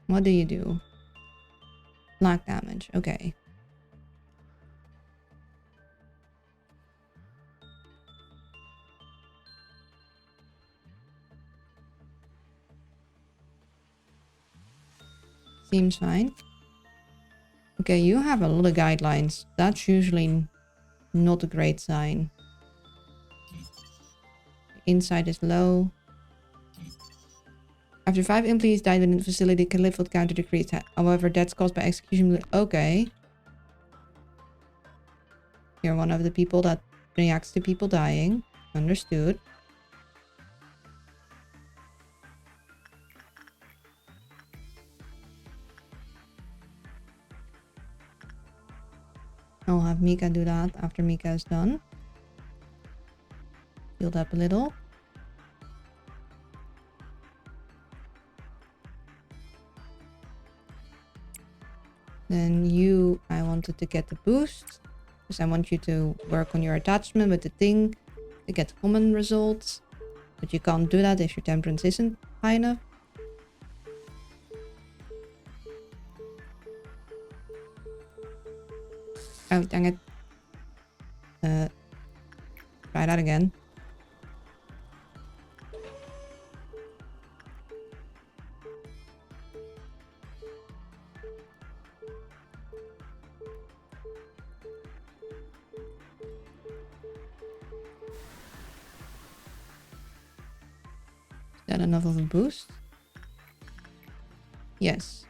What do you do? Black damage. Okay. Seems fine. Okay, you have a lot of guidelines. That's usually not a great sign. Insight is low. After 5 employees died in the facility, the Califate counter decreased. However, deaths caused by execution. Okay. You're one of the people that reacts to people dying. Understood. I'll have Mika do that after Mika is done. Build up a little. Then you, I wanted to get the boost. Because I want you to work on your attachment with the thing to get common results. But you can't do that if your temperance isn't high enough. Oh, dang it. Try that again. Is that enough of a boost? Yes.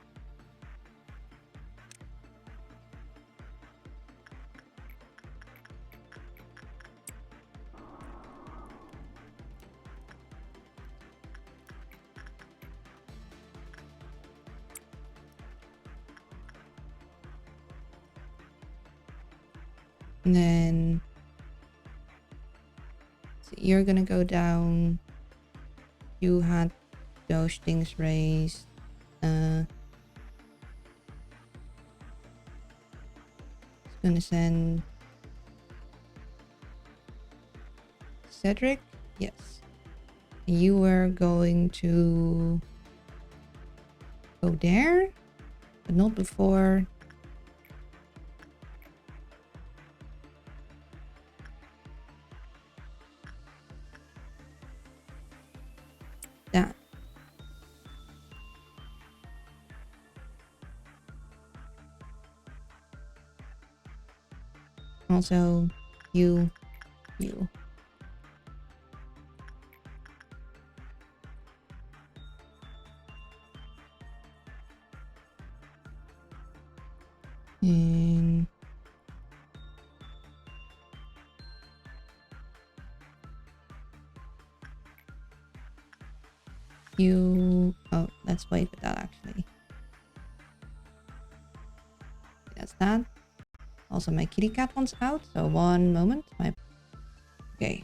And then so you're gonna go down. You had those things raised. It's gonna send Cedric. Yes. You were going to go there, but not before. That. Also, you. And you. Oh, let's wait with that actually. That's that. Also, my kitty cat wants out, so one moment. Okay.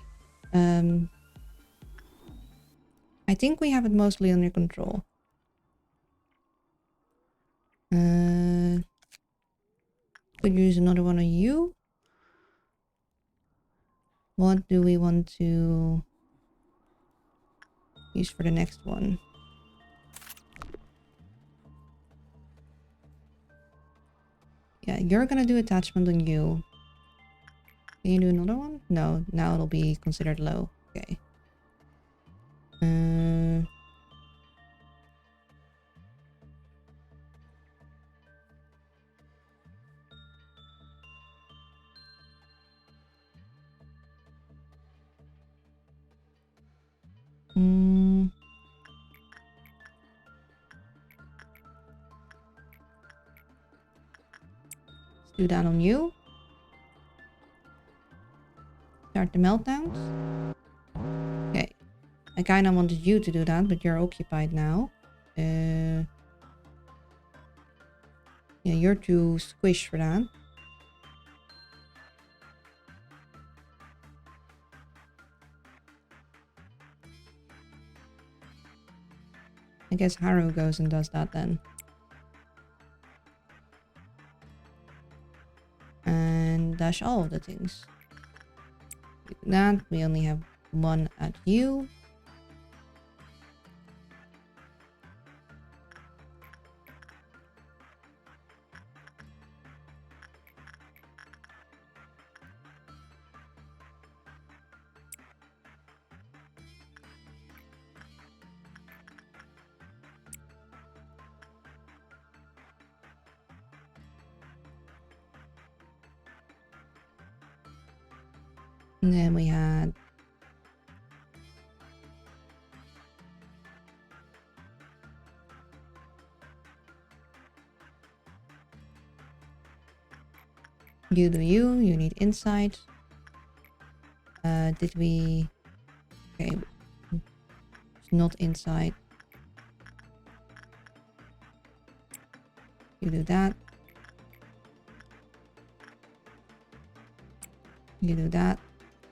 I think we have it mostly under control. Could use another one on you. What do we want to use for the next one. Yeah, you're gonna do attachment on you. Can you do another one? No, now it'll be considered low. Okay. Let's do that on you. Start the meltdowns. Okay. I kind of wanted you to do that, but you're occupied now. Yeah, you're too squish for that. I guess Haru goes and does that then. And dash all of the things. Do that. We only have one at you. And then we had you do you need insight. Did we... Okay. It's not insight. You do that. You do that.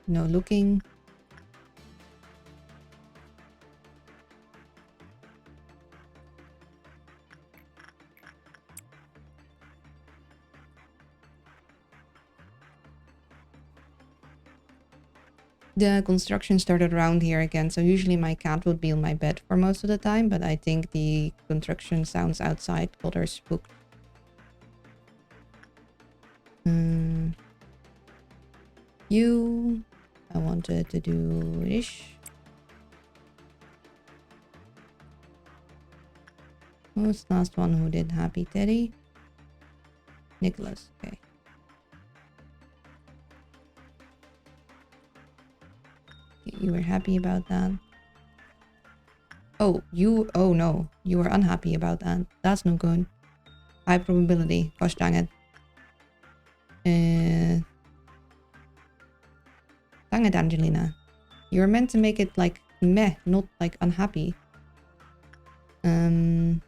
No looking. The construction started around here again, so usually my cat would be on my bed for most of the time, but I think the construction sounds outside got her spooked. You... I wanted to do ish. Who's the last one who did Happy Teddy? Nicholas, okay. You were happy about that. Oh, you... Oh no, you were unhappy about that. That's no good. High probability. Gosh dang it. Dang it, Angelina. You were meant to make it like meh, not like unhappy. I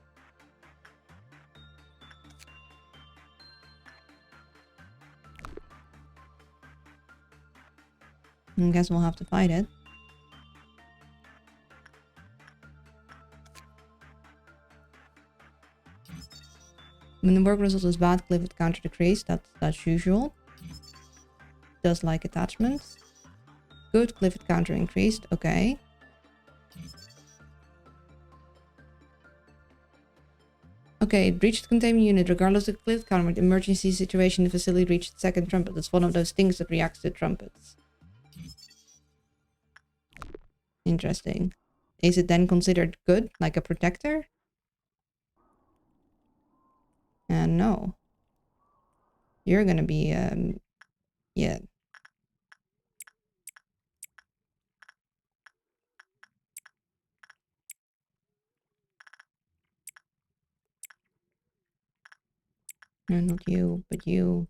guess we'll have to fight it. When the work result is bad, Clifford counter decreased. That's usual. Does like attachments. Good, Clifford counter increased. Okay. Okay, it breached containment unit. Regardless of Clifford counter, with emergency situation, the facility reached second trumpet. It's one of those things that reacts to trumpets. Interesting. Is it then considered good, like a protector? No. You're gonna be, yeah. No, not you, but you.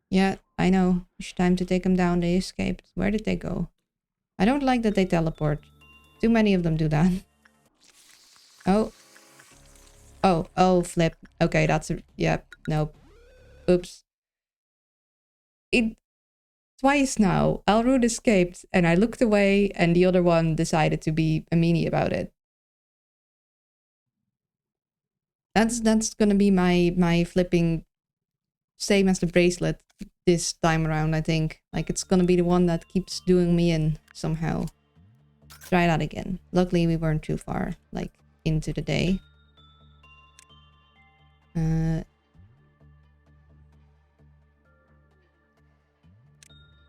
Yeah, I know. It's time to take them down. They escaped. Where did they go? I don't like that they teleport. Too many of them do that. Oh. Oh, flip. Okay, that's a... Yep, nope. Oops. Twice now, Elrude escaped, and I looked away, and the other one decided to be a meanie about it. That's gonna be my flipping... Same as the bracelet. this time around, I think. Like, it's gonna be the one that keeps doing me in somehow. Try that again. Luckily, we weren't too far, like, into the day.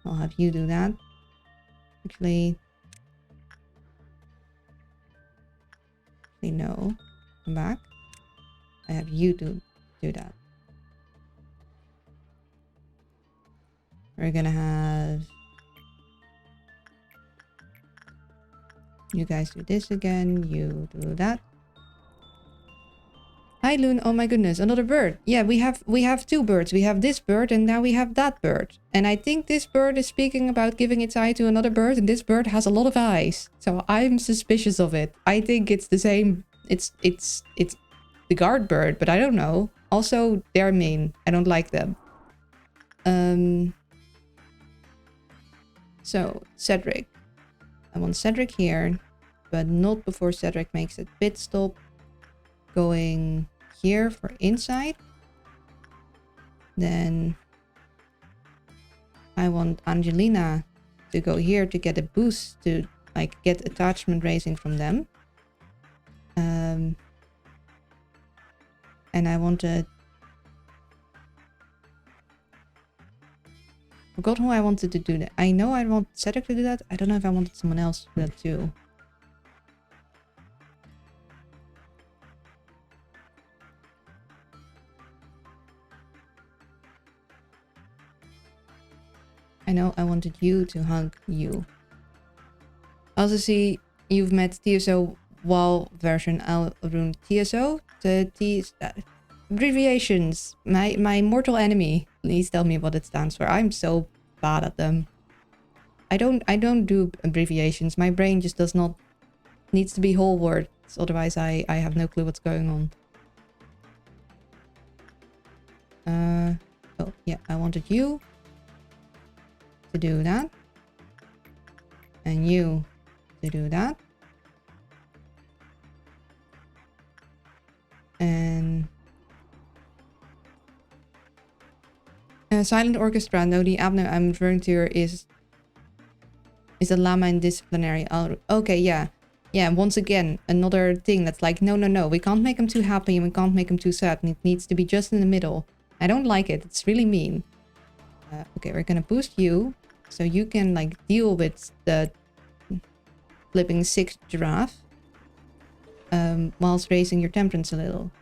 I'll have you do that. Actually, no. Come back. I have you do that. We're gonna have you guys do this again. You do that. Hi Loon, oh my goodness, another bird. Yeah, we have two birds. We have this bird and now we have that bird. And I think this bird is speaking about giving its eye to another bird, and this bird has a lot of eyes. So I'm suspicious of it. I think it's the same. It's the guard bird, but I don't know. Also, they're mean. I don't like them. So Cedric. I want Cedric here, but not before Cedric makes a pit stop. Going here for inside. Then I want Angelina to go here to get a boost to like get attachment raising from them. And I wanted... Forgot who I wanted to do that. I know I want Cedric to do that. I don't know if I wanted someone else to do that too. I know I wanted you to hug you. I also see you've met TSO WoW version Alrune TSO. The T abbreviations. My mortal enemy. Please tell me what it stands for. I'm so bad at them. I don't do abbreviations. My brain just does not... Needs to be whole words. Otherwise I have no clue what's going on. Oh yeah, I wanted you to do that. And you to do that. And... Silent Orchestra. No, the Abner I'm referring to is a Llama in disciplinary. Okay, yeah. Yeah, once again, another thing that's like, no. We can't make him too happy and we can't make him too sad. And it needs to be just in the middle. I don't like it. It's really mean. Okay, we're gonna boost you. So you can, like, deal with the flipping 6 giraffe. Whilst raising your temperance a little.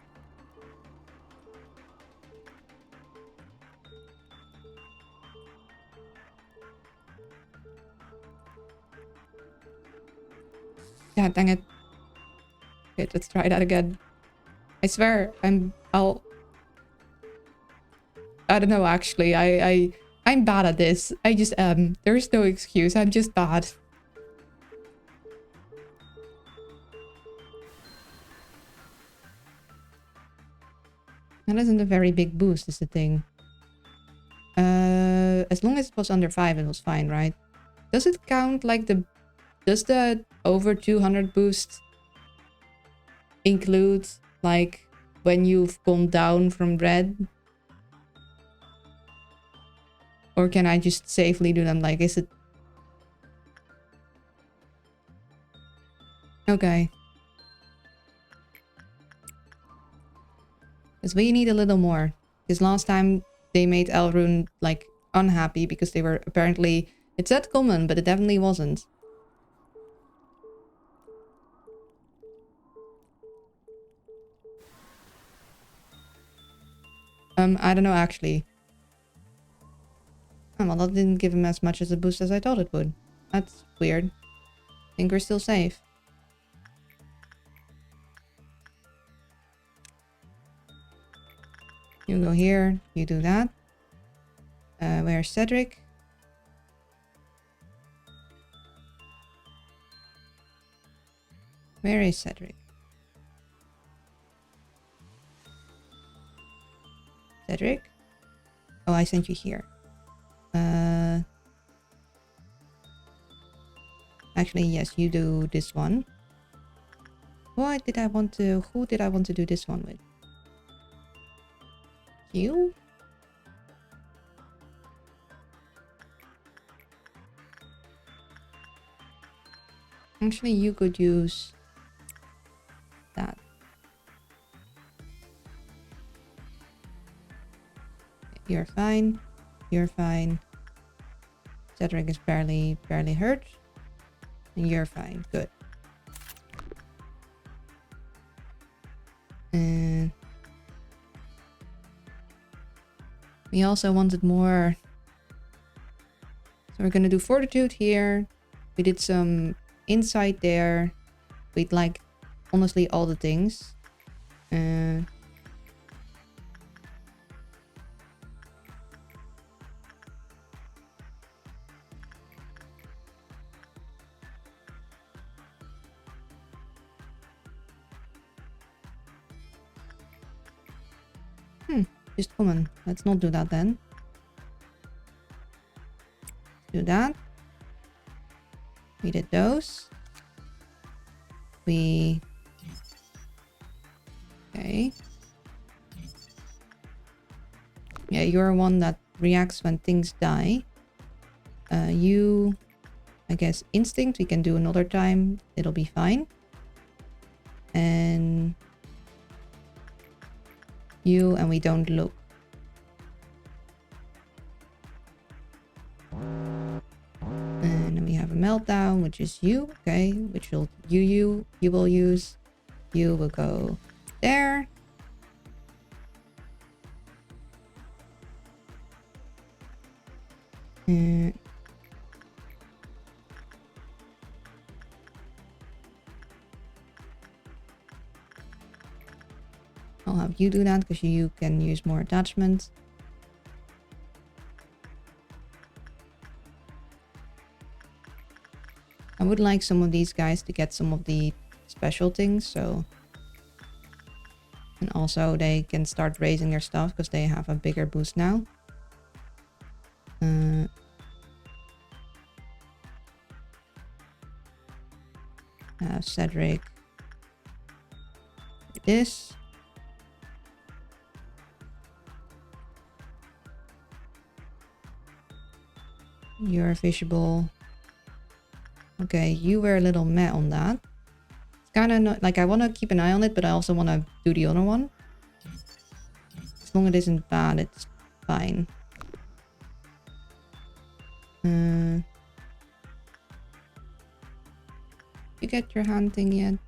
Yeah, dang it. Okay, let's try that again. I swear, I don't know, actually. I'm bad at this. I just am. There's no excuse. I'm just bad. That isn't a very big boost, is the thing. As long as it was under 5, it was fine, right? Does it count like the... Does the over 200 boost include, like, when you've gone down from red? Or can I just safely do them? Like, is it... Okay. Because we need a little more. Because last time they made Elrune, like, unhappy because they were apparently... It said common, but it definitely wasn't. I don't know, actually. Oh, well, that didn't give him as much as a boost as I thought it would. That's weird. I think we're still safe. You go here, you do that. Where's Cedric? Where is Cedric? Cedric? Oh, I sent you here. Actually, yes, you do this one. Who did I want to do this one with? You? Actually, you could use that. You're fine. You're fine. Cedric is barely hurt. And you're fine. Good. And we also wanted more. So we're gonna do fortitude here. We did some insight there. We'd like honestly all the things. Just come on. Let's not do that then. Do that. We did those. Okay. Yeah, you're one that reacts when things die. You, I guess, instinct, we can do another time. It'll be fine. And you, and we don't look. And then we have a meltdown, which is you. Okay, which will you will use. You will go there. I'll have you do that because you can use more attachments. I would like some of these guys to get some of the special things, so... And also they can start raising their stuff because they have a bigger boost now. Cedric. This. You're visible. Okay, you were a little meh on that. It's kind of not like I want to keep an eye on it, but I also want to do the other one. As long as it isn't bad, it's fine. You get your hunting yet?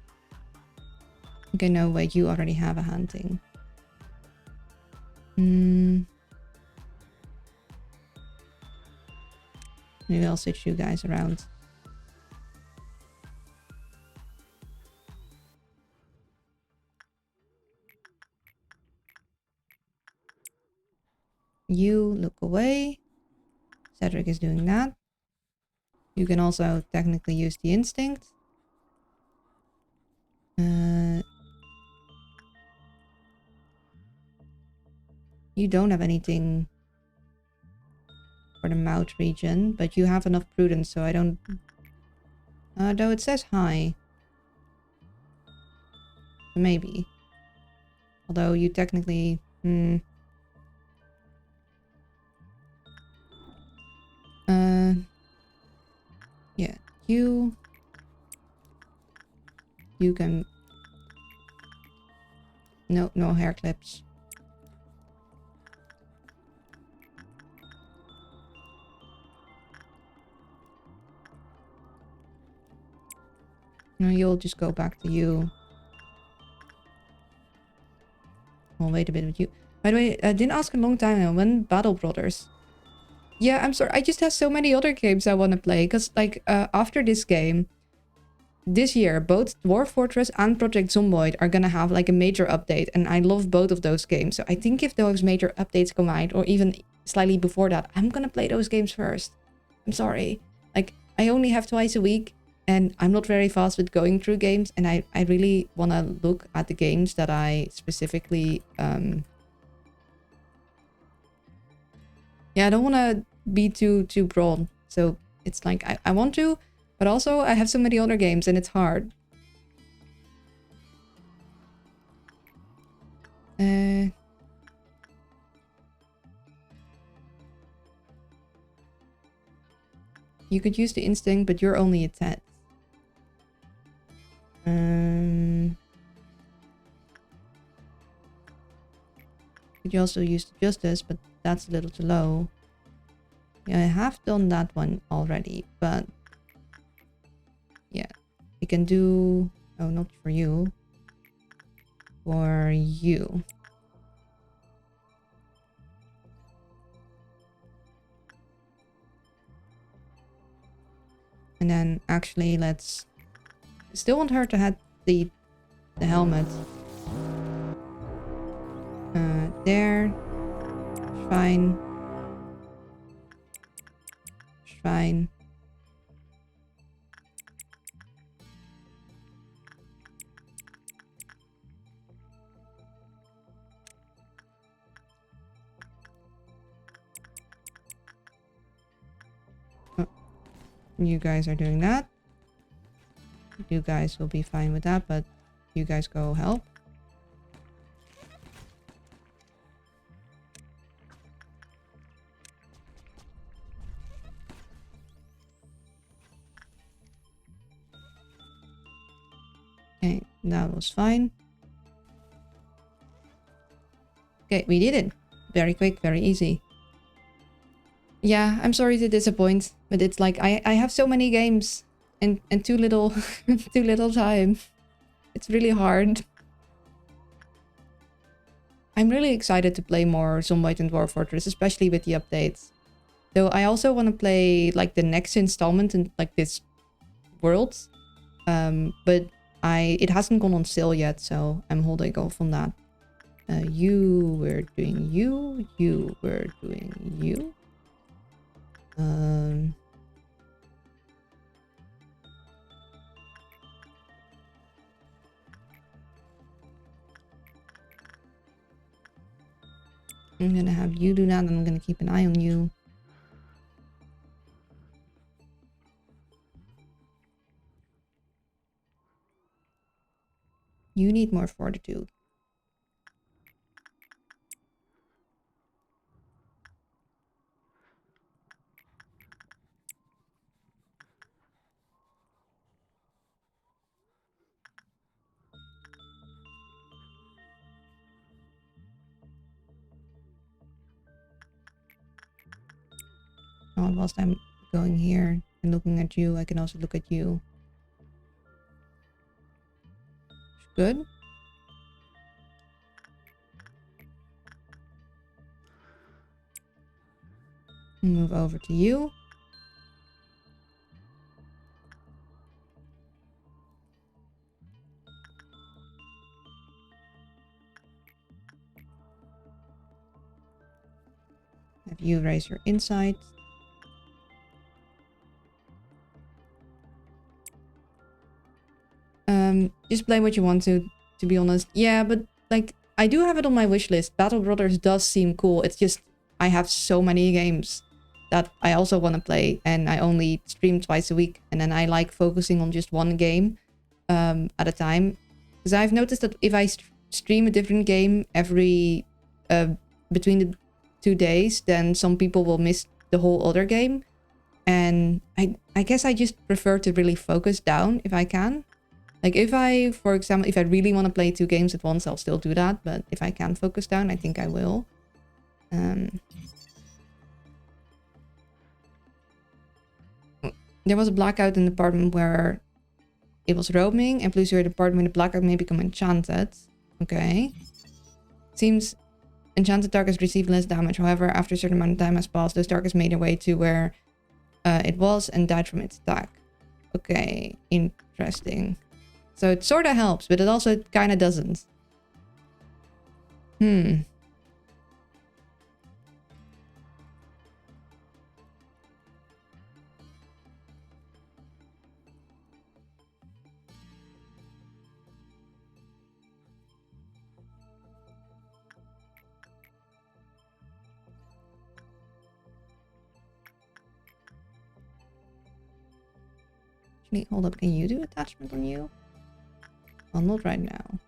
Okay, no, wait, you already have a hunting. Maybe I'll switch you guys around. You look away. Cedric is doing that. You can also technically use the instinct. You don't have anything for the mouth region, but you have enough prudence, so I don't... though it says high. Maybe. Although you technically... yeah, you can... No hair clips. No, you'll just go back to you. I'll wait a bit with you. By the way, I didn't ask a long time now. When Battle Brothers? Yeah, I'm sorry. I just have so many other games I want to play. Because, like, after this game, this year, both Dwarf Fortress and Project Zomboid are going to have, like, a major update. And I love both of those games. So I think if those major updates come out, or even slightly before that, I'm going to play those games first. I'm sorry. Like, I only have twice a week. And I'm not very fast with going through games. And I really want to look at the games that I specifically... Yeah, I don't want to be too broad. So it's like, I want to, but also I have so many other games and it's hard. You could use the instinct, but you're only a 10. Could you also use the justice, but that's a little too low. Yeah, I have done that one already, but yeah, we can do... Oh, not for you. For you. And then actually let's... Still want her to have the helmet. There. Fine. Fine. Oh, you guys are doing that. You guys will be fine with that, but you guys go help. Okay, that was fine. Okay, we did it. Very quick, very easy. Yeah, I'm sorry to disappoint, but it's like I have so many games and too little too little time. It's really hard. I'm really excited to play more Zomboid and Dwarf Fortress, especially with the updates. Though I also want to play like the next installment in like this world. But it hasn't gone on sale yet, so I'm holding off on that. You were doing you. You were doing you. I'm gonna have you do that, and I'm gonna keep an eye on you. You need more fortitude. Oh, whilst I'm going here and looking at you, I can also look at you. Good. Move over to you. Have you raise your insight. Just play what you want to be honest. Yeah, but like I do have it on my wish list. Battle Brothers does seem cool. It's just I have so many games that I also want to play, and I only stream twice a week, and then I like focusing on just one game at a time. Because I've noticed that if I stream a different game every between the 2 days, then some people will miss the whole other game. And I guess I just prefer to really focus down if I can. Like if I, for example, if I really want to play 2 games at once, I'll still do that. But if I can focus down, I think I will. There was a blackout in the apartment where it was roaming, and please your apartment with the blackout may become enchanted. Okay. Seems enchanted targets receive less damage. However, after a certain amount of time has passed, those targets made their way to where it was and died from its attack. Okay, interesting. So it sort of helps, but it also kind of doesn't. Actually, hold up. Can you do attachment on you? Well, not right now.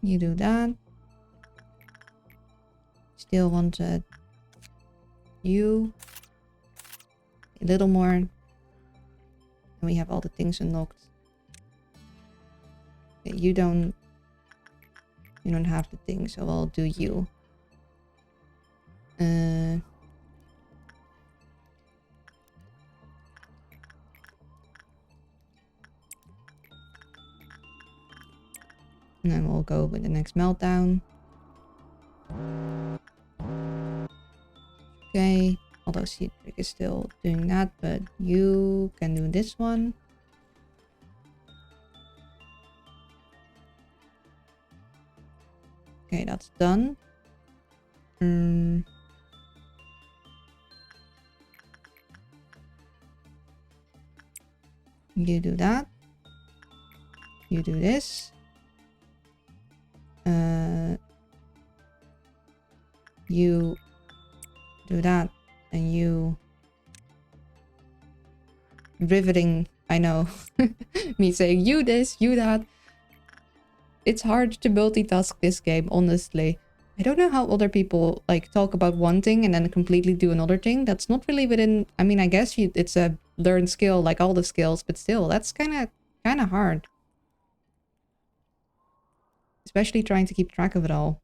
You do that. still wanted you a little more. And we have all the things unlocked. Okay, you don't have the thing, so I'll do you. And then we'll go with the next meltdown. Okay, although Cedric is still doing that, but you can do this one. Okay, that's done. You do that. You do this. You do that. And you... Riveting, I know. Me saying you this, you that. It's hard to multitask this game, honestly. I don't know how other people like talk about one thing and then completely do another thing. That's not really within... I mean, I guess it's a learned skill like all the skills, but still, that's kind of hard. Especially trying to keep track of it all.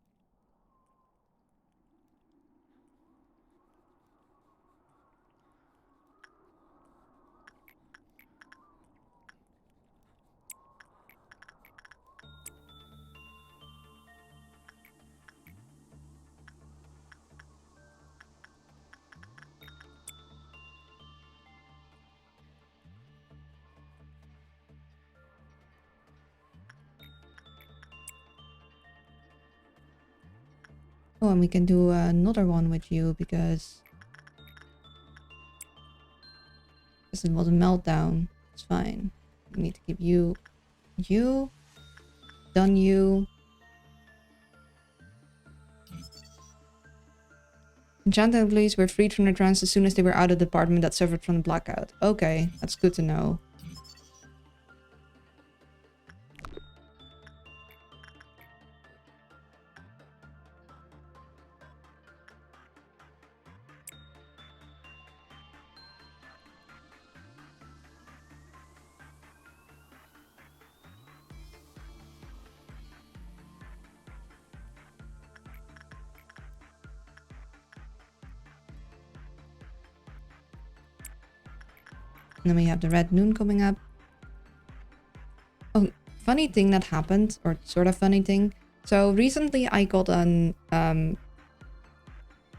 Oh, and we can do another one with you because it was a meltdown. It's fine. We need to keep you. Done you. Enchanted employees were freed from their trance as soon as they were out of the department that suffered from the blackout. Okay, that's good to know. And then we have the red noon coming up. Oh, funny thing that happened, or sort of funny thing. So recently I got a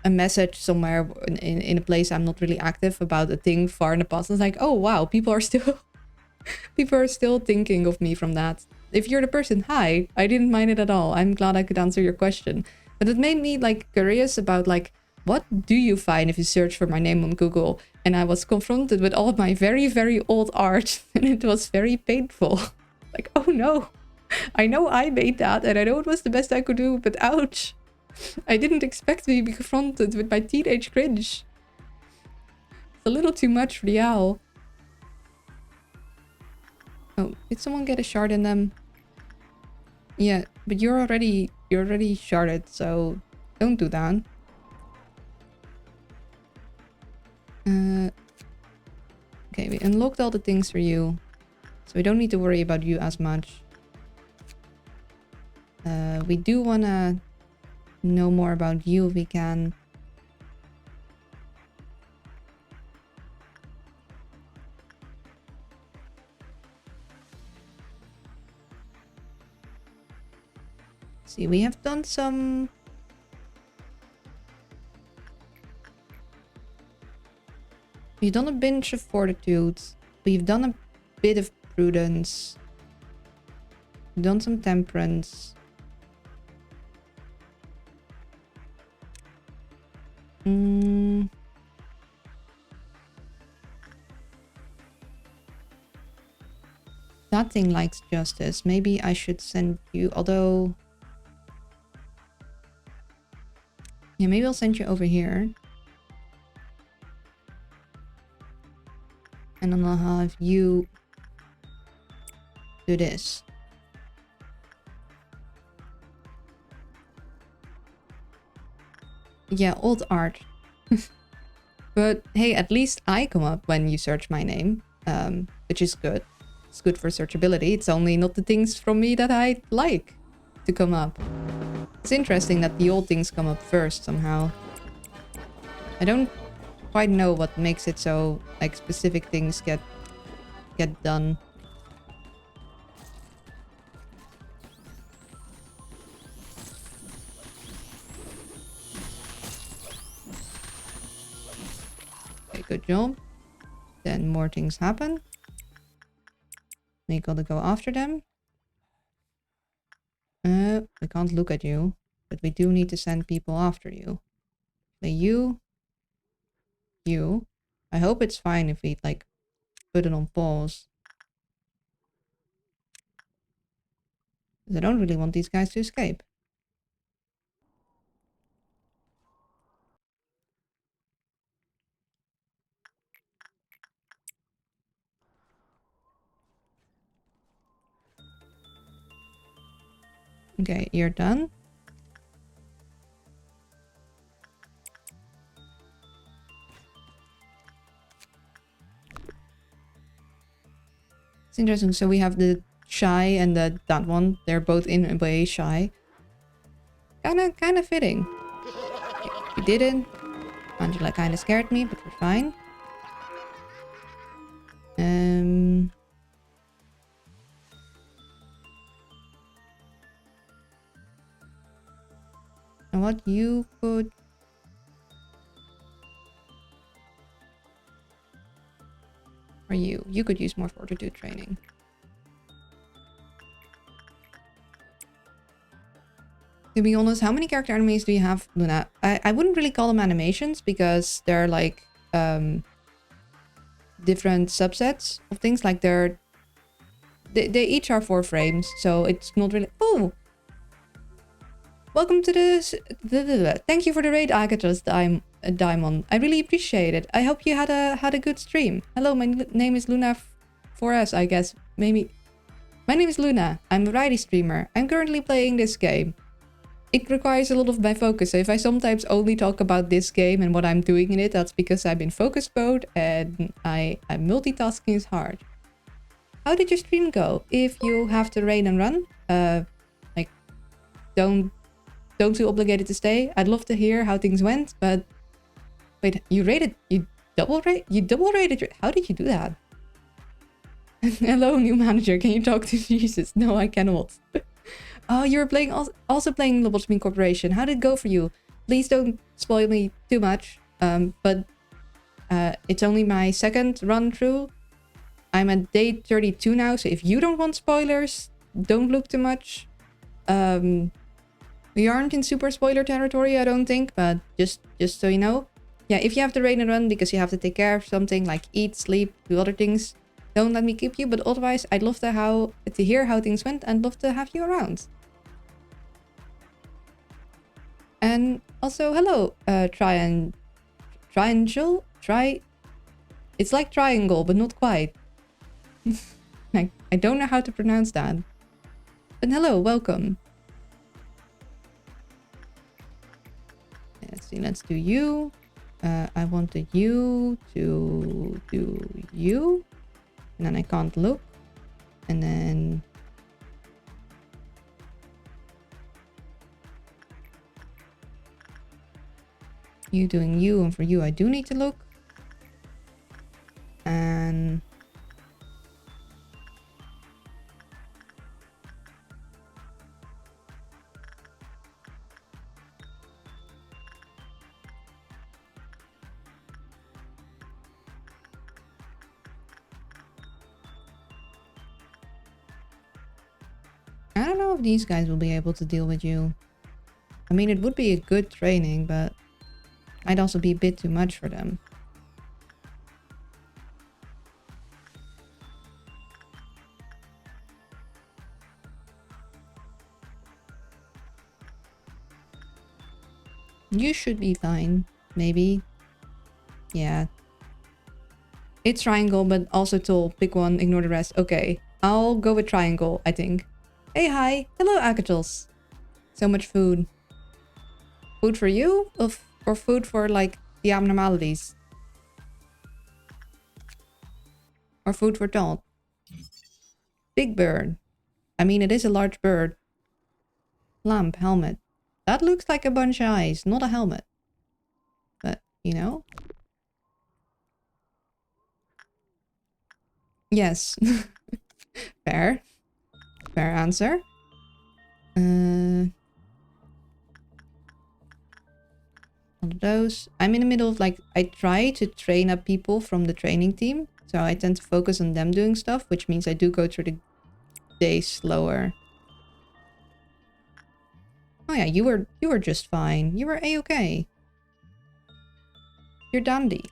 message somewhere in a place I'm not really active about a thing far in the past. It's like, oh wow, people are still thinking of me from that. If you're the person, hi, I didn't mind it at all. I'm glad I could answer your question. But it made me like curious about like, what do you find if you search for my name on Google? And I was confronted with all of my very, very old art, and it was very painful. Like, oh no, I know I made that, and I know it was the best I could do, but ouch. I didn't expect to be confronted with my teenage cringe. It's a little too much for the owl. Oh, did someone get a shard in them? Yeah, but you're already sharded, so don't do that. Okay, we unlocked all the things for you, so we don't need to worry about you as much. We do wanna know more about you if we can. See, we have done some... We've done a bunch of fortitude. We've done a bit of prudence. We've done some temperance. That thing likes justice. Maybe I should send you, although... Yeah, maybe I'll send you over here. And then I'll have you do this. Yeah, old art. But hey, at least I come up when you search my name, which is good. It's good for searchability. It's only not the things from me that I like to come up. It's interesting that the old things come up first somehow. I don't quite know what makes it so like specific things get done. Okay, good job. Then more things happen. We gotta go after them. We can't look at you, but we do need to send people after you. You. I hope it's fine if we like put it on pause. Because I don't really want these guys to escape. Okay, you're done. It's interesting. So we have the shy and that one. They're both in a way shy. Kind of fitting. Okay, we did it. Angela kind of scared me, but we're fine. And what you could... Or you could use more fortitude training. To be honest, how many character animes do you have, Luna? I wouldn't really call them animations because they're like different subsets of things. Like they each are 4 frames, so it's not really... Oh! Welcome to this... Thank you for the raid, Agathos Diamond. I really appreciate it. I hope you had a good stream. Hello, my name is Luna 4S, I guess. Maybe... My name is Luna. I'm a variety streamer. I'm currently playing this game. It requires a lot of my focus, so if I sometimes only talk about this game and what I'm doing in it, that's because I'm in focus mode and I'm multitasking is hard. How did your stream go? If you have to raid and run, like, don't feel obligated to stay. I'd love to hear how things went, but wait, you double rated? How did you do that? Hello, new manager. Can you talk to Jesus? No, I cannot. Oh, you're playing also playing Lobotomy Corporation. How did it go for you? Please don't spoil me too much. But it's only my second run through. I'm at day 32 now, so if you don't want spoilers, don't look too much. We aren't in super spoiler territory, I don't think, but just so you know. Yeah, if you have to raid and run because you have to take care of something like eat, sleep, do other things, don't let me keep you. But otherwise, I'd love to hear how things went and love to have you around. And also, hello, triangle. It's like triangle, but not quite. I don't know how to pronounce that. But hello, welcome. Let's see, let's do you. I wanted you to do you. And then I can't look. And then... you doing you, and for you I do need to look. And... I don't know if these guys will be able to deal with you. I mean, it would be a good training, but might also be a bit too much for them. You should be fine, maybe. Yeah. It's triangle, but also tall. Pick one, ignore the rest. Okay, I'll go with triangle, I think. Hey, hi. Hello, Agathos. So much food. Food for you? Or food for like the abnormalities. Or food for Todd. Big bird. I mean, it is a large bird. Lamp, helmet. That looks like a bunch of eyes, not a helmet. But, you know. Yes. Fair. Fair answer. One of those. I'm in the middle of like, I try to train up people from the training team. So I tend to focus on them doing stuff, which means I do go through the day slower. Oh yeah, you were just fine. You were a-okay. You're dandy.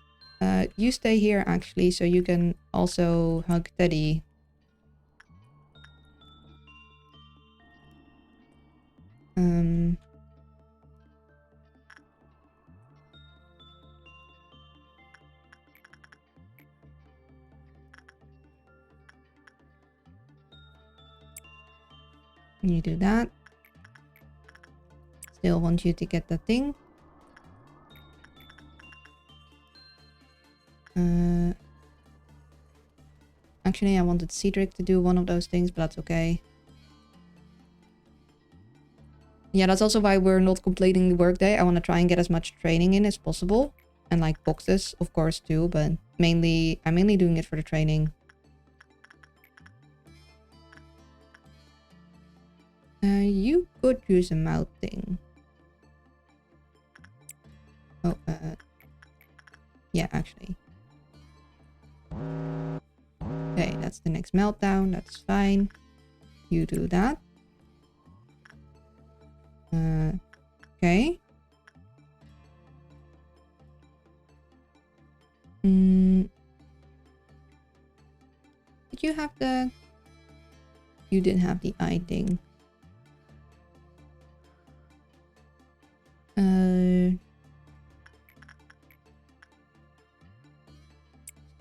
You stay here actually, so you can also hug Teddy. You do that. Still want you to get the thing. Actually, I wanted Cedric to do one of those things, but that's okay. Yeah, that's also why we're not completing the workday. I want to try and get as much training in as possible. And like boxes, of course, too. But mainly, I'm mainly doing it for the training. You could use a mouth thing. Oh, yeah, actually. Okay, that's the next meltdown. That's fine. You do that. Okay. Did you have the... You didn't have the eye thing.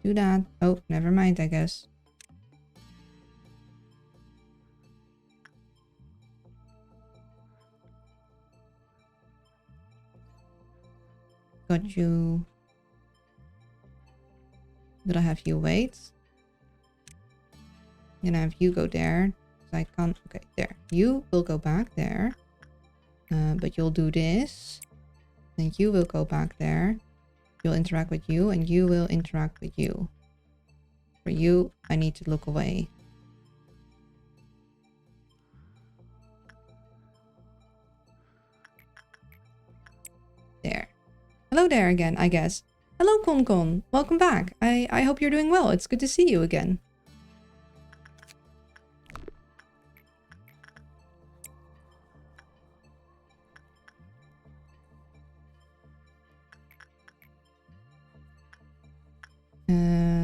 Do that. Oh, never mind, I guess. Got you. Did I have you wait? I'm gonna have you go there. So I can't. Okay, there. You will go back there. But you'll do this. Then you will go back there. You'll interact with you, and you will interact with you. For you, I need to look away. There. Hello there again, I guess. Hello, Konkon. Welcome back. I hope you're doing well. It's good to see you again.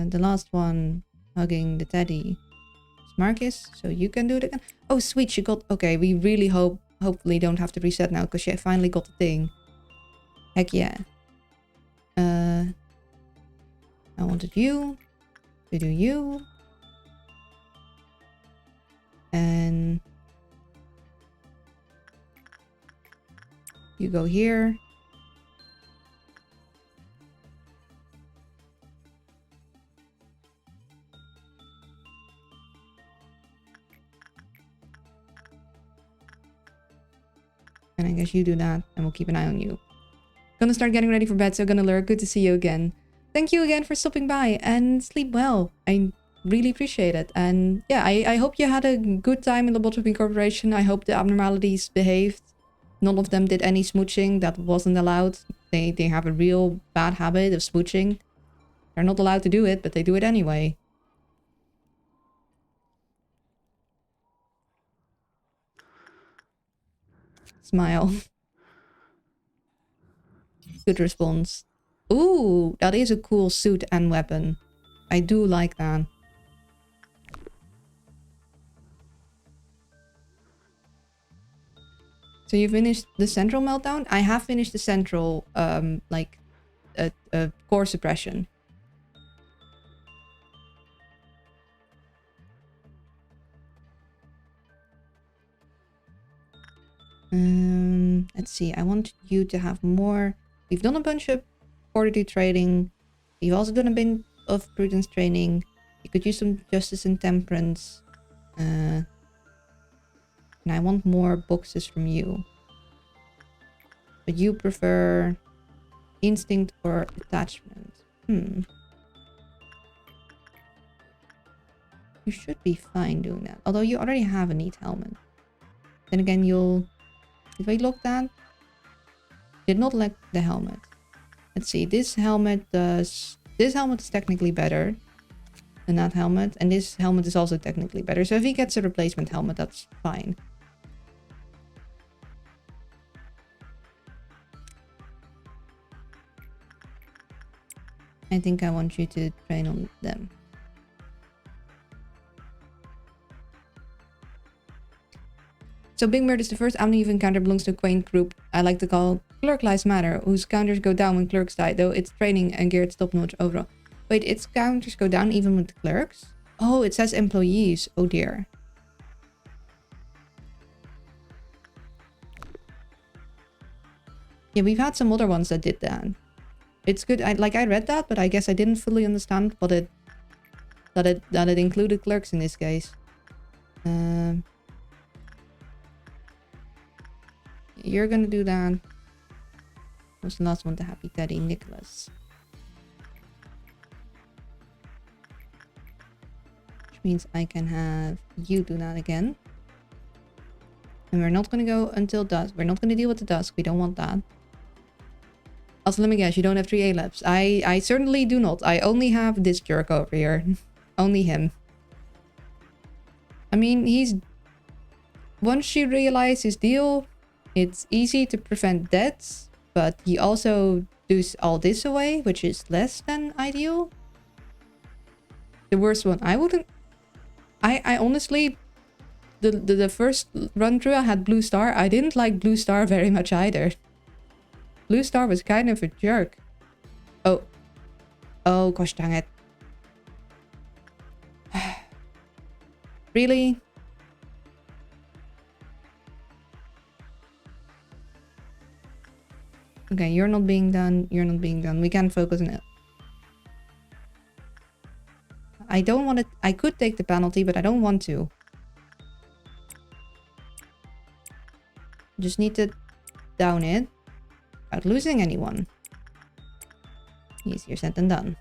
The last one, hugging the teddy. It's Marcus, so you can do it again. Oh, sweet, she got... Okay, we really hopefully don't have to reset now, because she finally got the thing. Heck yeah. I wanted you to do you. And... you go here. And I guess you do that, and we'll keep an eye on you. Gonna start getting ready for bed, so gonna lurk. Good to see you again. Thank you again for stopping by, and sleep well. I really appreciate it. And yeah, I hope you had a good time in the Lobotomy Corporation. I hope the abnormalities behaved. None of them did any smooching. That wasn't allowed. They have a real bad habit of smooching. They're not allowed to do it, but they do it anyway. Smile. Good response. Ooh, that is a cool suit and weapon. I do like that. So you finished the central meltdown? I have finished the central, like, core suppression. Let's see. I want you to have more We've done a bunch of fortitude training. We've also done a bit of prudence training. You could use some justice and temperance. And I want more boxes from you. But you prefer instinct or attachment. You should be fine doing that. Although you already have a neat helmet. Then again, If I look that, did not like the helmet. Let's see. This helmet is technically better than that helmet, and this helmet is also technically better. So if he gets a replacement helmet, that's fine. I think I want you to train on them. So Big Bird is the first avenue you've encountered, belongs to a quaint group I like to call Clerk Lives Matter, whose counters go down when clerks die, though it's training and geared top-notch overall. Wait, its counters go down even with the clerks? Oh, it says employees. Oh dear. Yeah, we've had some other ones that did that. It's good. I read that, but I guess I didn't fully understand what that it included clerks in this case. You're gonna do that. What's the last one? The Happy Teddy, Nicholas. Which means I can have you do that again. And we're not gonna go until dusk. We're not gonna deal with the dusk. We don't want that. Also, let me guess, you don't have 3 A-labs. I certainly do not. I only have this jerk over here. Only him. I mean, once you realize his deal, it's easy to prevent deaths, but he also does all this away, which is less than ideal. The worst one, I honestly, the first run through I had Blue Star. I didn't like Blue Star very much either. Blue Star was kind of a jerk. Oh, gosh dang it. Really? Okay, you're not being done. You're not being done. We can't focus on it. I don't want it. I could take the penalty, but I don't want to. Just need to down it without losing anyone. Easier said than done.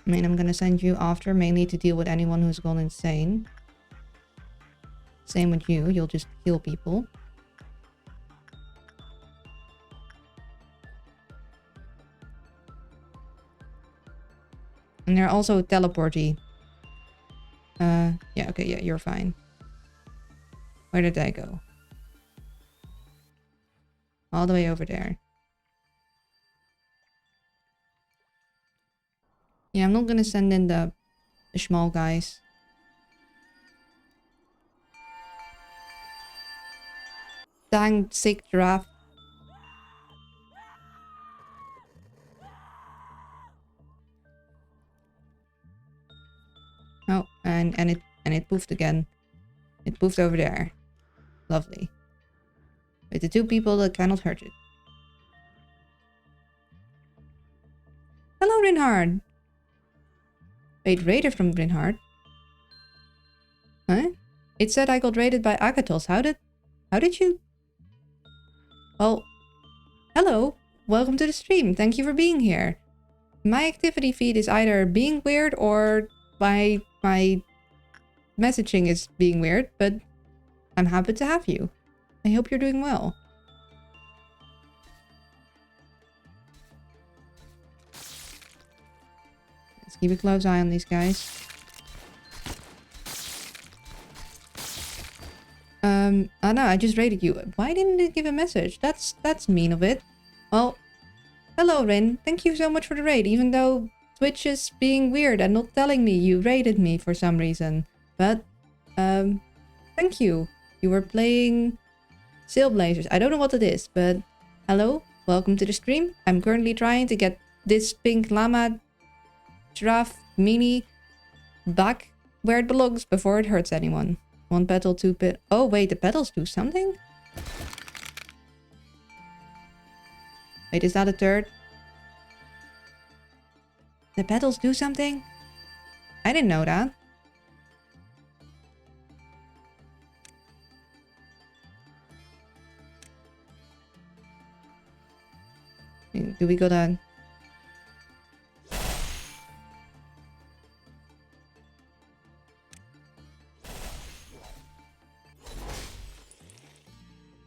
I mean, I'm gonna send you after, mainly to deal with anyone who's gone insane. Same with you, you'll just heal people. And they're also teleporty. Yeah, okay, yeah, you're fine. Where did I go? All the way over there. Yeah, I'm not gonna send in the small guys. Dang sick giraffe. Oh, and it poofed again. It poofed over there. Lovely. With the 2 people that cannot hurt it. Hello, Rinhard. Wait, raided from Rinhard? Huh? It said I got raided by Agathos. How did you? Well, hello. Welcome to the stream. Thank you for being here. My activity feed is either being weird or my messaging is being weird, but I'm happy to have you. I hope you're doing well. Let's keep a close eye on these guys. Oh no, I just raided you. Why didn't it give a message? That's mean of it. Well, hello Rin. Thank you so much for the raid, even though Twitch is being weird and not telling me you raided me for some reason. But, thank you. You were playing Sail blazers. I don't know what it is, but hello, welcome to the stream. I'm currently trying to get this pink llama giraffe mini back where it belongs before it hurts anyone. 1 petal, 2 pet. Oh wait, the petals do something? Wait, is that a third? The petals do something? I didn't know that. Do we gotta...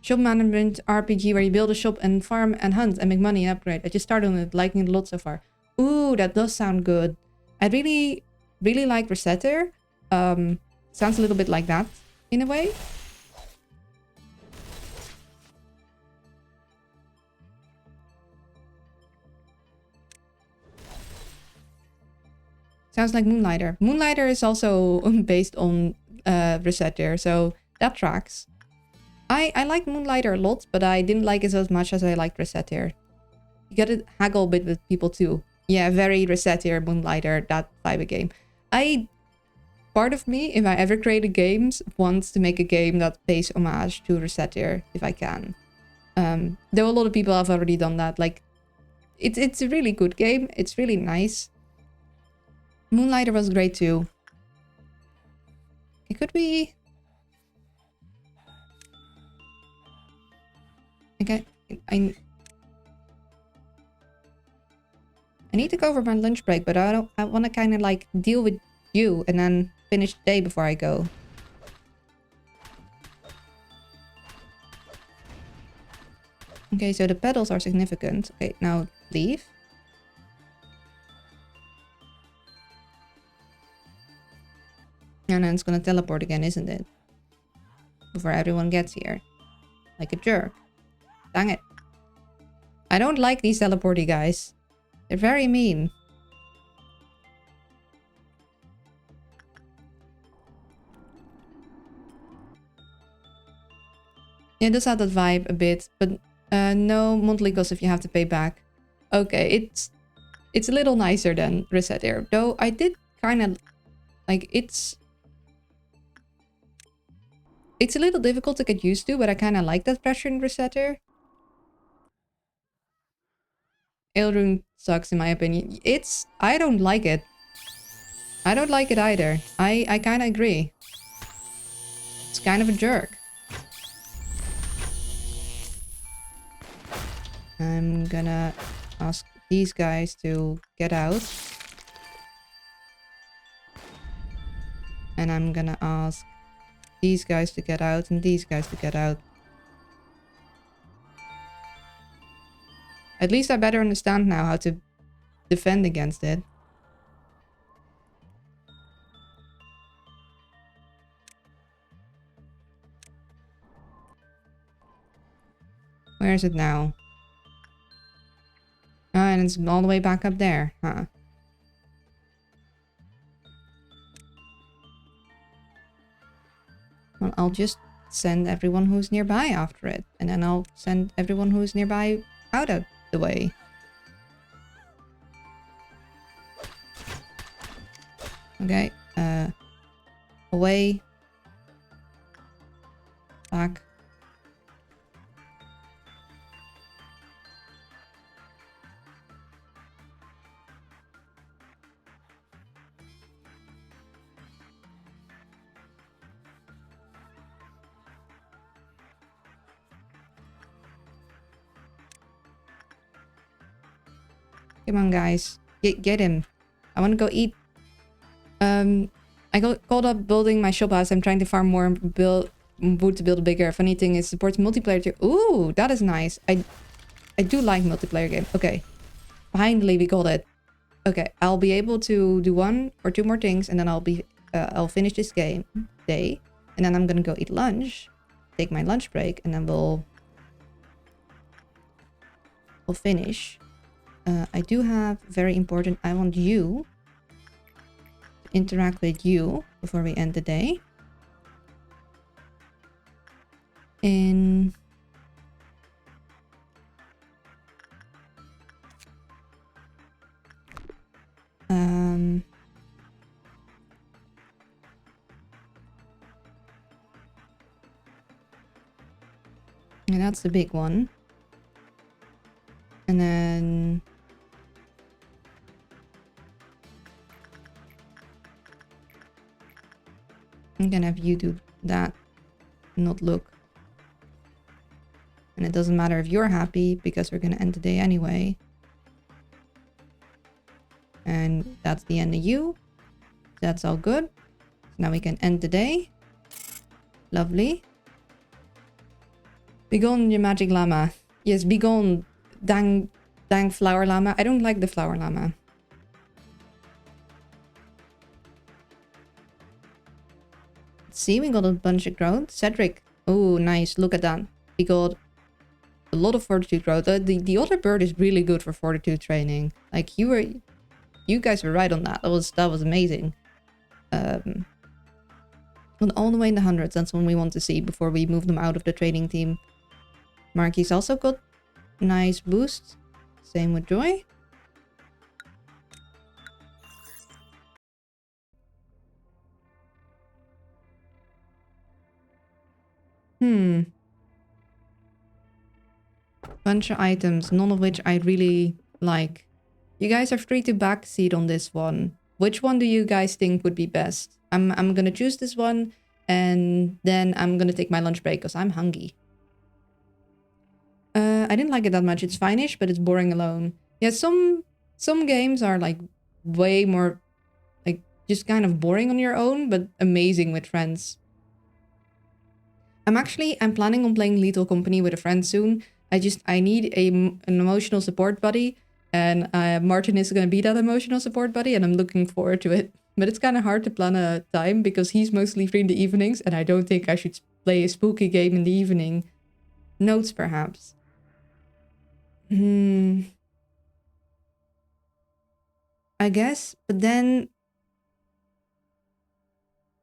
Shop management RPG where you build a shop and farm and hunt and make money and upgrade. I just started on it, liking it a lot so far. Ooh, that does sound good. I really like Resetter. Sounds a little bit like that in a way. Sounds like Moonlighter. Moonlighter is also based on Resetter, so that tracks. I like Moonlighter a lot, but I didn't like it as much as I liked Resetter. You gotta haggle a bit with people too. Yeah, very Resetter, Moonlighter, that type of game. Part of me, if I ever create a game, wants to make a game that pays homage to Resetter, if I can. Though a lot of people have already done that. Like, it's a really good game. It's really nice. Moonlighter was great too. It could be... Okay, I need to go for my lunch break, but I want to kind of like deal with you and then finish the day before I go. Okay, so the petals are significant. Okay, now leave. And then it's gonna teleport again, isn't it? Before everyone gets here. Like a jerk. Dang it. I don't like these teleporty guys. They're very mean. Yeah, it does have that vibe a bit, but no monthly cost if you have to pay back. Okay, it's a little nicer than Resetter. Though I did kind of like it's a little difficult to get used to, but I kind of like that pressure in Resetter. Elrune sucks in my opinion. I don't like it. I don't like it either. I kind of agree. It's kind of a jerk. I'm gonna ask these guys to get out. And I'm gonna ask these guys to get out and these guys to get out. At least I better understand now how to defend against it. Where is it now? Oh, and it's all the way back up there, huh? Well, I'll just send everyone who's nearby after it. And then I'll send everyone who's nearby out of the way. Okay, away. Back. Come on, guys. Get him. I want to go eat. I got caught up building my shop house. I'm trying to farm more and build wood to build a bigger. Funny thing is, supports multiplayer too. Ooh, that is nice. I do like multiplayer game. Okay. Finally, we got it. Okay, I'll be able to do 1 or 2 more things, and then I'll finish this day, and then I'm gonna go eat lunch, take my lunch break, and then we'll finish. I do have very important. I want you to interact with you before we end the day. In And that's the big one. And then... I'm gonna have you do that, not look. And it doesn't matter if you're happy, because we're gonna end the day anyway. And that's the end of you. That's all good. Now we can end the day. Lovely. Be gone, you magic llama. Yes, be gone, dang flower llama. I don't like the flower llama. See, we got a bunch of growth. Cedric. Oh, nice. Look at that. We got a lot of fortitude growth. The other bird is really good for fortitude training. Like, you guys were right on that. That was amazing. But all the way in the hundreds. That's what we want to see before we move them out of the training team. Marky's also got nice boost. Same with Joy. Bunch of items, none of which I really like. You guys are free to backseat on this one. Which one do you guys think would be best? I'm gonna choose this one, and then I'm gonna take my lunch break because I'm hungry. I didn't like it that much. It's fine-ish, but it's boring alone. Yeah, some games are like way more like just kind of boring on your own, but amazing with friends. I'm planning on playing Lethal Company with a friend soon. I need an emotional support buddy, and Martin is going to be that emotional support buddy, and I'm looking forward to it. But it's kind of hard to plan a time because he's mostly free in the evenings, and I don't think I should play a spooky game in the evening. Notes, perhaps. I guess, but then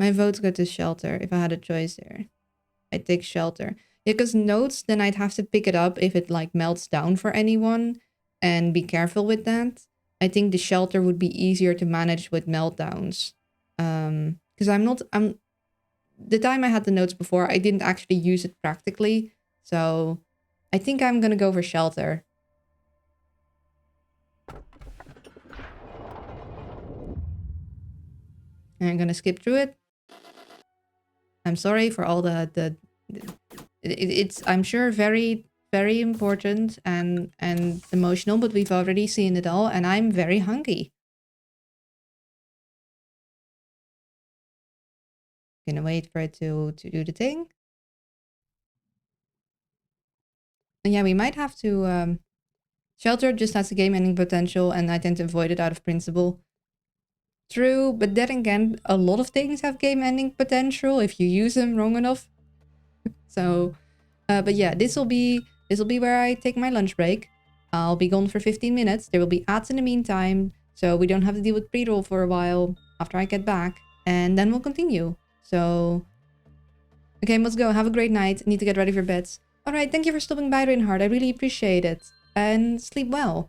my votes go to Shelter if I had a choice there. I'd take Shelter. Yeah, because Notes, then I'd have to pick it up if it like melts down for anyone and be careful with that. I think the Shelter would be easier to manage with meltdowns. Because the time I had the Notes before, I didn't actually use it practically. So I think I'm gonna go for Shelter. And I'm gonna skip through it. I'm sorry for all it's I'm sure very, very important and emotional, but we've already seen it all, and I'm very hungry. Gonna wait for it to do the thing. And yeah, we might have to Shelter just has a game ending potential, and I tend to avoid it out of principle. True, but then again, a lot of things have game ending potential if you use them wrong enough. So, but yeah, this will be where I take my lunch break. I'll be gone for 15 minutes. There will be ads in the meantime, so we don't have to deal with pre-roll for a while after I get back, and then we'll continue. So, okay, let's go. Have a great night. Need to get ready for beds. All right, thank you for stopping by, Reinhardt. I really appreciate it, and sleep well.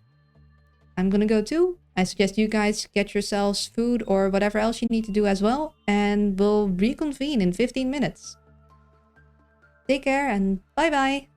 I'm gonna go too. I suggest you guys get yourselves food or whatever else you need to do as well, and we'll reconvene in 15 minutes. Take care and bye-bye.